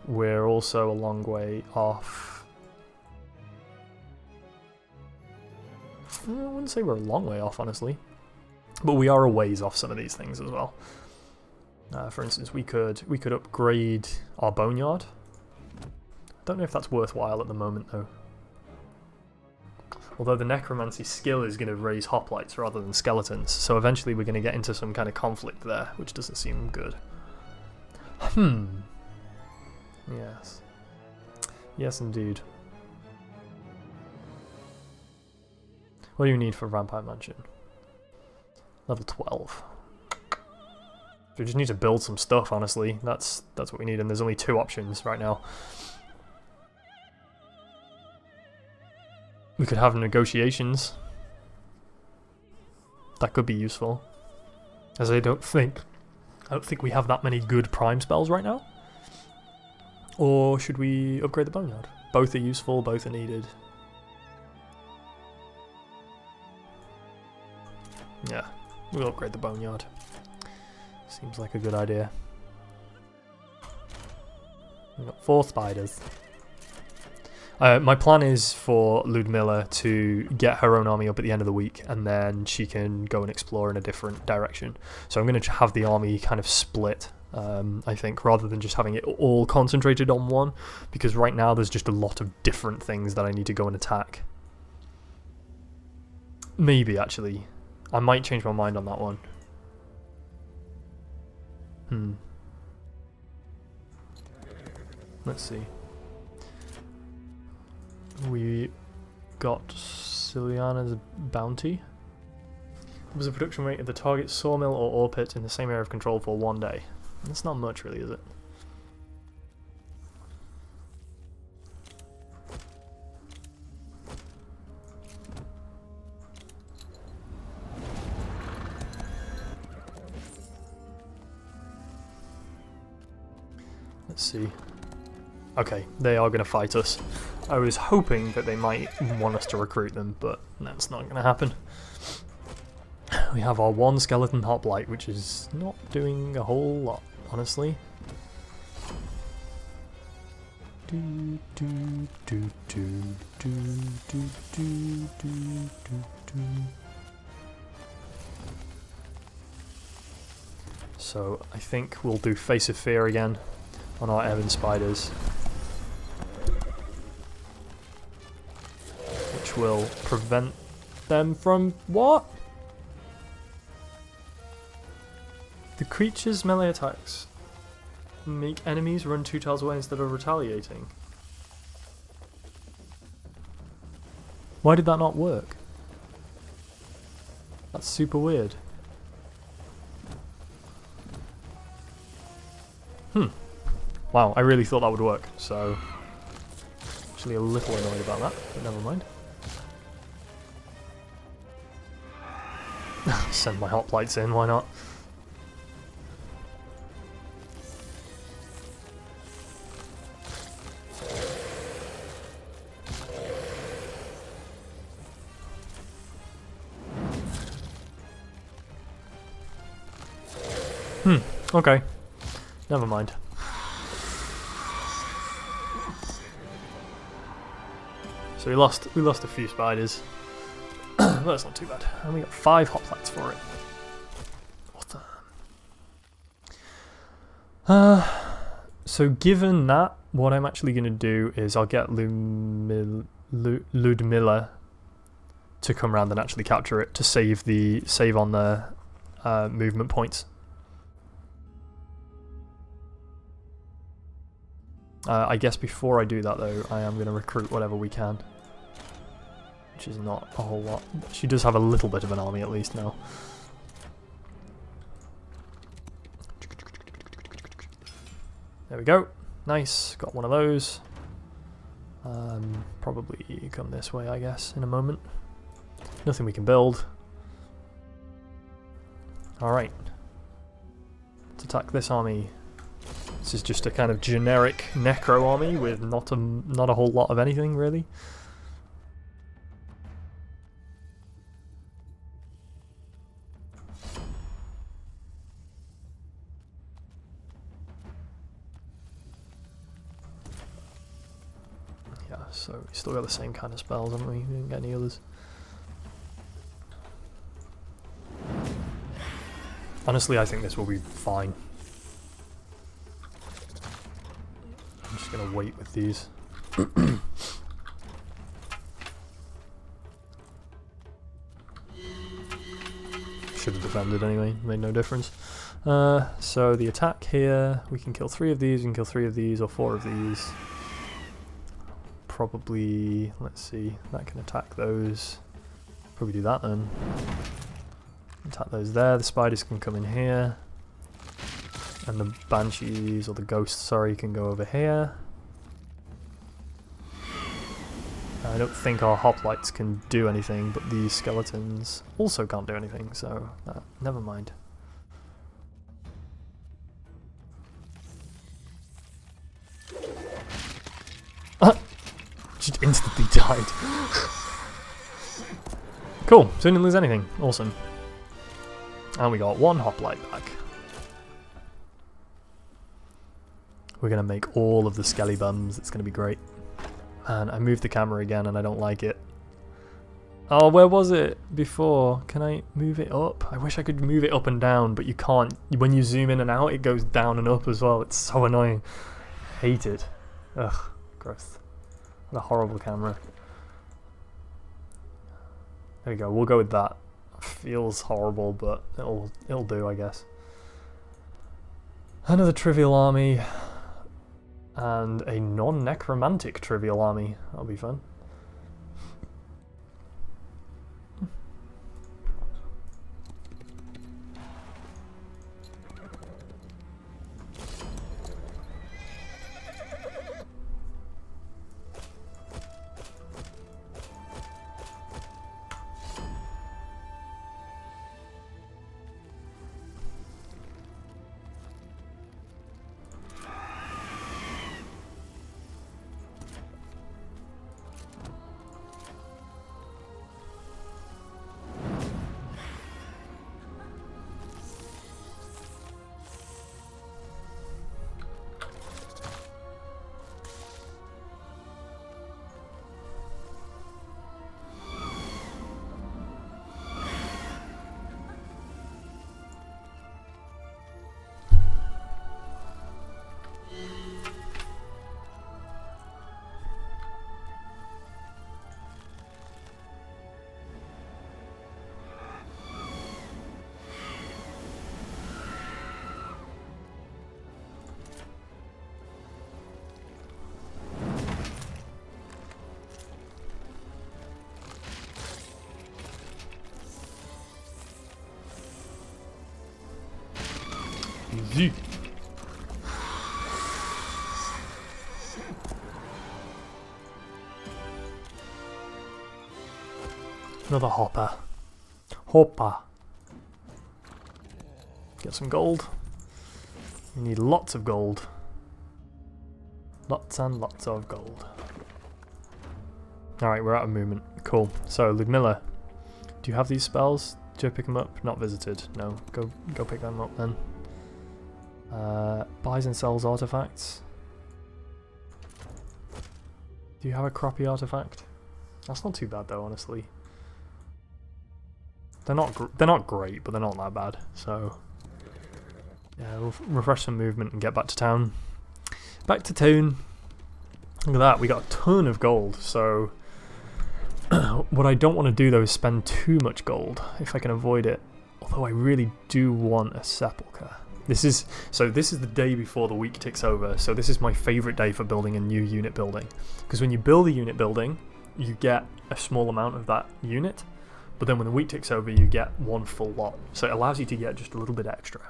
We're also a long way off. I wouldn't say we're a long way off, honestly, but we are a ways off some of these things as well. For instance, we could upgrade our boneyard. I don't know if that's worthwhile at the moment, though. Although the necromancy skill is going to raise hoplites rather than skeletons, so eventually we're going to get into some kind of conflict there, which doesn't seem good. Yes. Yes, indeed. What do you need for Vampire Mansion? Level 12. We just need to build some stuff, honestly. That's what we need, and there's only 2 options right now. We could have negotiations. That could be useful. As I don't think we have that many good prime spells right now. Or should we upgrade the boneyard? Both are useful, both are needed. Yeah, we'll upgrade the boneyard. Seems like a good idea. We've got 4 spiders. My plan is for Ludmilla to get her own army up at the end of the week, and then she can go and explore in a different direction. So I'm going to have the army kind of split, I think, rather than just having it all concentrated on one, because right now there's just a lot of different things that I need to go and attack. Maybe, actually. I might change my mind on that one. Let's see. We got Ciliana's bounty. What was the production rate of the target sawmill or ore pit in the same area of control for 1 day? That's not much, really, is it? Let's Let's see. Okay, they are going to fight us. I was hoping that they might want us to recruit them, but that's not going to happen. We have our one skeleton hoplite, which is not doing a whole lot, honestly. So I think we'll do Face of Fear again on our Evan spiders, which will prevent them from what? The creature's melee attacks make enemies run 2 tiles away instead of retaliating. Why did that not work? That's super weird. Wow, I really thought that would work, so actually a little annoyed about that, but never mind. Send my hoplites in, why not? Okay. Never mind. So we lost a few spiders. But that's not too bad. And we got 5 hoplites for it. What? So given that, what I'm actually going to do is I'll get Ludmilla to come around and actually capture it to save on the movement points. I guess before I do that though, I am going to recruit whatever we can. Which is not a whole lot. She does have a little bit of an army at least now. There we go. Nice. Got one of those. Probably come this way, I guess, in a moment. Nothing we can build. Alright. Let's attack this army. This is just a kind of generic Necro army with not a whole lot of anything, really. Yeah, so we still got the same kind of spells, haven't we? We didn't get any others. Honestly, I think this will be fine. I'm just gonna wait with these. Should have defended anyway, made no difference. So the attack here, we can kill 3 of these, we can kill 3 of these, or 4 of these. Probably, let's see, that can attack those. Probably do that then. Attack those there, the spiders can come in here. And the banshees, or the ghosts, sorry, can go over here. I don't think our hoplites can do anything, but these skeletons also can't do anything, so never mind. She instantly died. Cool, so we didn't lose anything. Awesome. And we got 1 hoplite back. We're going to make all of the skelly bums. It's going to be great. And I moved the camera again and I don't like it. Oh, where was it before? Can I move it up? I wish I could move it up and down, but you can't. When you zoom in and out, it goes down and up as well. It's so annoying. Hate it. Ugh, gross. What a horrible camera. There we go. We'll go with that. Feels horrible, but it'll do, I guess. Another trivial army. And a non-necromantic trivial army. That'll be fun. Another hopper. Hopper. Get some gold. We need lots of gold. Lots and lots of gold. Alright, we're out of movement. Cool. So, Ludmilla, do you have these spells? Do I pick them up? Not visited. No. Go pick them up then. Buys and sells artifacts. Do you have a crappy artifact? That's not too bad though, honestly. They're not great, but they're not that bad. So yeah, we'll refresh some movement and get back to town. Back to town. Look at that, we got a ton of gold. So what I don't want to do though is spend too much gold if I can avoid it. Although I really do want a sepulchre. This is the day before the week ticks over, so this is my favourite day for building a new unit building. Because when you build a unit building, you get a small amount of that unit, but then when the week ticks over, you get one full lot. So it allows you to get just a little bit extra.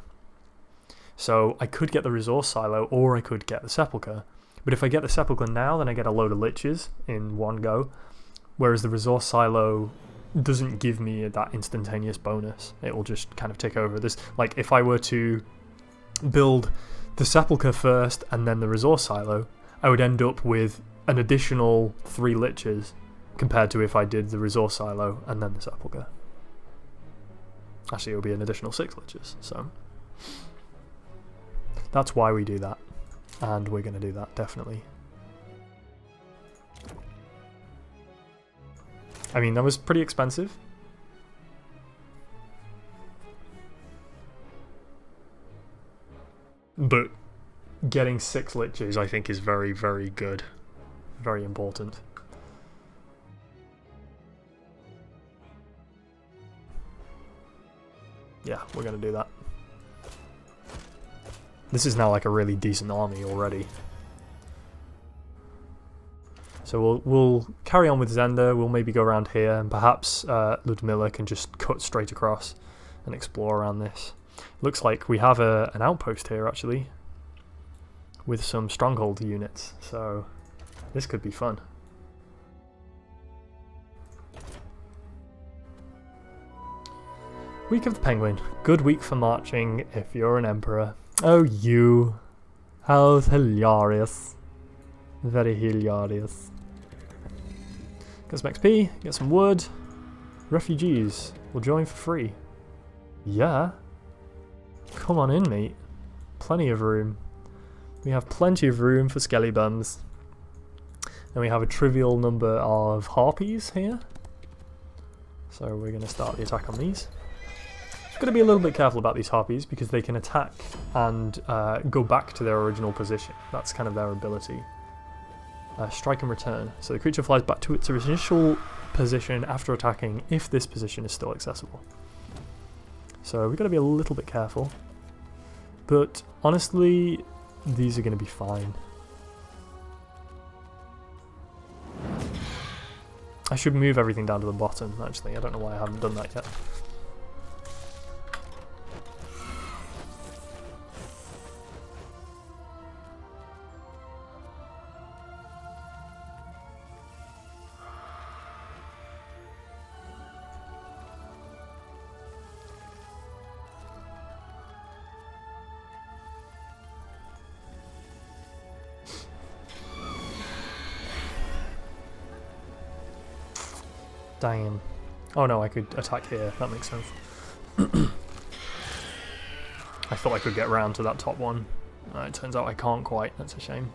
So I could get the resource silo, or I could get the sepulchre. But if I get the sepulchre now, then I get a load of liches in one go, whereas the resource silo doesn't give me that instantaneous bonus. It will just kind of tick over. This, like, if I were to build the sepulchre first and then the resource silo, I would end up with an additional 3 liches compared to if I did the resource silo and then the sepulchre. Actually, it would be an additional 6 liches, so that's why we do that, and we're going to do that, definitely. I mean, that was pretty expensive. But getting 6 liches, I think, is very, very good. Very important. Yeah, we're going to do that. This is now like a really decent army already. So we'll carry on with Zenda, we'll maybe go around here, and perhaps Ludmilla can just cut straight across and explore around this. Looks like we have an outpost here, actually, with some stronghold units, so this could be fun. Week of the Penguin. Good week for marching if you're an emperor. Oh, you. How hilarious. Very hilarious. Get some XP, get some wood. Refugees will join for free. Yeah. Come on in, mate. Plenty of room. We have plenty of room for skelly bums. And we have a trivial number of harpies here. So we're going to start the attack on these. Got to be a little bit careful about these harpies because they can attack and go back to their original position. That's kind of their ability. Strike and return. So the creature flies back to its initial position after attacking if this position is still accessible. So we've got to be a little bit careful. But honestly, these are going to be fine. I should move everything down to the bottom, actually. I don't know why I haven't done that yet. Damn. Oh no, I could attack here. That makes sense. I thought I could get round to that top one. It turns out I can't quite. That's a shame.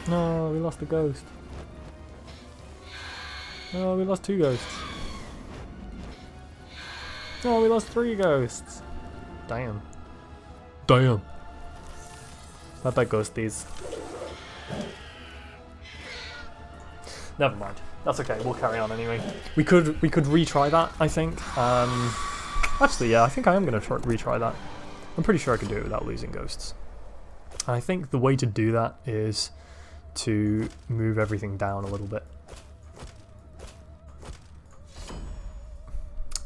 No, we lost the ghost. Oh, we lost 2 ghosts. Oh, we lost 3 ghosts. Damn. Damn. Bye-bye, ghosties. Never mind. That's okay. We'll carry on anyway. We could retry that, I think. Actually, yeah, I think I am going to retry that. I'm pretty sure I can do it without losing ghosts. And I think the way to do that is to move everything down a little bit.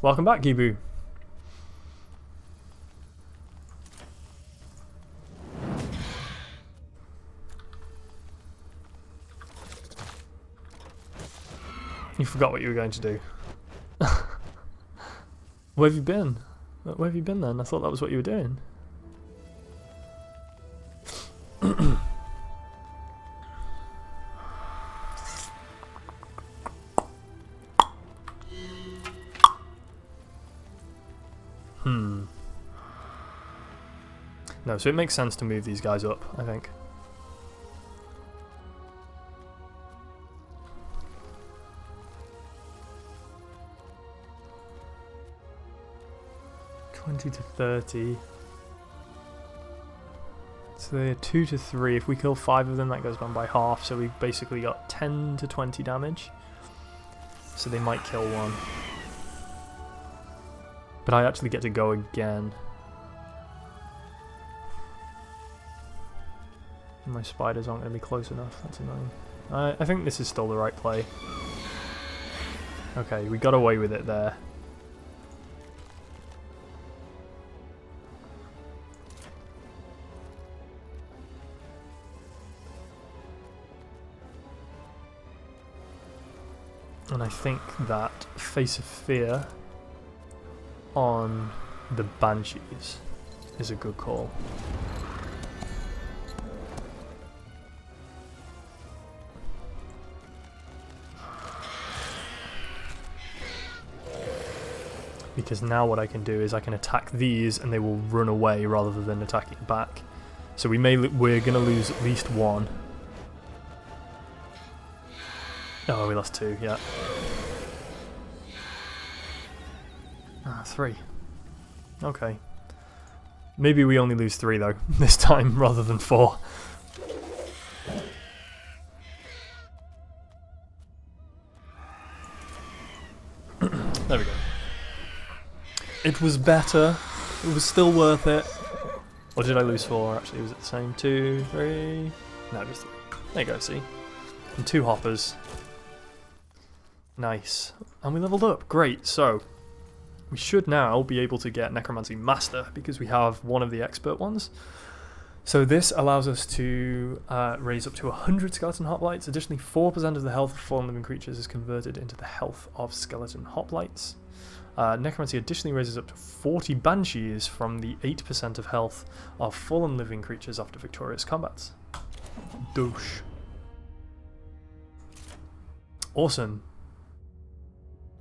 Welcome back, Gibu. You forgot what you were going to do. Where have you been? Where have you been then? I thought that was what you were doing. No, so it makes sense to move these guys up, I think. To 30. So they're 2 to 3. If we kill 5 of them, that goes down by half. So we've basically got 10 to 20 damage. So they might kill 1. But I actually get to go again. My spiders aren't going to be close enough. That's annoying. I think this is still the right play. Okay, we got away with it there. And I think that Face of Fear on the Banshees is a good call. Because now what I can do is I can attack these and they will run away rather than attacking back. So we're going to lose at least 1. Oh, we lost 2, yeah. 3. Okay. Maybe we only lose 3 though, this time, rather than 4. There we go. It was better. It was still worth it. Or did I lose 4? Actually, was it the same? 2, 3? No, just 3. There you go, see? And 2 hoppers. Nice. And we leveled up. Great. So, we should now be able to get Necromancy Master because we have one of the expert ones. So this allows us to raise up to 100 skeleton hoplites. Additionally, 4% of the health of fallen living creatures is converted into the health of skeleton hoplites. Necromancy additionally raises up to 40 banshees from the 8% of health of fallen living creatures after victorious combats. Douche. Awesome.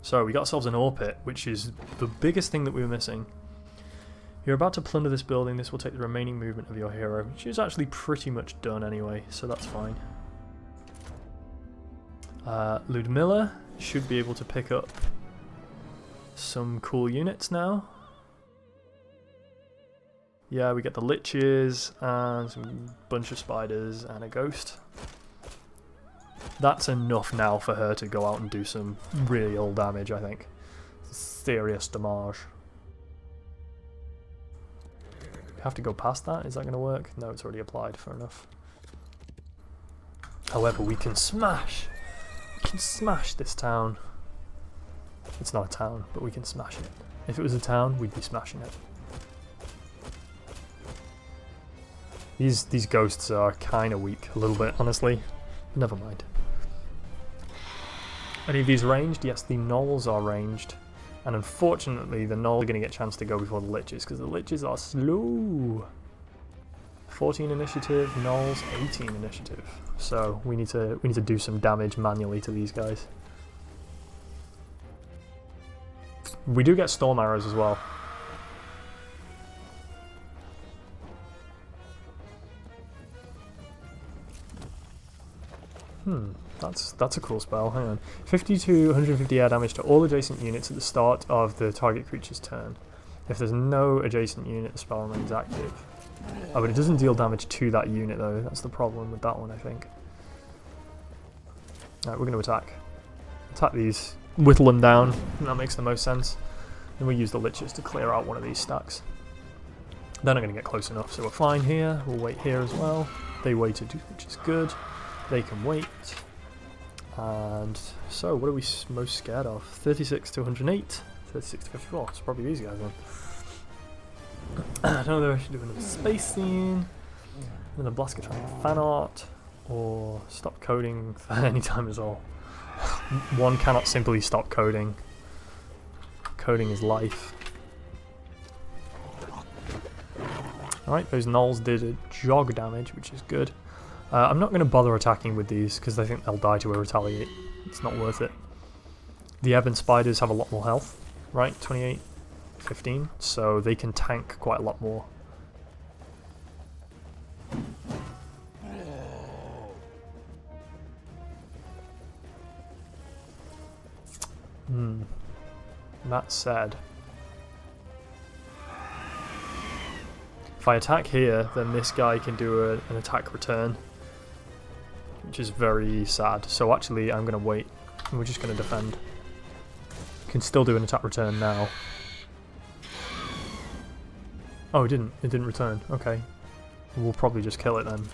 So we got ourselves an ore pit, which is the biggest thing that we were missing. You're about to plunder this building. This will take the remaining movement of your hero, which is actually pretty much done anyway, so that's fine. Ludmilla should be able to pick up some cool units now. Yeah, we get the liches and some bunch of spiders and a ghost. That's enough now for her to go out and do some real damage, I think. Serious damage. Have to go past that? Is that going to work? No, it's already applied. Fair enough. However, we can smash. We can smash this town. It's not a town, but we can smash it. If it was a town, we'd be smashing it. These ghosts are kind of weak, a little bit, honestly. Never mind. Any of these ranged? Yes, the gnolls are ranged. And unfortunately, the gnolls are going to get a chance to go before the liches, because the liches are slow. 14 initiative, gnolls 18 initiative. So we need to do some damage manually to these guys. We do get storm arrows as well. That's a cool spell. Hang on. 50 to 150 air damage to all adjacent units at the start of the target creature's turn. If there's no adjacent unit, the spell remains active. Oh, but it doesn't deal damage to that unit though. That's the problem with that one, I think. Alright, we're going to attack. Attack these. Whittle them down. That makes the most sense. Then we use the liches to clear out one of these stacks. They're not going to get close enough, so we're fine here. We'll wait here as well. They waited, which is good. They can wait. And so, what are we most scared of? 36 to 108. 36 to 54. It's probably these guys then. I don't know whether I should do another space scene, another Blaskatronic fan art, or stop coding for any time as well. One cannot simply stop coding. Coding is life. Alright, those gnolls did a jog damage, which is good. I'm not going to bother attacking with these because I think they'll die to a retaliate. It's not worth it. The ebon spiders have a lot more health, right? 28, 15, so they can tank quite a lot more. That said, if I attack here, then this guy can do an attack return, which is very sad. So actually, I'm going to wait, and we're just going to defend. Can still do an attack return now. Oh, it didn't. It didn't return. Okay. We'll probably just kill it then.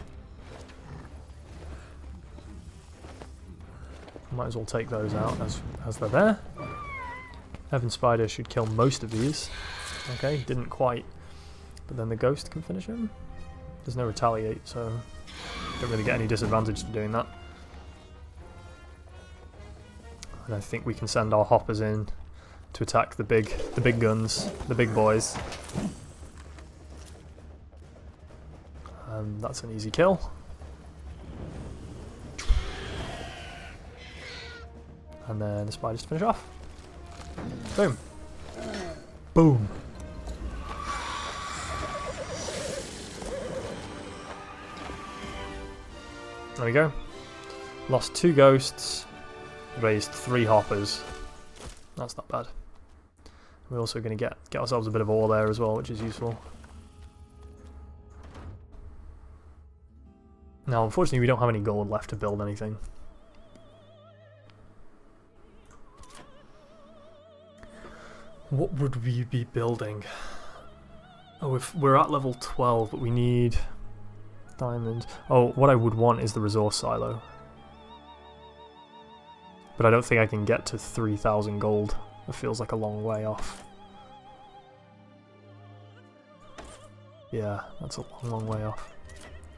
Might as well take those out as they're there. Ebon Spider should kill most of these. Okay, didn't quite. But then the Ghost can finish him. There's no retaliate, so don't really get any disadvantage to doing that. And I think we can send our hoppers in to attack the big guns, the big boys. And that's an easy kill. And then the spiders to finish off. Boom. Boom. There we go. Lost 2 ghosts, raised 3 hoppers. That's not bad. We're also going to get ourselves a bit of ore there as well, which is useful. Now, unfortunately, we don't have any gold left to build anything. What would we be building? Oh, if we're at level 12, but we need diamond. Oh, what I would want is the resource silo. But I don't think I can get to 3,000 gold. It feels like a long way off. Yeah, that's a long, long way off.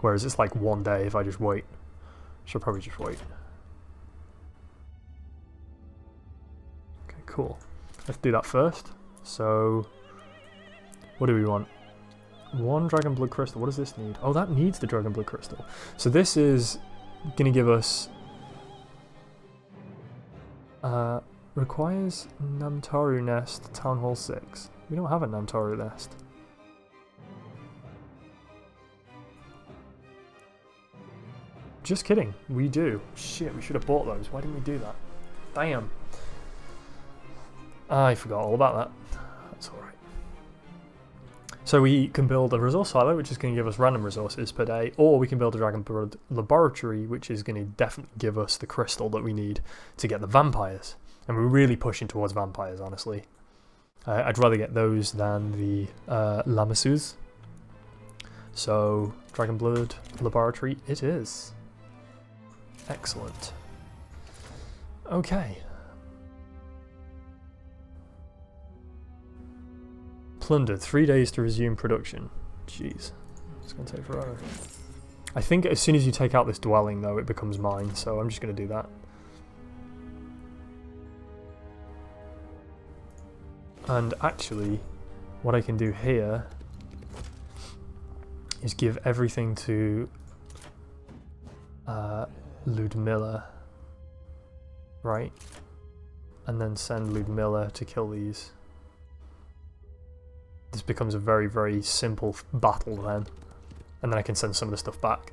Whereas it's like one day if I just wait. Should probably just wait. Okay, cool. Let's do that first. So, what do we want? 1 dragon blood crystal. What does this need? Oh, that needs the dragon blood crystal. So this is gonna give us requires Namtaru nest, Town Hall 6. We don't have a Namtaru nest. Just kidding, we do. Shit, we should have bought those. Why didn't we do that? Damn. I forgot all about that. That's alright. So we can build a resource silo, which is going to give us random resources per day, or we can build a dragon blood laboratory, which is going to definitely give us the crystal that we need to get the vampires. And we're really pushing towards vampires, honestly. I'd rather get those than the Lamassus. So, dragon blood laboratory it is. Excellent. Okay. Plundered. 3 days to resume production. Jeez. It's going to take forever. I think as soon as you take out this dwelling, though, it becomes mine, so I'm just going to do that. And actually, what I can do here is give everything to Ludmilla, right? And then send Ludmilla to kill these. This becomes a very, very simple battle then. And then I can send some of the stuff back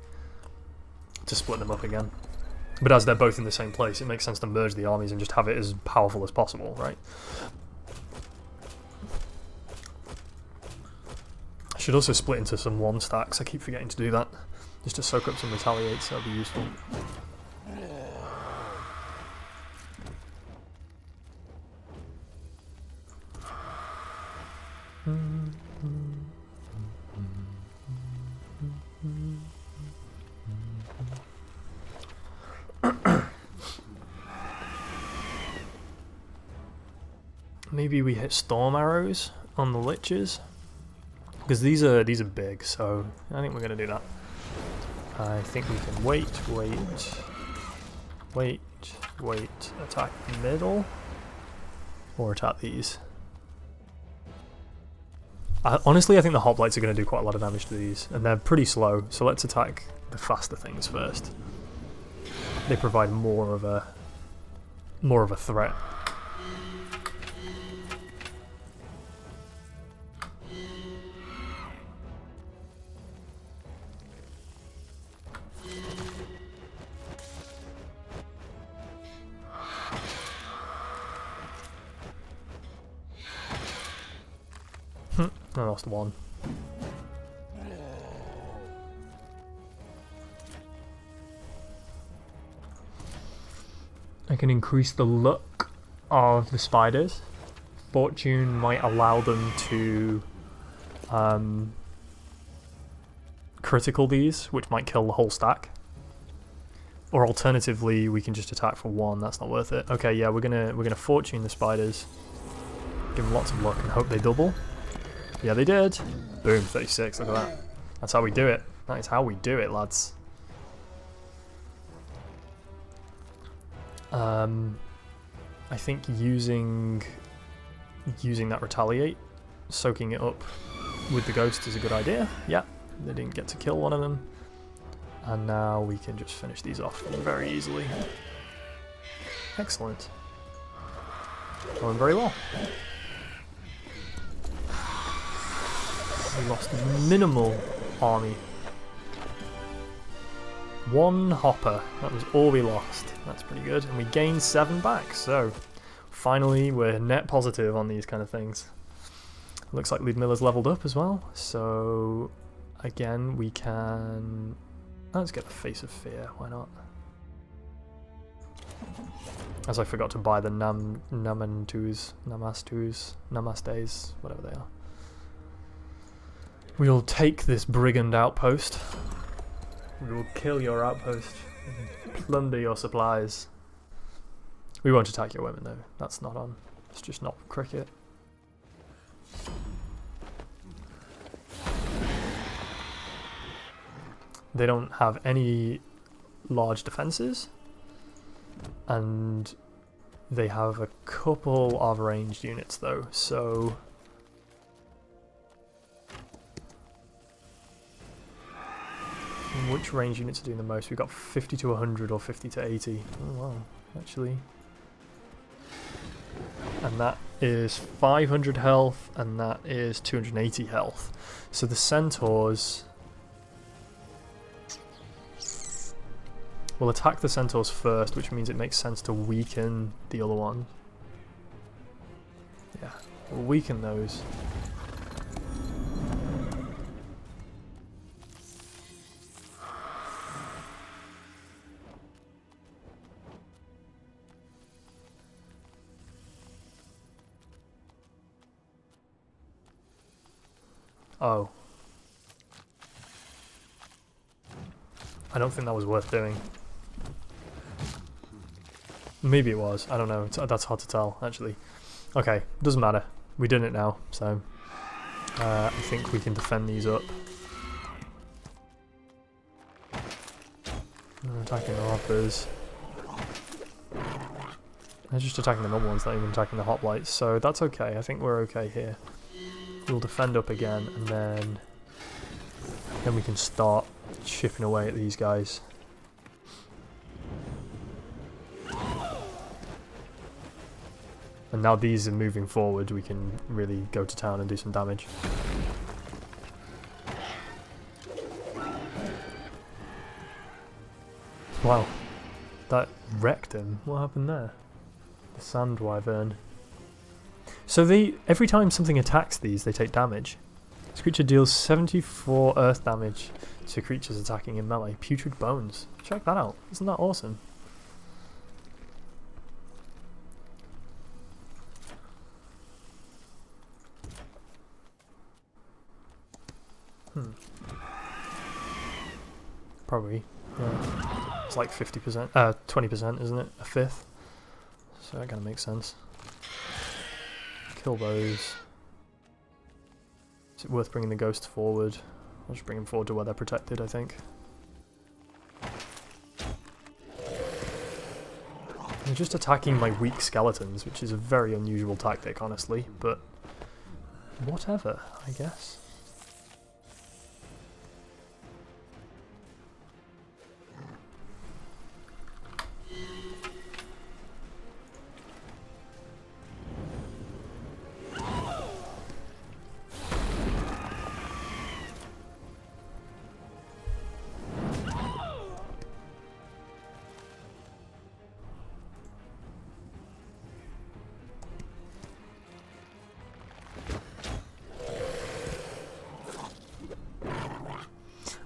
to split them up again. But as they're both in the same place, it makes sense to merge the armies and just have it as powerful as possible, right? I should also split into some 1 stacks. I keep forgetting to do that. Just to soak up some retaliates, that'd be useful. maybe we hit storm arrows on the liches, because these are big, so I think we're gonna do that. I think we can wait, attack middle, or attack these. Honestly, I think the hoplites are going to do quite a lot of damage to these, and they're pretty slow, so let's attack the faster things first. They provide more of a threat. I lost one. I can increase the luck of the spiders. Fortune might allow them to critical these, which might kill the whole stack. Or alternatively, we can just attack for one. That's not worth it. Okay, yeah, we're gonna fortune the spiders. Give them lots of luck and hope they double. Yeah, they did. Boom, 36. Look at that. That's how we do it. That is how we do it, lads. I think using that retaliate, soaking it up with the ghost is a good idea. Yeah, they didn't get to kill one of them. And now we can just finish these off very easily. Excellent. Going very well. We lost minimal army. One hopper. That was all we lost. That's pretty good. And we gained 7 back. So finally we're net positive on these kind of things. Looks like Ludmilla's leveled up as well. So again we can... Let's get the Face of Fear. Why not? As I forgot to buy the Namastes, whatever they are. We'll take this brigand outpost. We will kill your outpost. Plunder your supplies. We won't attack your women though. That's not on. It's just not cricket. They don't have any large defenses. And they have a couple of ranged units though, so... Which range units are doing the most? We've got 50 to 100 or 50 to 80. Oh wow, actually. And that is 500 health, and that is 280 health. So the centaurs... We'll attack the centaurs first, which means it makes sense to weaken the other one. Yeah, we'll weaken those. Oh. I don't think that was worth doing. Maybe it was. I don't know. That's hard to tell, actually. Okay, doesn't matter. We did it now, so I think we can defend these up. They're attacking the hoppers. They're just attacking the normal ones, not even attacking the hoplites, so that's okay. I think we're okay here. We'll defend up again, and then we can start chipping away at these guys. And now these are moving forward, we can really go to town and do some damage. Wow, that wrecked him. What happened there? The sand wyvern. So every time something attacks these, they take damage. This creature deals 74 earth damage to creatures attacking in melee. Putrid bones. Check that out. Isn't that awesome? Probably. Yeah. It's like 50%, 20%, isn't it? A fifth. So that kind of makes sense. kill those. Is it worth bringing the ghosts forward? I'll just bring them forward to where they're protected, I think. They're just attacking my weak skeletons, which is a very unusual tactic, honestly, but whatever, I guess.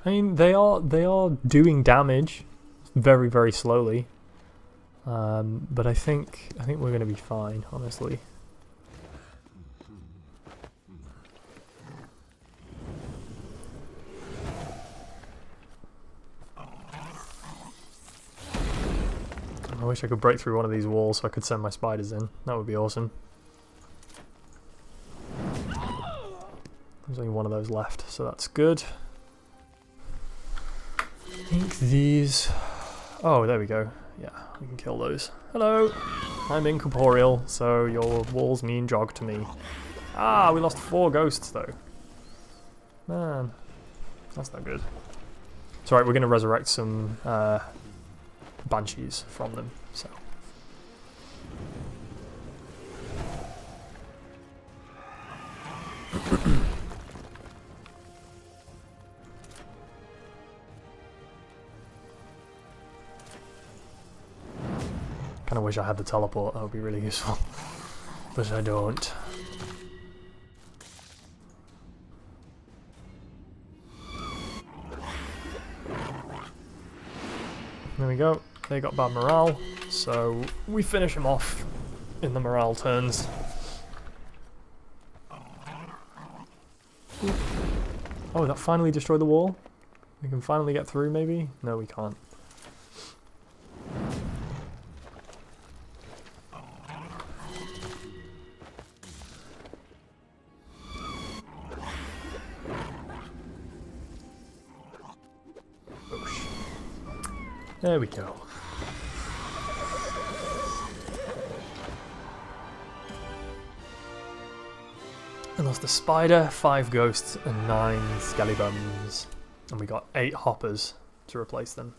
I mean, they are doing damage very, very slowly, but I think we're gonna be fine, honestly. I wish I could break through one of these walls so I could send my spiders in. That would be awesome. There's only one of those left, so that's good. I think these... Oh, there we go. Yeah, we can kill those. Hello! I'm incorporeal, so your walls mean jog to me. Ah, we lost 4 ghosts, though. Man, that's not good. It's alright, we're going to resurrect some banshees from them, so... Kind of wish I had the teleport, that would be really useful. But I don't. There we go. They got bad morale, so we finish them off in the morale turns. Oh, that finally destroyed the wall? We can finally get through, maybe? No, we can't. There we go. And that's the spider, 5 ghosts, and 9 skellybums. And we got 8 hoppers to replace them.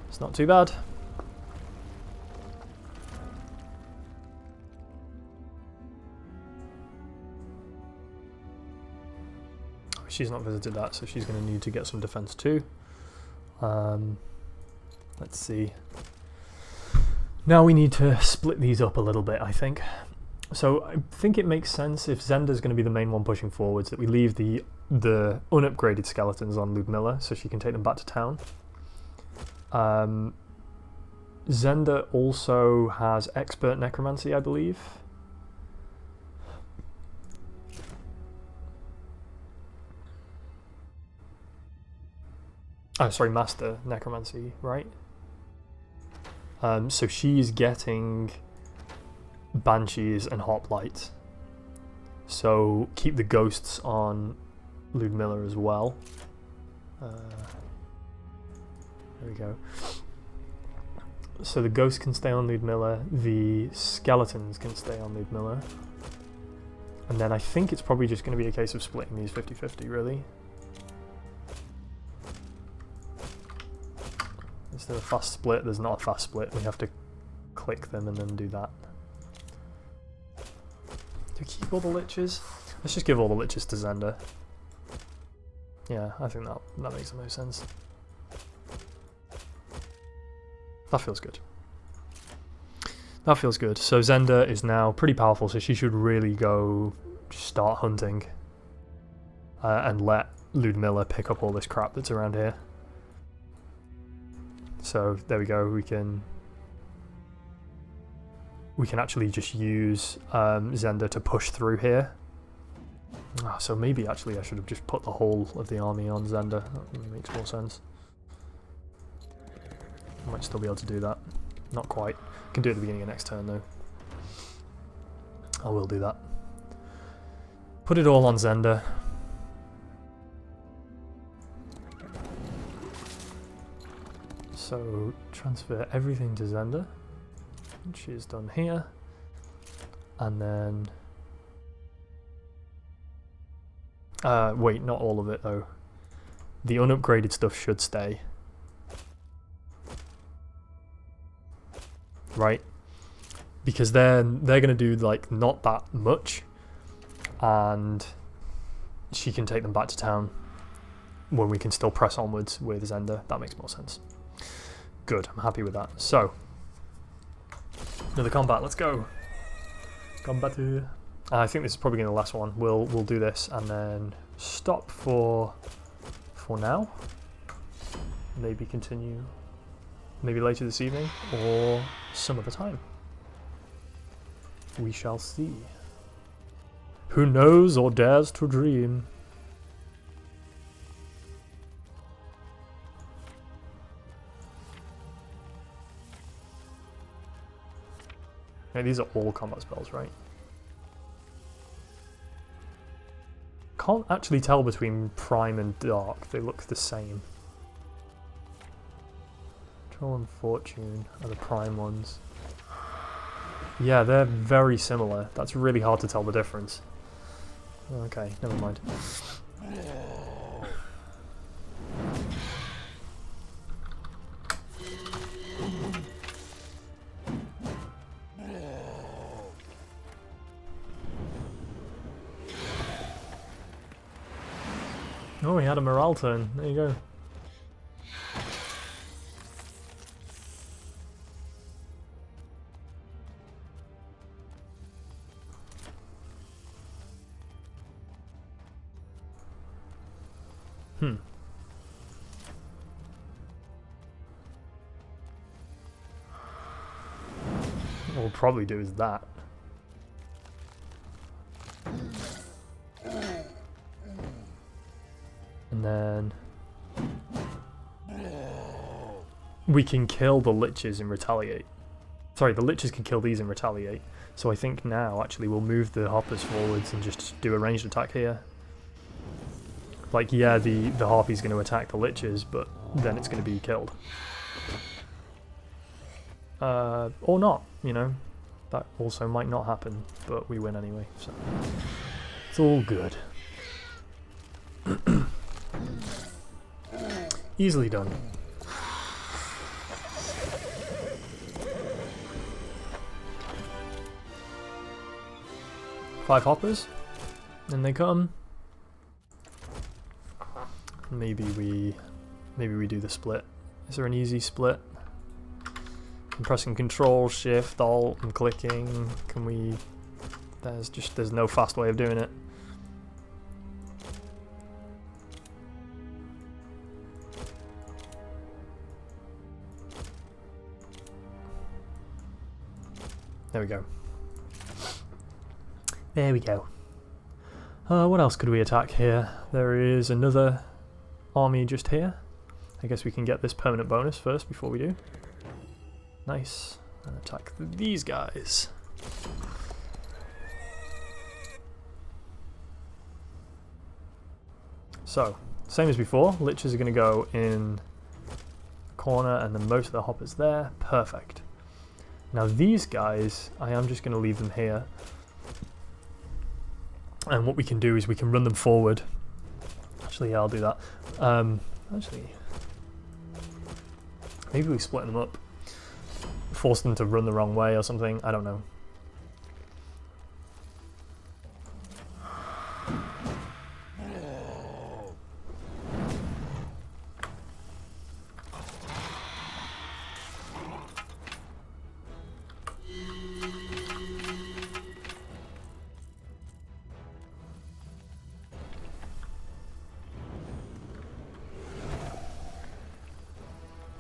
It's not too bad. She's not visited that, so she's going to need to get some defense too. Let's see. Now we need to split these up a little bit, I think. So I think it makes sense if Zenda's going to be the main one pushing forwards that we leave the unupgraded skeletons on Ludmilla so she can take them back to town. Zenda also has expert necromancy, I believe. Oh, sorry, Master Necromancy, right? So she's getting Banshees and Hoplite. So keep the ghosts on Ludmilla as well. There we go. So the ghosts can stay on Ludmilla, the skeletons can stay on Ludmilla. And then I think it's probably just going to be a case of splitting these 50-50, really. Instead of a fast split, there's not a fast split. We have to click them and then do that. Do we keep all the liches? Let's just give all the liches to Zenda. Yeah, I think that makes the most sense. That feels good. That feels good. So Zenda is now pretty powerful, so she should really go start hunting. And let Ludmilla pick up all this crap that's around here. So there we go, we can actually just use Zenda to push through here. So maybe actually I should have just put the whole of the army on Zenda, that makes more sense. I might still be able to do that, not quite. Can do it at the beginning of next turn though. I will do that. Put it all on Zenda. So transfer everything to Zenda, which is done here. And then... wait, not all of it though. The unupgraded stuff should stay. Right? Because they're gonna do like not that much, and she can take them back to town when we can still press onwards with Zenda. That makes more sense. Good, I'm happy with that. So, another combat, let's go. Combat. I think this is probably going to be the last one. We'll do this and then stop for now. Maybe continue, maybe later this evening or some other time. We shall see. Who knows or dares to dream? Okay, these are all combat spells, right? Can't actually tell between Prime and Dark. They look the same. Control and Fortune are the Prime ones. Yeah, they're very similar. That's really hard to tell the difference. Okay, never mind. Oh, he had a morale turn. There you go. What we'll probably do is that. And then we can kill the liches and retaliate. Sorry, the liches can kill these and retaliate. So I think now actually we'll move the hoppers forwards and just do a ranged attack here. Like, yeah, the harpy's going to attack the liches, but then it's going to be killed. Or not, you know. That also might not happen, but we win anyway, so it's all good. Easily done. Five hoppers, and they come. Maybe we do the split. Is there an easy split? I'm pressing Control, Shift, Alt, and clicking. Can we? There's no fast way of doing it. There we go. There we go. What else could we attack here? There is another army just here. I guess we can get this permanent bonus first before we do. Nice. And attack these guys. So, same as before, liches are going to go in the corner and then most of the hoppers there. Perfect. Now these guys, I am just going to leave them here. And what we can do is we can run them forward. Actually, yeah, I'll do that. Actually, maybe we split them up. Force them to run the wrong way or something. I don't know.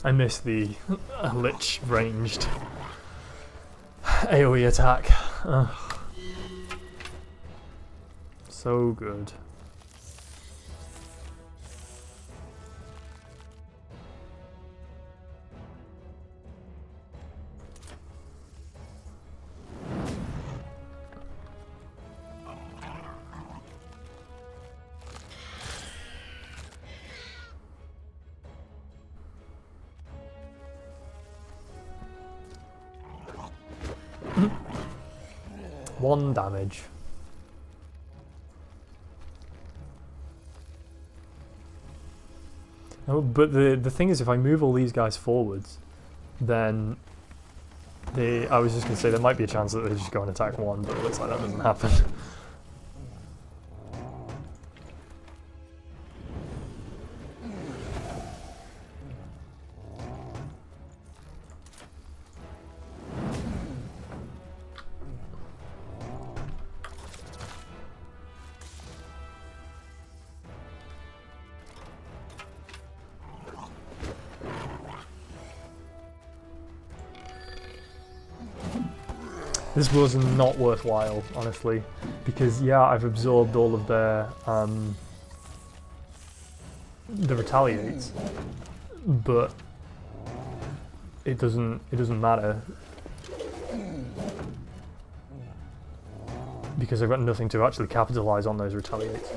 I miss the lich ranged AoE attack. Ugh. So good. 1 damage. Oh, but the thing is, if I move all these guys forwards, then I was just going to say there might be a chance that they just go and attack 1, but it looks like that doesn't happen. This was not worthwhile, honestly, because yeah, I've absorbed all of their the retaliates, but it doesn't matter because I've got nothing to actually capitalize on those retaliates.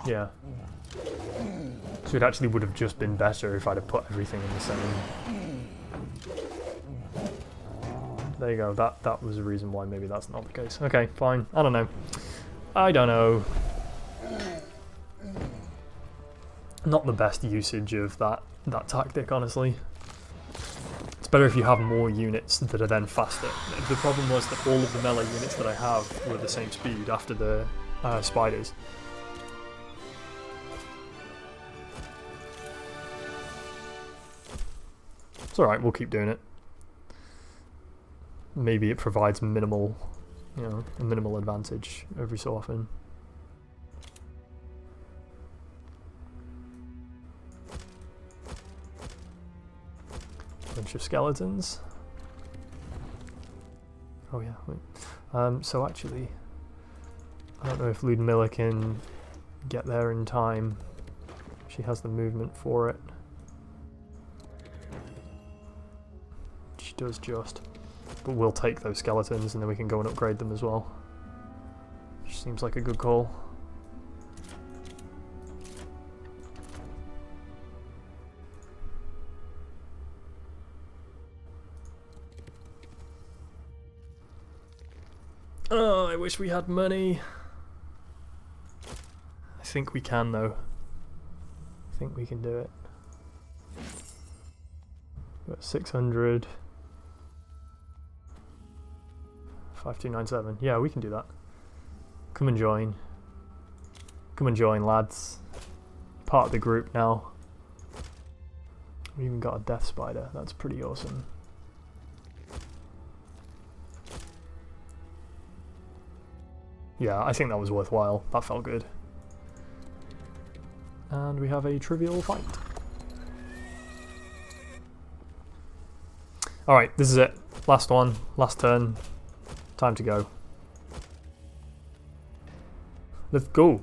Yeah. So it actually would have just been better if I'd have put everything in the same. There you go, that was the reason why maybe that's not the case. Okay, fine. I don't know. I don't know. Not the best usage of that tactic, honestly. It's better if you have more units that are then faster. The problem was that all of the melee units that I have were the same speed after the spiders. It's alright, we'll keep doing it. Maybe it provides minimal, a minimal advantage every so often. Bunch of skeletons. Oh yeah, wait. So actually, I don't know if Ludmilla can get there in time. She has the movement for it. She does just. But we'll take those skeletons and then we can go and upgrade them as well. Which seems like a good call. Oh, I wish we had money. I think we can though. I think we can do it. We've got 600. 5297. Yeah, we can do that. Come and join. Come and join, lads. Part of the group now. We even got a death spider. That's pretty awesome. Yeah, I think that was worthwhile. That felt good. And we have a trivial fight. Alright, this is it. Last one. Last turn. Time to go. Let's go.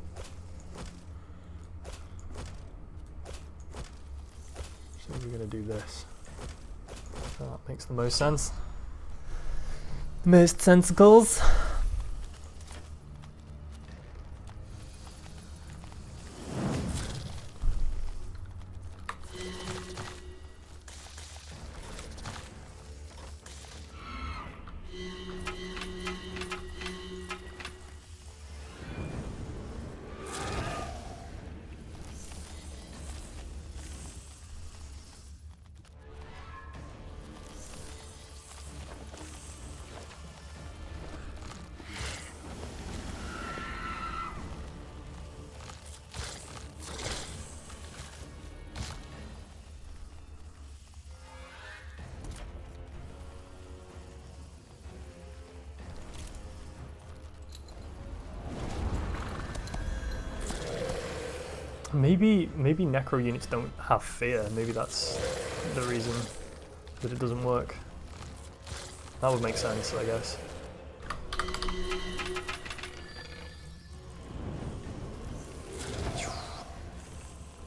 So we're going to do this. That makes the most sense. Most sensicles. Maybe Necro units don't have fear. Maybe that's the reason that it doesn't work. That would make sense, I guess.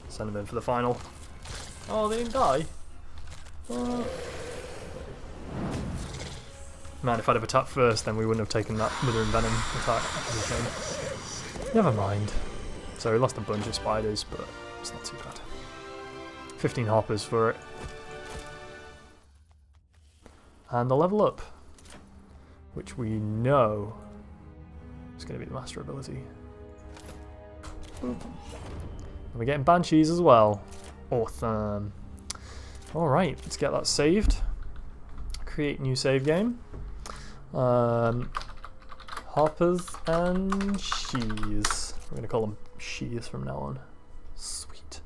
Send them in for the final. Oh, they didn't die? Man, if I'd have attacked first, then we wouldn't have taken that Wither and Venom attack. Never mind. So we lost a bunch of spiders, but it's not too bad. 15 hoppers for it. and the level up, which we know is going to be the master ability. Boop. And we're getting Banshees as well. Awesome. Alright, let's get that saved. Create new save game. Hoppers and Shees. We're going to call them Shees from now on. Sweet.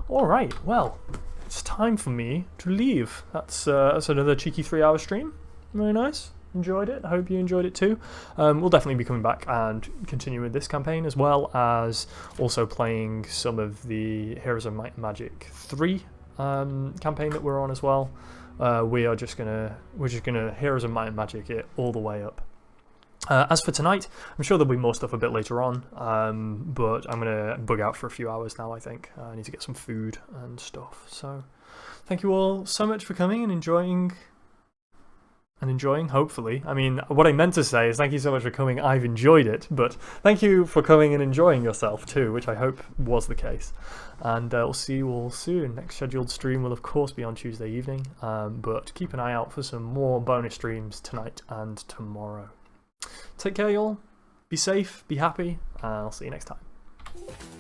Alright, well, it's time for me to leave. That's another cheeky 3-hour stream. Very nice. Enjoyed it. I hope you enjoyed it too. We'll definitely be coming back and continuing this campaign, as well as also playing some of the Heroes of Might and Magic 3 campaign that we're on as well. We're just gonna Heroes of Might and Magic it all the way up. As for tonight, I'm sure there'll be more stuff a bit later on, but I'm gonna bug out for a few hours now. I think I need to get some food and stuff. So, thank you all so much for coming and enjoying. Hopefully. I mean, what I meant to say is thank you so much for coming. I've enjoyed it, but thank you for coming and enjoying yourself too, which I hope was the case. And we'll see you all soon. Next scheduled stream will of course be on Tuesday evening, but keep an eye out for some more bonus streams tonight and tomorrow. Take care, y'all. Be safe, be happy, and I'll see you next time.